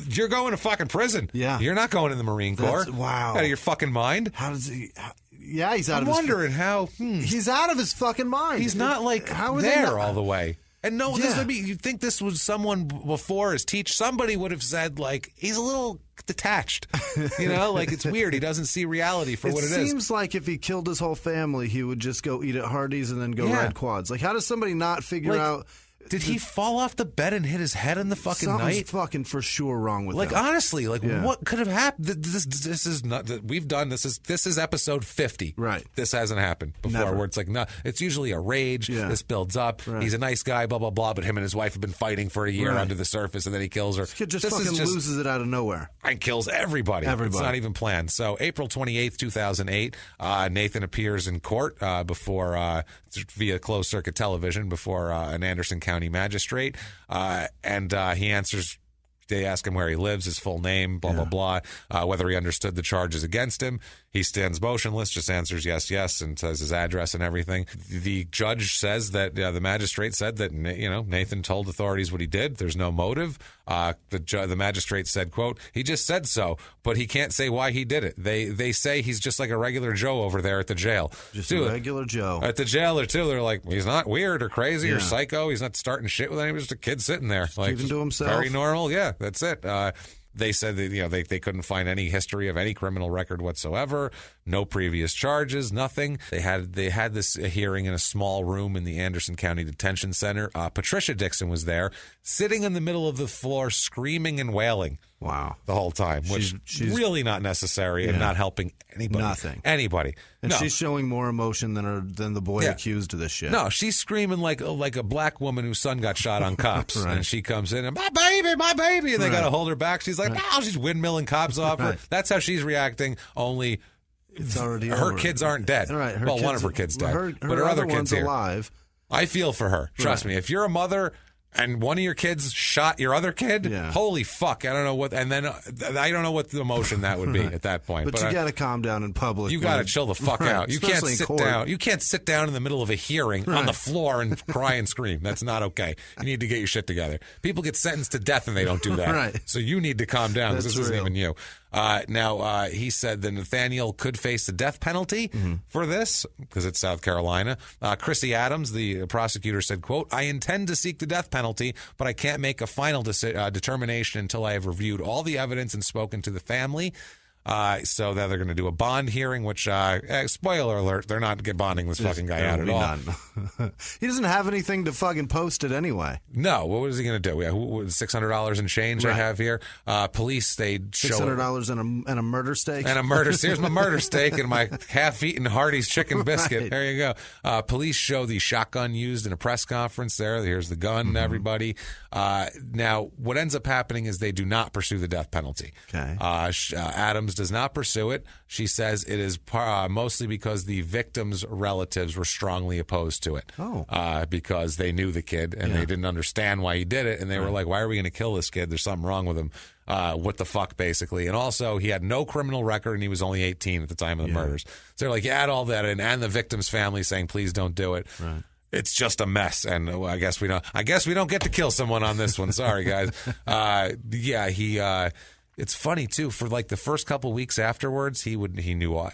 You're going to fucking prison. Yeah. You're not going in the Marine Corps. Wow. Out of your fucking mind. How does he... Yeah, he's out I'm of his... I'm wondering how... He's out of his fucking mind. He's not like there all the way. And no, this would be... You'd think this was someone before his somebody would have said, like, he's a little detached. Like, it's weird. He doesn't see reality for what it is. It seems like if he killed his whole family, he would just go eat at Hardee's and then go ride quads. Like, how does somebody not figure out... Did he fall off the bed and hit his head in the fucking night? Something's fucking for sure wrong with him. Like, honestly, what could have happened? This is not... We've done... This is episode 50. Right. This hasn't happened before. Never. Where it's like, no, it's usually a rage. Yeah. This builds up. Right. He's a nice guy, blah, blah, blah, but him and his wife have been fighting for a year under the surface, and then he kills her. This kid just loses it out of nowhere. And kills everybody. It's not even planned. So, April 28th, 2008, Nathan appears in court via closed-circuit television before an Anderson County magistrate. And he answers. They ask him where he lives, his full name, blah, blah, blah, whether he understood the charges against him. He stands motionless, just answers yes, yes, and says his address and everything. The judge says that the magistrate said that, Nathan told authorities what he did. There's no motive. The magistrate said, quote, he just said so, but he can't say why he did it. They say he's just like a regular Joe over there at the jail. Just a regular Joe. At the jail, they're like, he's not weird or crazy or psycho. He's not starting shit with anyone. He's just a kid sitting there. Just keeping to himself. Very normal. Yeah, that's it. They said that they couldn't find any history of any criminal record whatsoever, no previous charges, nothing. They had this hearing in a small room in the Anderson County Detention Center. Patricia Dixon was there, sitting in the middle of the floor, screaming and wailing. Wow. The whole time, which she's really not necessary and not helping anybody. Nothing. Anybody. And she's showing more emotion than the boy accused of this shit. No, she's screaming like a black woman whose son got shot on cops. And she comes in and, my baby. And they got to hold her back. She's like, she's windmilling cops off her. That's how she's reacting, only... It's already her over. Kids aren't dead. Right. One of her kids dead. But her other kids here. Alive. I feel for her. Trust me. If you're a mother and one of your kids shot your other kid, holy fuck. I don't know what, and then I don't know what the emotion that would be at that point. But you got to calm down in public. You got to chill the fuck out. You can't sit down. You can't sit down in the middle of a hearing on the floor and cry and scream. That's not okay. You need to get your shit together. People get sentenced to death and they don't do that. So you need to calm down because this isn't even you. Now, he said that Nathaniel could face the death penalty for this because it's South Carolina. Chrissy Adams, the prosecutor, said, quote, I intend to seek the death penalty, but I can't make a final determination until I have reviewed all the evidence and spoken to the family. So now they're going to do a bond hearing, which, spoiler alert, they're not bonding this fucking guy out at all. None. He doesn't have anything to fucking post it anyway. No. What is he going to do? $600 and change I have here. Police, they show $600 and a murder steak. And a murder. Here's my murder steak and my half-eaten Hardee's chicken biscuit. Right. There you go. Police show the shotgun used in a press conference there. Here's the gun, everybody. Now, what ends up happening is they do not pursue the death penalty. Okay. Adams does not pursue it. She says it is mostly because the victim's relatives were strongly opposed to it. Because they knew the kid and they didn't understand why he did it. And they were like, why are we going to kill this kid? There's something wrong with him. What the fuck, basically. And also, he had no criminal record, and he was only 18 at the time of the murders. So they're like, add all that in, and the victim's family saying, please don't do it. Right. It's just a mess, and I guess we don't get to kill someone on this one. Sorry, guys. It's funny too. For like the first couple weeks afterwards, he knew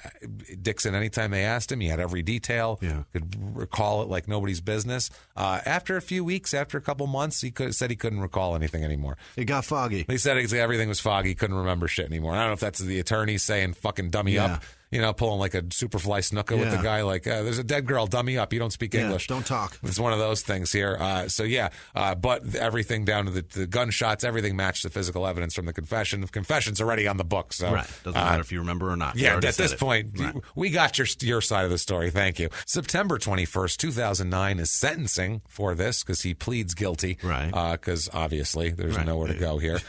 Dixon anytime they asked him. He had every detail. Yeah. Could recall it like nobody's business. After a few weeks, after a couple months, said he couldn't recall anything anymore. It got foggy. He said everything was foggy. Couldn't remember shit anymore. I don't know if that's the attorney saying "fucking dummy up." Pulling like a Superfly snooker with the guy, like, there's a dead girl, dummy up. You don't speak English. Don't talk. It's one of those things here. But everything down to the gunshots, everything matched the physical evidence from the confession. The confession's already on the book. So, right. Doesn't matter if you remember or not. Yeah, at this point, we got your side of the story. Thank you. September 21st, 2009 is sentencing for this because he pleads guilty. Right. Because obviously there's nowhere to go here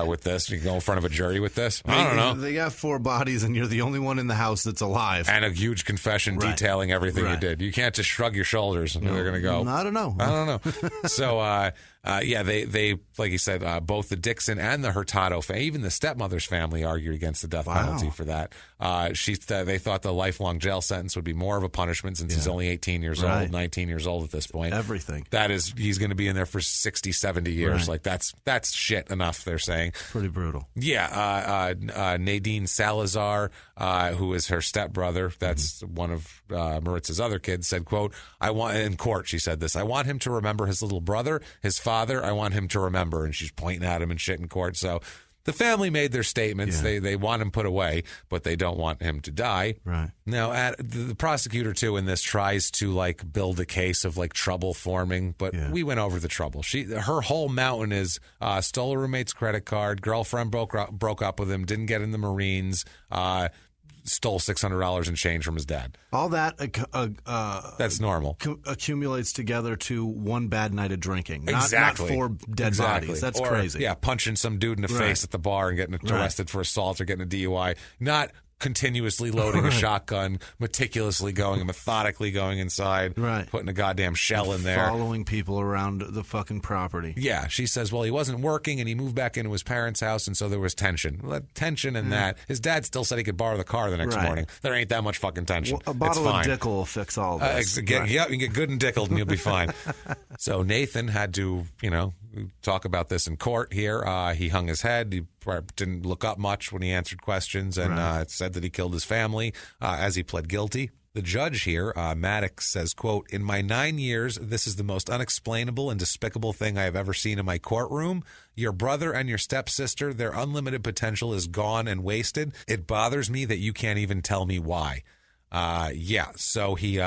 with this. You go in front of a jury with this. I don't know. They got 4 bodies and you're the only one in the house that's alive. And a huge confession detailing everything you did. You can't just shrug your shoulders and they're going to go, I don't know. So, they like you said, both the Dixon and the Hurtado even the stepmother's family argued against the death penalty for that. They thought the lifelong jail sentence would be more of a punishment since he's only 18 years old, 19 years old at this point. Everything. That is, he's going to be in there for 60, 70 years. Like that's shit enough, they're saying. Pretty brutal. Yeah. Nadine Salazar, who is her stepbrother, that's one of Maritz's other kids, said, quote, in court, she said this, I want him to remember his little brother, his father, I want him to remember. And she's pointing at him and shit in court. So the family made their statements. They want him put away, but they don't want him to die. Right. Now, the prosecutor, too, in this tries to, like, build a case of, like, trouble forming, but we went over the trouble. Her whole mountain is stole a roommate's credit card, girlfriend broke up with him, didn't get in the Marines, stole $600 and change from his dad. All that that's normal. Accumulates together to one bad night of drinking. Exactly. Not 4 dead bodies. That's crazy. Yeah, punching some dude in the face at the bar and getting arrested for assault or getting a DUI. Not continuously loading a shotgun, meticulously going and methodically going inside, putting a goddamn shell in there. Following people around the fucking property. Yeah, she says, well, he wasn't working and he moved back into his parents' house, and so there was tension. Tension in that. His dad still said he could borrow the car the next morning. There ain't that much fucking tension. Well, a bottle of Dickel will fix all this. Yeah, you can get good and dickled and you'll be fine. So Nathan had to, talk about this in court here. He hung his head. He didn't look up much when he answered questions and said that he killed his family as he pled guilty. The judge here, Maddox, says, quote, in my 9 years, this is the most unexplainable and despicable thing I have ever seen in my courtroom. Your brother and your stepsister, their unlimited potential is gone and wasted. It bothers me that you can't even tell me why. So he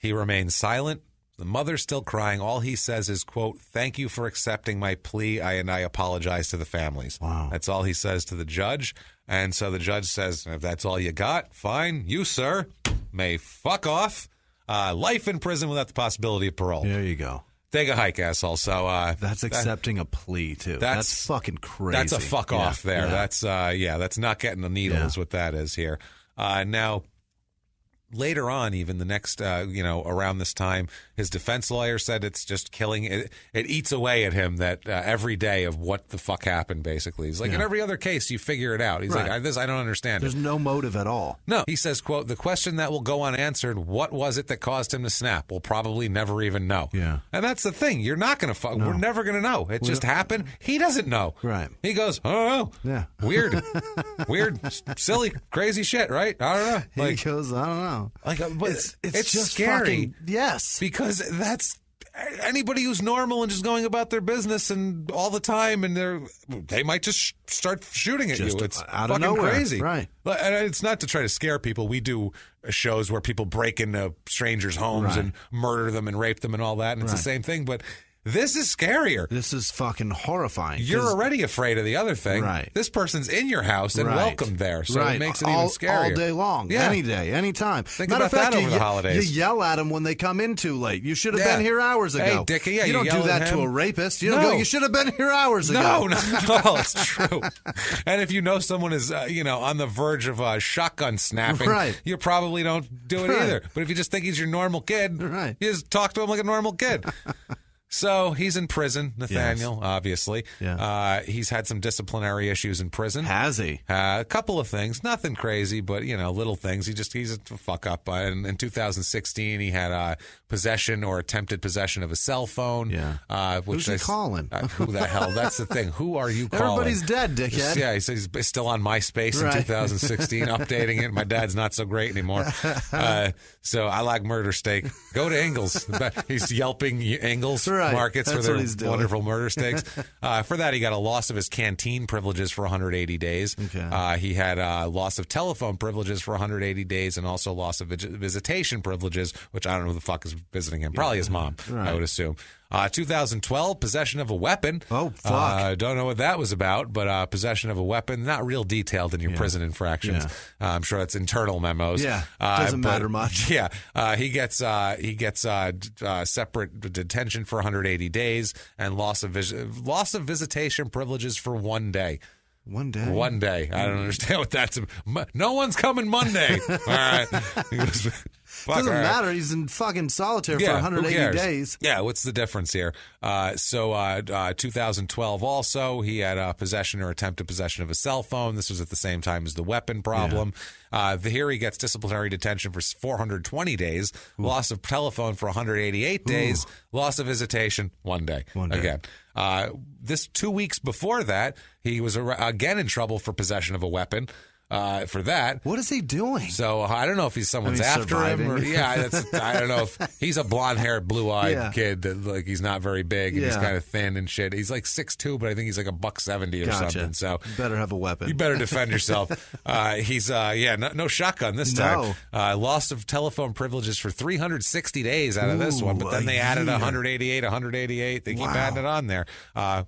remains silent. The mother's still crying. All he says is, quote, thank you for accepting my plea, and I apologize to the families. Wow. That's all he says to the judge. And so the judge says, if that's all you got, fine. You, sir, may fuck off. Life in prison without the possibility of parole. There you go. Take a hike, asshole. So that's accepting a plea, too. That's fucking crazy. That's a fuck off there. Yeah. That's not getting the needle is what that is here. Now, later on, even the next, around this time, his defense lawyer said it's just killing. It eats away at him that every day of what the fuck happened, basically. He's like, in every other case, you figure it out. He's like, I don't understand There's no motive at all. No. He says, quote, the question that will go unanswered, what was it that caused him to snap? We'll probably never even know. Yeah. And that's the thing. You're not going to fuck. No. We're never going to know. It just happened. He doesn't know. Right. He goes, I don't know. Yeah. Weird, silly, crazy shit, right? I don't know. He goes, I don't know. Like, but it's just scary. Yes. Because anybody who's normal and just going about their business and all the time, and they might just start shooting at you. It's out of fucking nowhere. crazy. Right. And it's not to try to scare people. We do shows where people break into strangers' homes and murder them and rape them and all that, and it's the same thing, but this is scarier. This is fucking horrifying. You're already afraid of the other thing. Right. This person's in your house and welcomed there, so it makes it even scarier. All day long, any day, any time. Think about that over the holidays. You yell at them when they come in too late. You should have been here hours ago. Hey, Dickie, you don't do that to a rapist. You don't go, you should have been here hours ago. No, not at all. It's true. And if you know someone is, on the verge of shotgun snapping, you probably don't do it either. But if you just think he's your normal kid, you just talk to him like a normal kid. So he's in prison, Nathaniel, obviously. Yeah. He's had some disciplinary issues in prison. Has he? A couple of things. Nothing crazy, but, little things. He's a fuck up. In 2016, he had possession or attempted possession of a cell phone. Yeah. Who's he calling? Who the hell? That's the thing. Who are you calling? Everybody's dead, dickhead. Yeah, he says he's still on MySpace in 2016, updating it. My dad's not so great anymore. So I like murder steak. Go to Ingles. He's yelping Ingles. Markets for their wonderful murder steaks. For that, he got a loss of his canteen privileges for 180 days. Okay. He had a loss of telephone privileges for 180 days and also loss of visitation privileges, which I don't know who the fuck is visiting him. Probably his mom, I would assume. 2012, possession of a weapon. Oh, fuck. Don't know what that was about, but possession of a weapon, not real detailed in your prison infractions. Yeah. I'm sure that's internal memos. Yeah, doesn't matter much. Yeah, he gets separate detention for 180 days and loss of visitation privileges for 1 day. 1 day? 1 day. I don't understand what that's about. No one's coming Monday. All right. Doesn't matter. He's in fucking solitaire for 180 days. Yeah, what's the difference here? 2012 also, he had possession or attempted possession of a cell phone. This was at the same time as the weapon problem. Here he gets disciplinary detention for 420 days, loss of telephone for 188 days, loss of visitation 1 day. 1 day. Again. This 2 weeks before that, he was again in trouble for possession of a weapon. For that. What is he doing? So I don't know if someone's after him or I don't know if he's a blonde-haired, blue-eyed kid that he's not very big and he's kind of thin and shit. He's like 6'2", but I think he's like $170 or something. So you better have a weapon. You better defend yourself. He's no shotgun this time. Loss of telephone privileges for 360 days out of this one, but then they added 188. They keep adding it on there.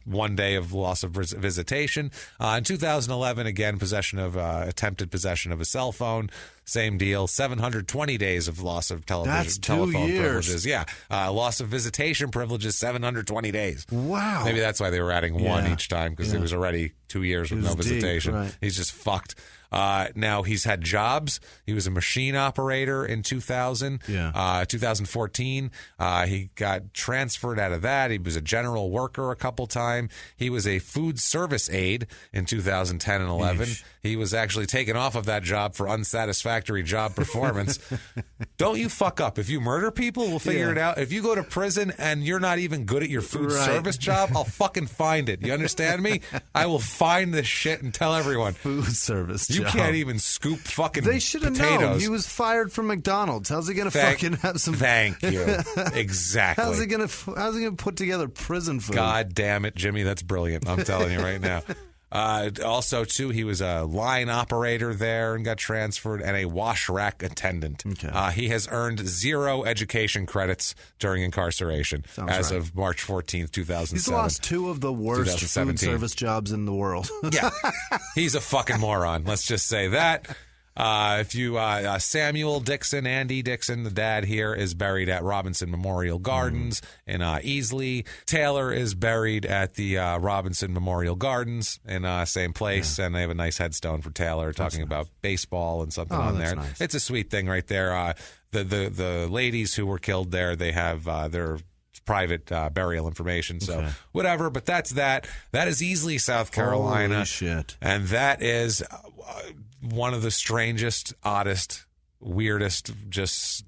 1 day of loss of visitation. In 2011, again, possession of attempted possession of a cell phone. Same deal. 720 days of loss of telephone privileges. Yeah. Loss of visitation privileges, 720 days. Wow. Maybe that's why they were adding one each time, because it was already 2 years with no visitation. Right. He's just fucked. Now he's had jobs. He was a machine operator in 2000. 2014, he got transferred out of that. He was a general worker a couple times. He was a food service aide in 2010 and 11. He was actually taken off of that job for unsatisfactory job performance. Don't you fuck up. If you murder people, we'll figure it out. If you go to prison and you're not even good at your food service job, I'll fucking find it. You understand me? I will find this shit and tell everyone. Food service You job. Can't even scoop fucking They should have known. He was fired from McDonald's. How's he going to fucking have some... Thank you. Exactly. How's he going to put together prison food? God damn it, Jimmy. That's brilliant. I'm telling you right now. Also, too, he was a line operator there and got transferred, and a wash rack attendant. Okay. He has earned 0 education credits during incarceration as of March 14th, 2007. He's lost 2 of the worst food service jobs in the world. Yeah. He's a fucking moron. Let's just say that. Samuel Dixon, Andy Dixon, the dad here, is buried at Robinson Memorial Gardens in Easley. Taylor is buried at the Robinson Memorial Gardens in same place, and they have a nice headstone for Taylor talking about baseball and something on there. Nice. It's a sweet thing right there. The ladies who were killed there, they have their private burial information, so whatever. But that's that. That is Easley, South Carolina. Holy shit. And that is one of the strangest, oddest, weirdest, just...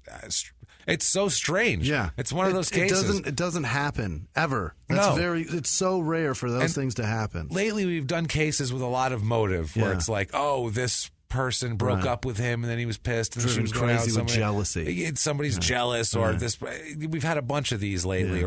It's so strange. Yeah. It's one of those cases. It doesn't happen, ever. It's so rare for those things to happen. Lately, we've done cases with a lot of motive, where it's like, oh, this person broke up with him, and then he was pissed, and she was going crazy out with jealousy. Somebody's jealous, or this. We've had a bunch of these lately,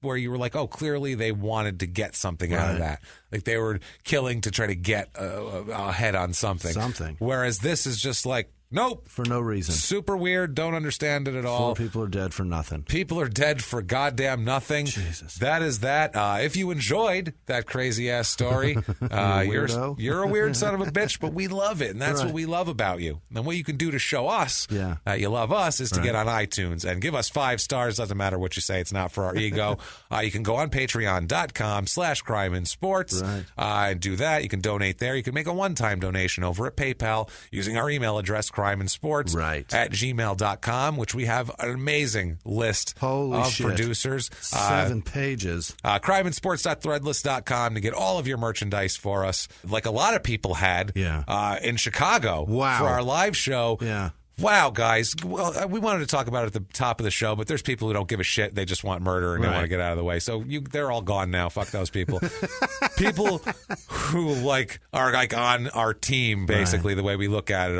where you were like, oh, clearly they wanted to get something out of that. Like they were killing to try to get a head on something. Whereas this is just like, nope. For no reason. Super weird. Don't understand it at all. 4 people are dead for nothing. People are dead for goddamn nothing. Jesus. That is that. If you enjoyed that crazy-ass story, you're a weird son of a bitch, but we love it, and that's what we love about you. And what you can do to show us that you love us is to get on iTunes and give us 5 stars. Doesn't matter what you say. It's not for our ego. You can go on patreon.com/crimeinsports and do that. You can donate there. You can make a one-time donation over at PayPal using our email address, crimeinsports at gmail.com, which we have an amazing list of producers. 7 pages. Crimeinsports.threadless.com to get all of your merchandise for us, like a lot of people had in Chicago for our live show. Wow, guys. Well, we wanted to talk about it at the top of the show, but there's people who don't give a shit. They just want murder and they want to get out of the way. So they're all gone now. Fuck those people. People who are on our team, basically, the way we look at it,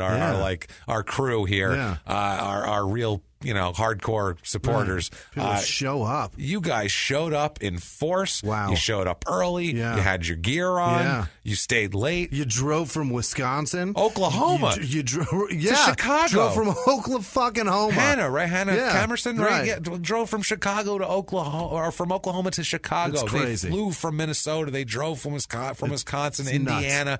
our crew here, our real hardcore supporters. People show up. You guys showed up in force. Wow. You showed up early. You had your gear on. You stayed late. You drove from Wisconsin. Oklahoma. You drove to Chicago. Drove from Oklahoma. Hannah, right? Hannah Camerson, right? Yeah, drove from Chicago to Oklahoma, or from Oklahoma to Chicago. It's crazy. They flew from Minnesota. They drove from Wisconsin to Indiana.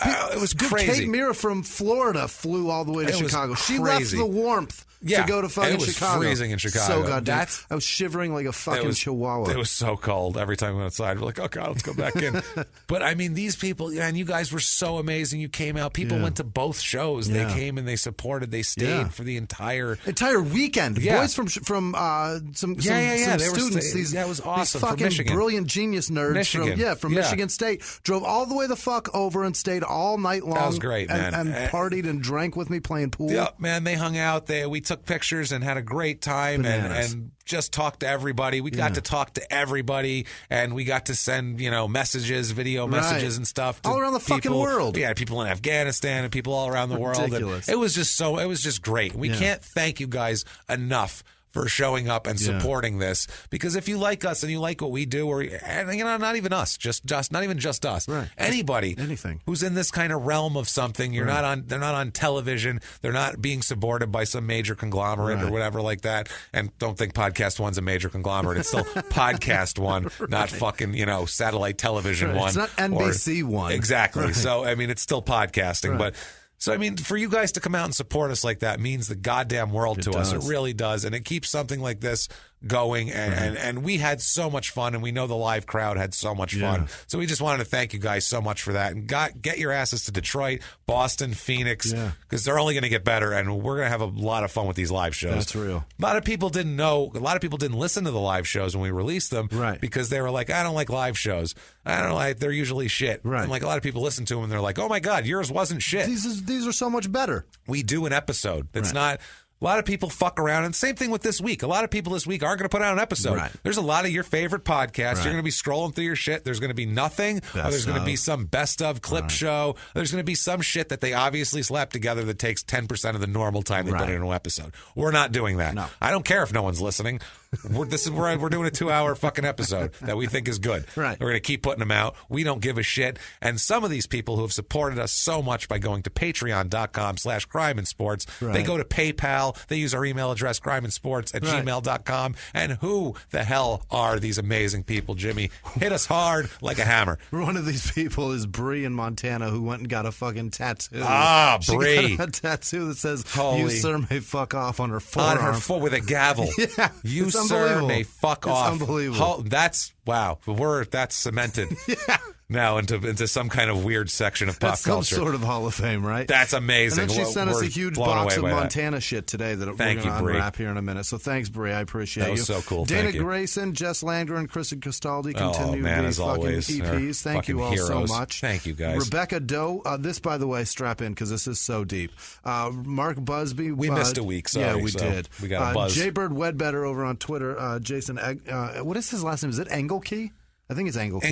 It was crazy. Kate Mira from Florida flew all the way to Chicago. She left the warmth to go to fucking Chicago. It was freezing in Chicago. So goddamn. I was shivering like a fucking chihuahua. It was so cold. Every time we went outside, we're like, oh, God, let's go back in. But, I mean, these people, and you guys were so amazing. You came out. People went to both shows. They came and they supported. They stayed for the entire weekend. Boys from some students. That was awesome. These fucking from Michigan. Brilliant genius nerds from Michigan State drove all the way the fuck over and stayed all night long. That was great, man. And partied and drank with me playing pool. Yeah, man, they hung out. We took pictures and had a great time and just talked to everybody. We got to talk to everybody, and we got to send, messages, video messages and stuff to all around the fucking world. Yeah, people in Afghanistan and people all around the world. And it was just great. We can't thank you guys enough for showing up and supporting this, because if you like us and you like what we do, not even us, not even just us, anybody, anything who's in this kind of realm of something, they're not on television, they're not being supported by some major conglomerate or whatever like that. And don't think Podcast One's a major conglomerate; it's still Podcast One, not fucking satellite television one. It's not NBC One, exactly. So I mean, it's still podcasting, but. So, I mean, for you guys to come out and support us like that means the goddamn world to us. It really does. And it keeps something like this going. And we had so much fun, and we know the live crowd had so much fun. So we just wanted to thank you guys so much for that. And get your asses to Detroit, Boston, Phoenix, because they're only going to get better, and we're going to have a lot of fun with these live shows. That's real. A lot of people didn't know. A lot of people didn't listen to the live shows when we released them because they were like, I don't like live shows. I don't like, they're usually shit. Right. And like a lot of people listen to them, and they're like, oh, my God, yours wasn't shit. These are so much better. We do an episode that's not... A lot of people fuck around, and same thing with this week. A lot of people this week aren't going to put out an episode. Right. There's a lot of your favorite podcasts. You're going to be scrolling through your shit. There's going to be nothing, or there's going to be some best of clip show. There's going to be some shit that they obviously slapped together that takes 10% of the normal time they put in an episode. We're not doing that. No. I don't care if no one's listening. We're doing a 2-hour fucking episode that we think is good. Right. We're going to keep putting them out. We don't give a shit. And some of these people who have supported us so much by going to patreon.com/crimeinsports, they go to PayPal. They use our email address, crimeinsports@gmail.com. And who the hell are these amazing people, Jimmy? Hit us hard like a hammer. One of these people is Bree in Montana, who went and got a fucking tattoo. Bree. She got a tattoo that says, you, sir, may fuck off on her forearm. On her foot with a gavel. You, sir, may fuck off. It's unbelievable. That's, wow. That's cemented. Now into some kind of weird section of pop culture. Some sort of Hall of Fame, right? That's amazing. And then she sent us a huge box of Montana that. shit today that we're going to unwrap here in a minute. So thanks, Bree. I appreciate you. That was so cool. Dana Thank you. Grayson, Jess Landgren, Kristen Castaldi continue as these fucking always. EPs. Thank you all heroes. so much. Thank you, guys. Rebecca Doe. This, by the way, strap in because this is so deep. Mark Busby. We missed a week. Sorry. Yeah, we did. We got a buzz. Jaybird Wedbetter over on Twitter. Jason, what is his last name? Is it Engelkey? I think it's Engelke.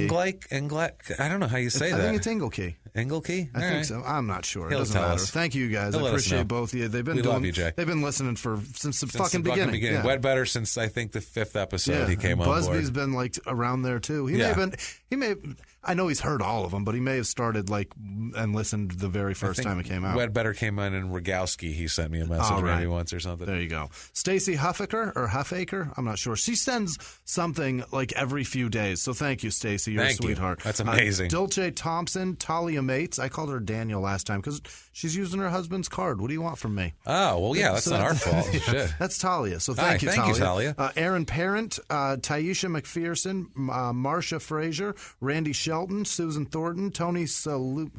I don't know how you say that. I think it's Engelke. Engelke? I think so. I'm not sure. It doesn't tell matter. us. Thank you guys. He'll I appreciate both of you. We love you, Jay. They've been listening since the fucking beginning. Yeah. Wedbetter since I think the 5th episode he came on board. Busby's been like around there too. He may have. I know he's heard all of them, but he may have started and listened the very first time it came out. Wedbetter came in and Rogowski, he sent me a message maybe once or something. There you go. Stacy Huffaker, I'm not sure. She sends something like every few days. So thank you, Stacy. You're a sweetheart. That's amazing. Dulce Thompson, Talia Mates. I called her Daniel last time because she's using her husband's card. What do you want from me? Oh, well, yeah, that's not our fault. Shit. That's Talia. So thank you, Talia. Aaron Parent, Taisha McPherson, Marcia Frazier, Randy Shelton, Susan Thornton, Tony Selapica.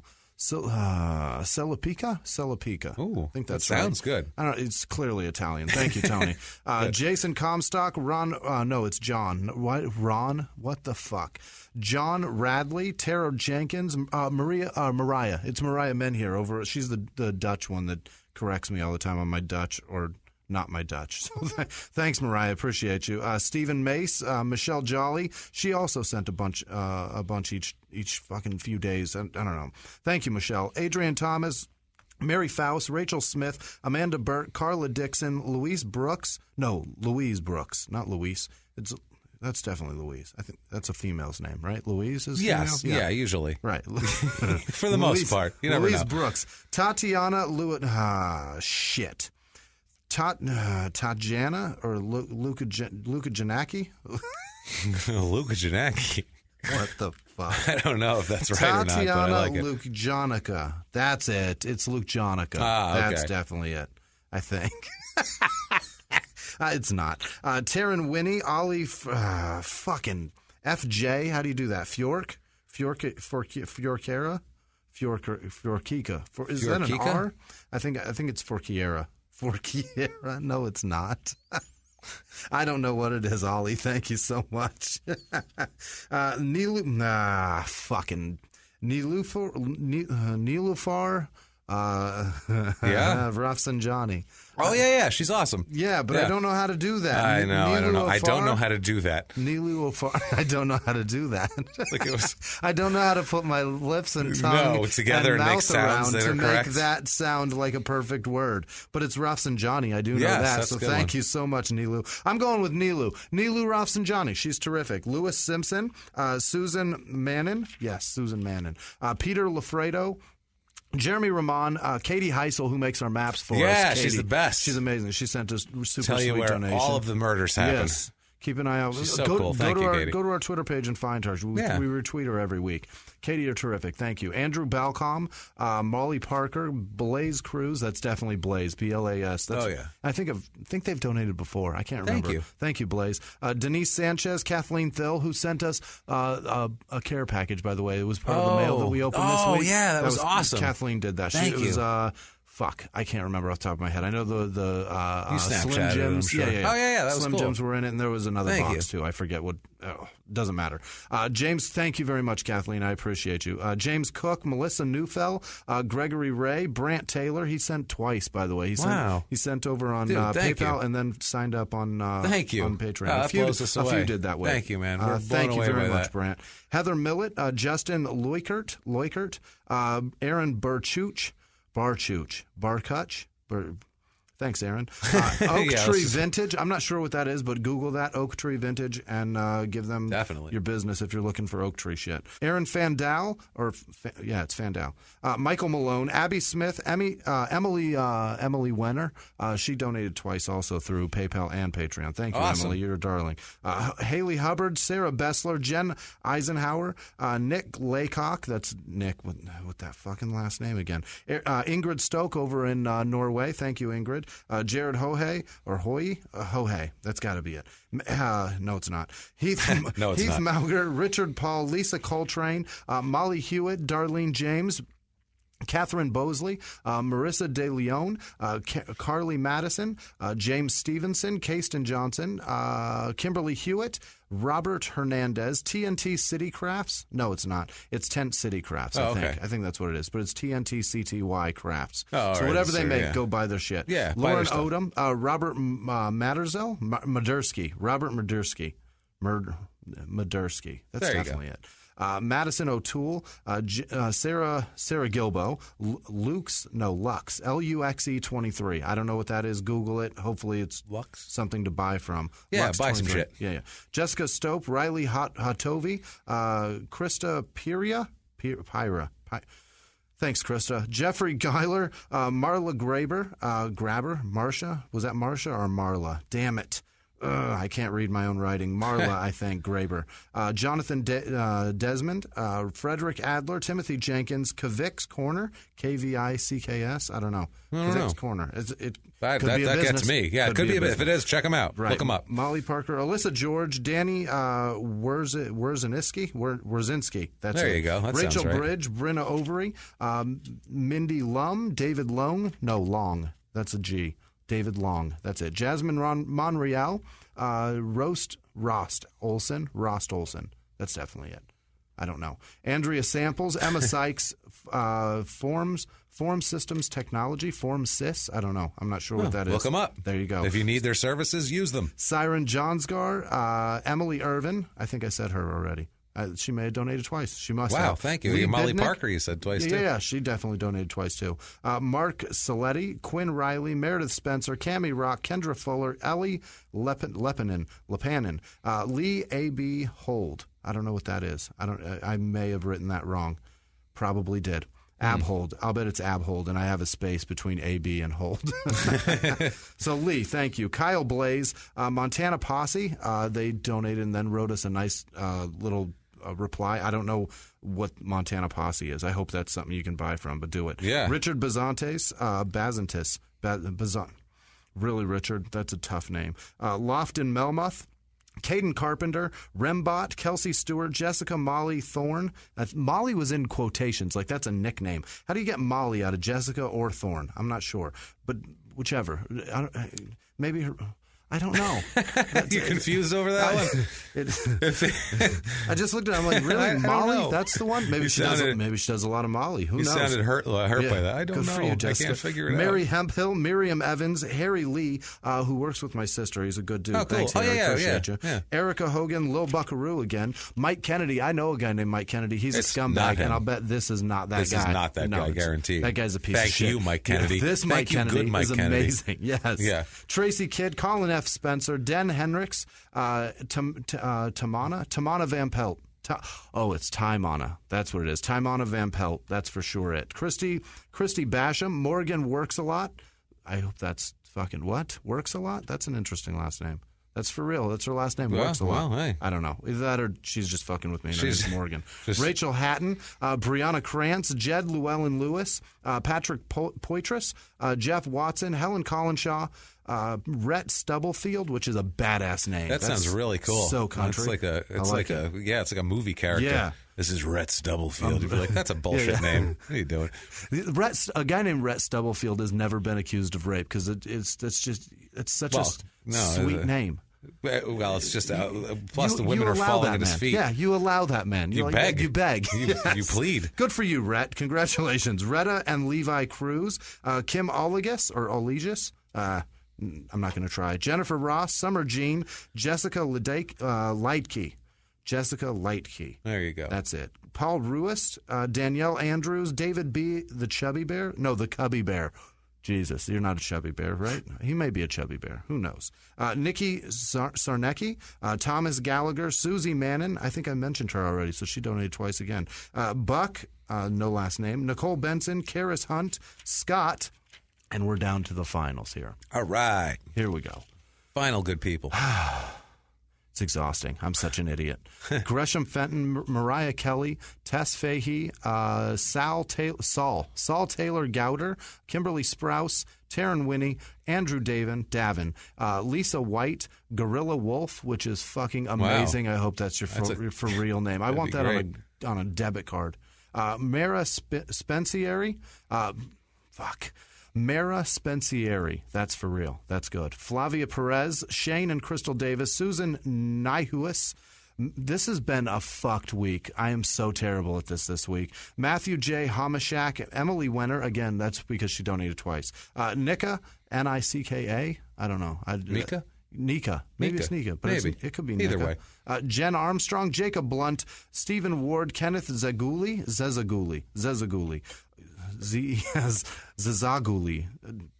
Ooh, I think that sounds good. I don't know. It's clearly Italian. Thank you, Tony. Jason Comstock, Ron. No, it's John. What? Ron? What the fuck? John Radley, Tara Jenkins, Mariah. It's Mariah Menhier over. She's the Dutch one that corrects me all the time on my Dutch or not my Dutch. So thanks, Mariah. Appreciate you. Stephen Mace, Michelle Jolly. She also sent a bunch each fucking few days. I don't know. Thank you, Michelle. Adrian Thomas, Mary Faust, Rachel Smith, Amanda Burt, Carla Dixon, Louise Brooks, not Louise. That's definitely Louise. I think that's a female's name, right? Louise is female? Yes, yeah, usually. Right. For the most part. You never Louise know. Brooks. Tatiana shit. Tatjana or Luka Janaki? Luka Janaki. What the fuck? I don't know if that's right or not, but I like it. Luke Jonica. That's it. It's Luke Jonica. Okay. That's definitely it, I think. It's not. Taryn Winnie, Ollie, fucking FJ. How do you do that? Fiorkera? Fiorkika. Is that an R? I think it's Forkiera. Forkiera? No, it's not. I don't know what it is, Ollie. Thank you so much. Nilufar. Rafsanjani. Oh, yeah, she's awesome. Yeah, but I don't know how to do that. I know. I don't know how to do that. I don't know how to do that. I don't know how to put my lips and tongue together and make sounds that are correct. Make that sound like a perfect word. But it's Rafsanjani. I do know that. So thank you so much, Nilu. I'm going with Nilu. Nilu Rafsanjani. She's terrific. Lewis Simpson, Susan Mannon. Yes, Susan Mannon. Peter Lafredo. Jeremy Rahman, Katie Heisel, who makes our maps for us. Yeah, Katie, she's the best. She's amazing. She sent us super Tell you sweet where donation. all of the murders happen. Yes. Keep an eye out. She's so cool. Thank you, Katie. Go to our Twitter page and find her. We retweet her every week. Katie, you're terrific. Thank you. Andrew Balcom, Molly Parker, Blaze Cruz. That's definitely Blaze, B-L-A-S. I think they've donated before. I can't remember. Thank you, Blaze. Denise Sanchez, Kathleen Thill, who sent us a care package, by the way. It was part of the mail that we opened this week. Oh, yeah. That was awesome. Kathleen did that. Thank you. Fuck, I can't remember off the top of my head. I know the Slim Jims. Sure. Yeah. Oh, yeah, that was Slim cool. Jims were in it, and there was another box, too. I forget what. Doesn't matter. James, thank you very much, Kathleen. I appreciate you. James Cook, Melissa Neufeld, Gregory Ray, Brant Taylor. He sent twice, by the way. He sent over on PayPal and then signed up on thank you. On Patreon. That blows us away. A few did that way. Thank you, man. We're thank you very much, that. Brant. Heather Millett, Justin Leukert, Aaron Barchuch. Thanks, Aaron. Oak Tree Vintage. I'm not sure what that is, but Google that, Oak Tree Vintage, and give them your business if you're looking for Oak Tree shit. Aaron Fandal, it's Fandal. Michael Malone, Abby Smith, Emily Wenner. She donated twice also through PayPal and Patreon. Thank you, awesome. Emily. You're a darling. Haley Hubbard, Sarah Bessler, Jen Eisenhower, Nick Laycock. That's Nick with that fucking last name again. Ingrid Stoke over in Norway. Thank you, Ingrid. Jared Hohe. That's got to be it. No, it's not. Heath Mauger, Richard Paul, Lisa Coltrane, Molly Hewitt, Darlene James, Catherine Bosley, Marissa De Leon, Carly Madison, James Stevenson, Kasten Johnson, Kimberly Hewitt, Robert Hernandez, TNT City Crafts. No, it's not. It's Tent City Crafts, I think. Okay. I think that's what it is. But it's TNT CTY Crafts. So whatever they make, go buy their shit. Yeah, Lauren Odom, Robert Madersky. Robert Madersky. Madursky. That's there definitely it. Madison O'Toole, Sarah Gilbo, Lux, Luxe 23. I don't know what that is. Google it. Hopefully it's Lux? Something to buy from. Yeah, Lux buy 23. some shit. Yeah. Jessica Stope, Riley Hotovi, Krista Pyra. Thanks, Krista. Jeffrey Geiler, Marla Grabber, Marcia. Was that Marcia or Marla? Damn it. I can't read my own writing. Marla, I think, Graber. Jonathan Desmond, Frederick Adler, Timothy Jenkins, Kvik's Corner, Kvicks. I don't know. Kvik's Corner. It that could be a business. gets me. Yeah, it could be a business. If it is, check them out. Right. Look them up. Molly Parker, Alyssa George, Danny Wierzinski. That's there it. You go. That Rachel sounds right. Bridge, Brenna Overy, Mindy Lum, David Long. No, Long. That's a G. David Long. That's it. Jasmine Monreal, Rost Olson. That's definitely it. I don't know. Andrea Samples, Emma Sykes, Form Systems Technology, Form Sys. I don't know. I'm not sure what that is. Look them up. There you go. If you need their services, use them. Siren Johnsgar, Emily Irvin. I think I said her already. She may have donated twice. She must have. Wow, thank you. Molly Parker, you said twice, too. Yeah, she definitely donated twice, too. Mark Saletti, Quinn Riley, Meredith Spencer, Cammie Rock, Kendra Fuller, Ellie Lepanin, Lee A.B. Hold. I don't know what that is. I may have written that wrong. Probably did. Abhold. I'll bet it's Abhold, and I have a space between A-B and Hold. So, Lee, thank you. Kyle Blaze, Montana Posse, they donated and then wrote us a nice little reply. I don't know what Montana Posse is. I hope that's something you can buy from, but do it. Yeah. Richard Bazantes, really, Richard, that's a tough name. Lofton Melmoth, Caden Carpenter, Rembot, Kelsey Stewart, Jessica Molly Thorne. Molly was in quotations, like that's a nickname. How do you get Molly out of Jessica or Thorne? I'm not sure, but whichever. I don't know. You confused over that one? I just looked at it. I'm like, really? Molly? That's the one? Maybe she does a lot of Molly. Who knows? You sounded hurt by that. I don't Good know. For you, I can't figure it Mary out. Hemphill, Miriam Evans, Harry Lee, who works with my sister. He's a good dude. Oh, cool. Thanks, Harry. Appreciate you. Yeah. Erica Hogan, Lil Buckaroo again. Mike Kennedy. I know a guy named Mike Kennedy. He's a scumbag, and I'll bet this is not that guy. This is not that guy, guaranteed. That guy's a piece of shit. Thank you, Mike Kennedy. Yeah, this Mike Kennedy is amazing. Yes. Yeah. Tracy Kidd, Colin F. Spencer, Den Henricks, Tamana Van Pelt. It's Timana. That's what it is. Timana Van Pelt. That's for sure it. Christy Basham. Morgan Works a Lot. I hope that's fucking what? Works a Lot? That's an interesting last name. That's for real. That's her last name. Works a Lot. Well, hey. I don't know. Either that or she's just fucking with me. She's Morgan. Rachel Hatton, Brianna Krantz, Jed Llewellyn Lewis, Patrick Poitras, Jeff Watson, Helen Collinshaw, Rhett Stubblefield, which is a badass name. That sounds really cool. So country. It's like a movie character. Yeah. This is Rhett Stubblefield. You'd be like, that's a bullshit name. What are you doing? A guy named Rhett Stubblefield has never been accused of rape because it's such a sweet name. Well, it's just plus the women are falling at his feet. Yeah, you allow that man. You beg. You beg. You plead. Good for you, Rhett. Congratulations. Retta and Levi Cruz, Kim Olegas or Olegas. I'm not going to try. Jennifer Ross, Summer Jean, Jessica Lightke. Jessica Lightke. There you go. That's it. Paul Ruist, Danielle Andrews, David B. The Chubby Bear. No, the Cubby Bear. Jesus, you're not a chubby bear, right? He may be a chubby bear. Who knows? Nikki Sarnecki, Thomas Gallagher, Susie Mannon. I think I mentioned her already, so she donated twice again. Buck, no last name. Nicole Benson, Karis Hunt, Scott, and we're down to the finals here. All right. Here we go. Final good people. It's exhausting. I'm such an idiot. Gresham Fenton, Mariah Kelly, Tess Fahey, Saul Taylor Gowder, Kimberly Sprouse, Taryn Winnie, Andrew Davin, Lisa White, Gorilla Wolf, which is fucking amazing. Wow. I hope that's your for real name. I want that on a debit card. Mara Spencieri. Mara Spencieri. That's for real. That's good. Flavia Perez, Shane and Crystal Davis, Susan Nyhuis. This has been a fucked week. I am so terrible at this week. Matthew J. Homashak, Emily Wenner. Again, that's because she donated twice. Nika, Nicka. I don't know. Nika? Nika. Maybe it's Nika, but it could be Nika. Either way. Jen Armstrong, Jacob Blunt, Stephen Ward, Kenneth Zazaguli,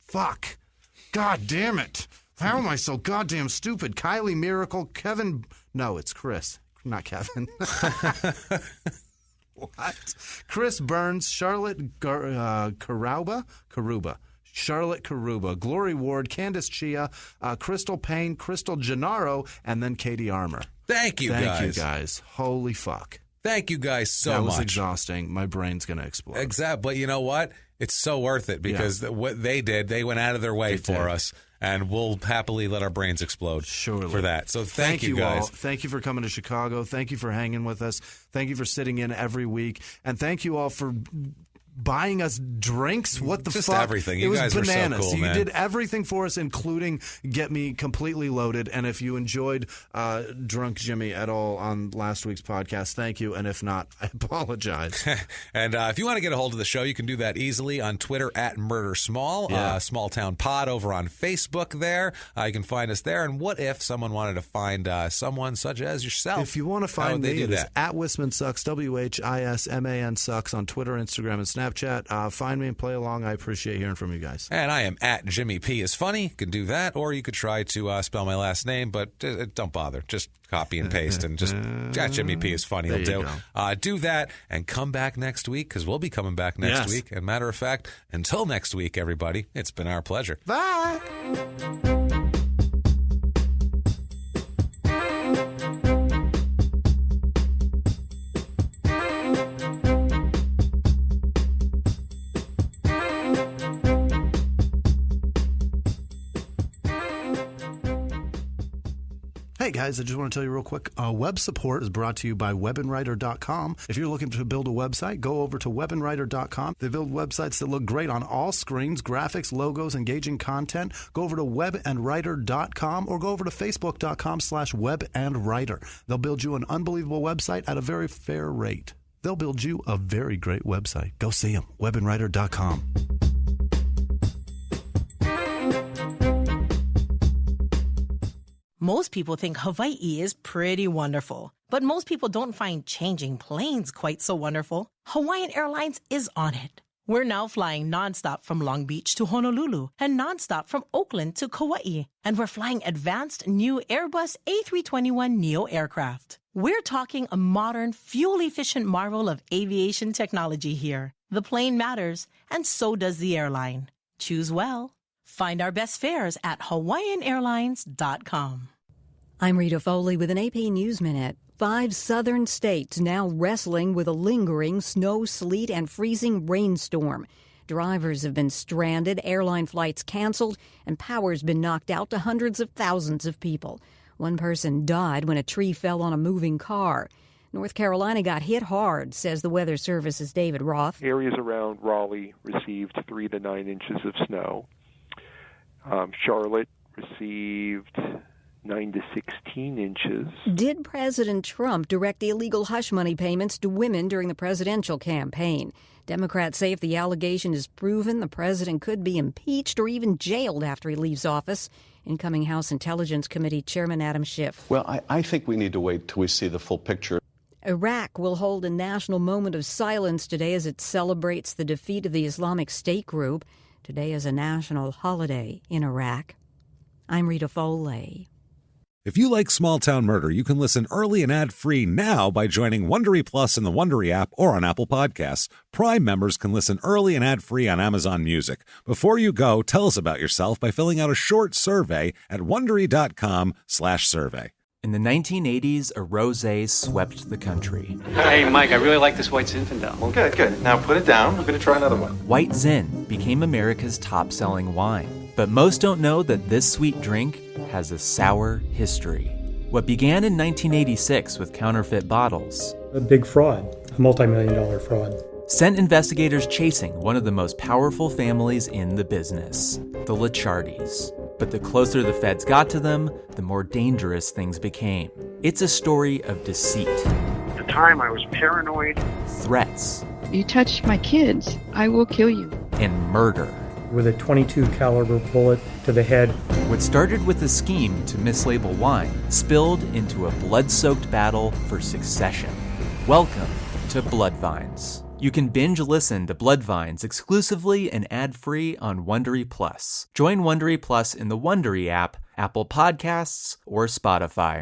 fuck. God damn it. How am I so goddamn stupid? Kylie Miracle, Kevin. No, it's Chris, not Kevin. What? Chris Burns, Charlotte Karuba. Charlotte Karuba, Glory Ward, Candace Chia, Crystal Payne, Crystal Gennaro, and then Katie Armour. Thank you guys. Holy fuck. Thank you guys so much. That was exhausting. My brain's going to explode. Exactly. But you know what? It's so worth it because what they did, they went out of their way for us. And we'll happily let our brains explode for that. So thank you guys. All. Thank you for coming to Chicago. Thank you for hanging with us. Thank you for sitting in every week. And thank you all for buying us drinks. What the Just fuck? everything. It You was guys bananas. were so cool, man. You did everything for us, including get me completely loaded. And if you enjoyed Drunk Jimmy at all on last week's podcast, thank you. And if not, I apologize. And if you want to get a hold of the show, you can do that easily on Twitter at MurderSmall, Small Town Pod over on Facebook there. You can find us there. And what if someone wanted to find someone such as yourself? If you want to find me, it is at Whisman Sucks, WHISMAN Sucks on Twitter, Instagram, and Snapchat. Find me and play along. I appreciate hearing from you guys. And I am at Jimmy P is funny. You can do that, or you could try to spell my last name, but don't bother. Just copy and paste, and just at Jimmy P is funny. Will do. Do that, and come back next week because we'll be coming back next week. And matter of fact, until next week, everybody, it's been our pleasure. Bye. Hey guys, I just want to tell you real quick, web support is brought to you by webandwriter.com. If you're looking to build a website, go over to webandwriter.com. They build websites that look great on all screens, graphics, logos, engaging content. Go over to webandwriter.com or go over to facebook.com/webandwriter. They'll build you an unbelievable website at a very fair rate. They'll build you a very great website. Go see them, webandwriter.com. Most people think Hawaii is pretty wonderful, but most people don't find changing planes quite so wonderful. Hawaiian Airlines is on it. We're now flying nonstop from Long Beach to Honolulu and nonstop from Oakland to Kauai. And we're flying advanced new Airbus A321neo aircraft. We're talking a modern, fuel-efficient marvel of aviation technology here. The plane matters, and so does the airline. Choose well. Find our best fares at hawaiianairlines.com. I'm Rita Foley with an AP News Minute. 5 southern states now wrestling with a lingering snow, sleet, and freezing rainstorm. Drivers have been stranded, airline flights canceled, and power's been knocked out to hundreds of thousands of people. One person died when a tree fell on a moving car. North Carolina got hit hard, says the Weather Service's David Roth. Areas around Raleigh received 3 to 9 inches of snow. Charlotte received 9 to 16 inches. Did President Trump direct illegal hush money payments to women during the presidential campaign? Democrats say if the allegation is proven, the president could be impeached or even jailed after he leaves office. Incoming House Intelligence Committee Chairman Adam Schiff. Well, I think we need to wait till we see the full picture. Iraq will hold a national moment of silence today as it celebrates the defeat of the Islamic State group. Today is a national holiday in Iraq. I'm Rita Foley. If you like Small Town Murder, you can listen early and ad-free now by joining Wondery Plus in the Wondery app or on Apple Podcasts. Prime members can listen early and ad-free on Amazon Music. Before you go, tell us about yourself by filling out a short survey at Wondery.com/survey. In the 1980s, a rosé swept the country. Hey, Mike, I really like this White Zinfandel. Well, good. Now put it down. We're going to try another one. White Zin became America's top-selling wine. But most don't know that this sweet drink has a sour history. What began in 1986 with counterfeit bottles. A big fraud, a multi-million-dollar fraud. Sent investigators chasing one of the most powerful families in the business, the Licciardis. But the closer the feds got to them, the more dangerous things became. It's a story of deceit. At the time, I was paranoid. Threats. You touch my kids, I will kill you. And murder. With a .22 caliber bullet to the head, What started with a scheme to mislabel wine spilled into a blood-soaked battle for succession. Welcome to Bloodvines. You can binge listen to Bloodvines exclusively and ad-free on Wondery Plus. Join Wondery Plus in the Wondery app, Apple Podcasts, or Spotify.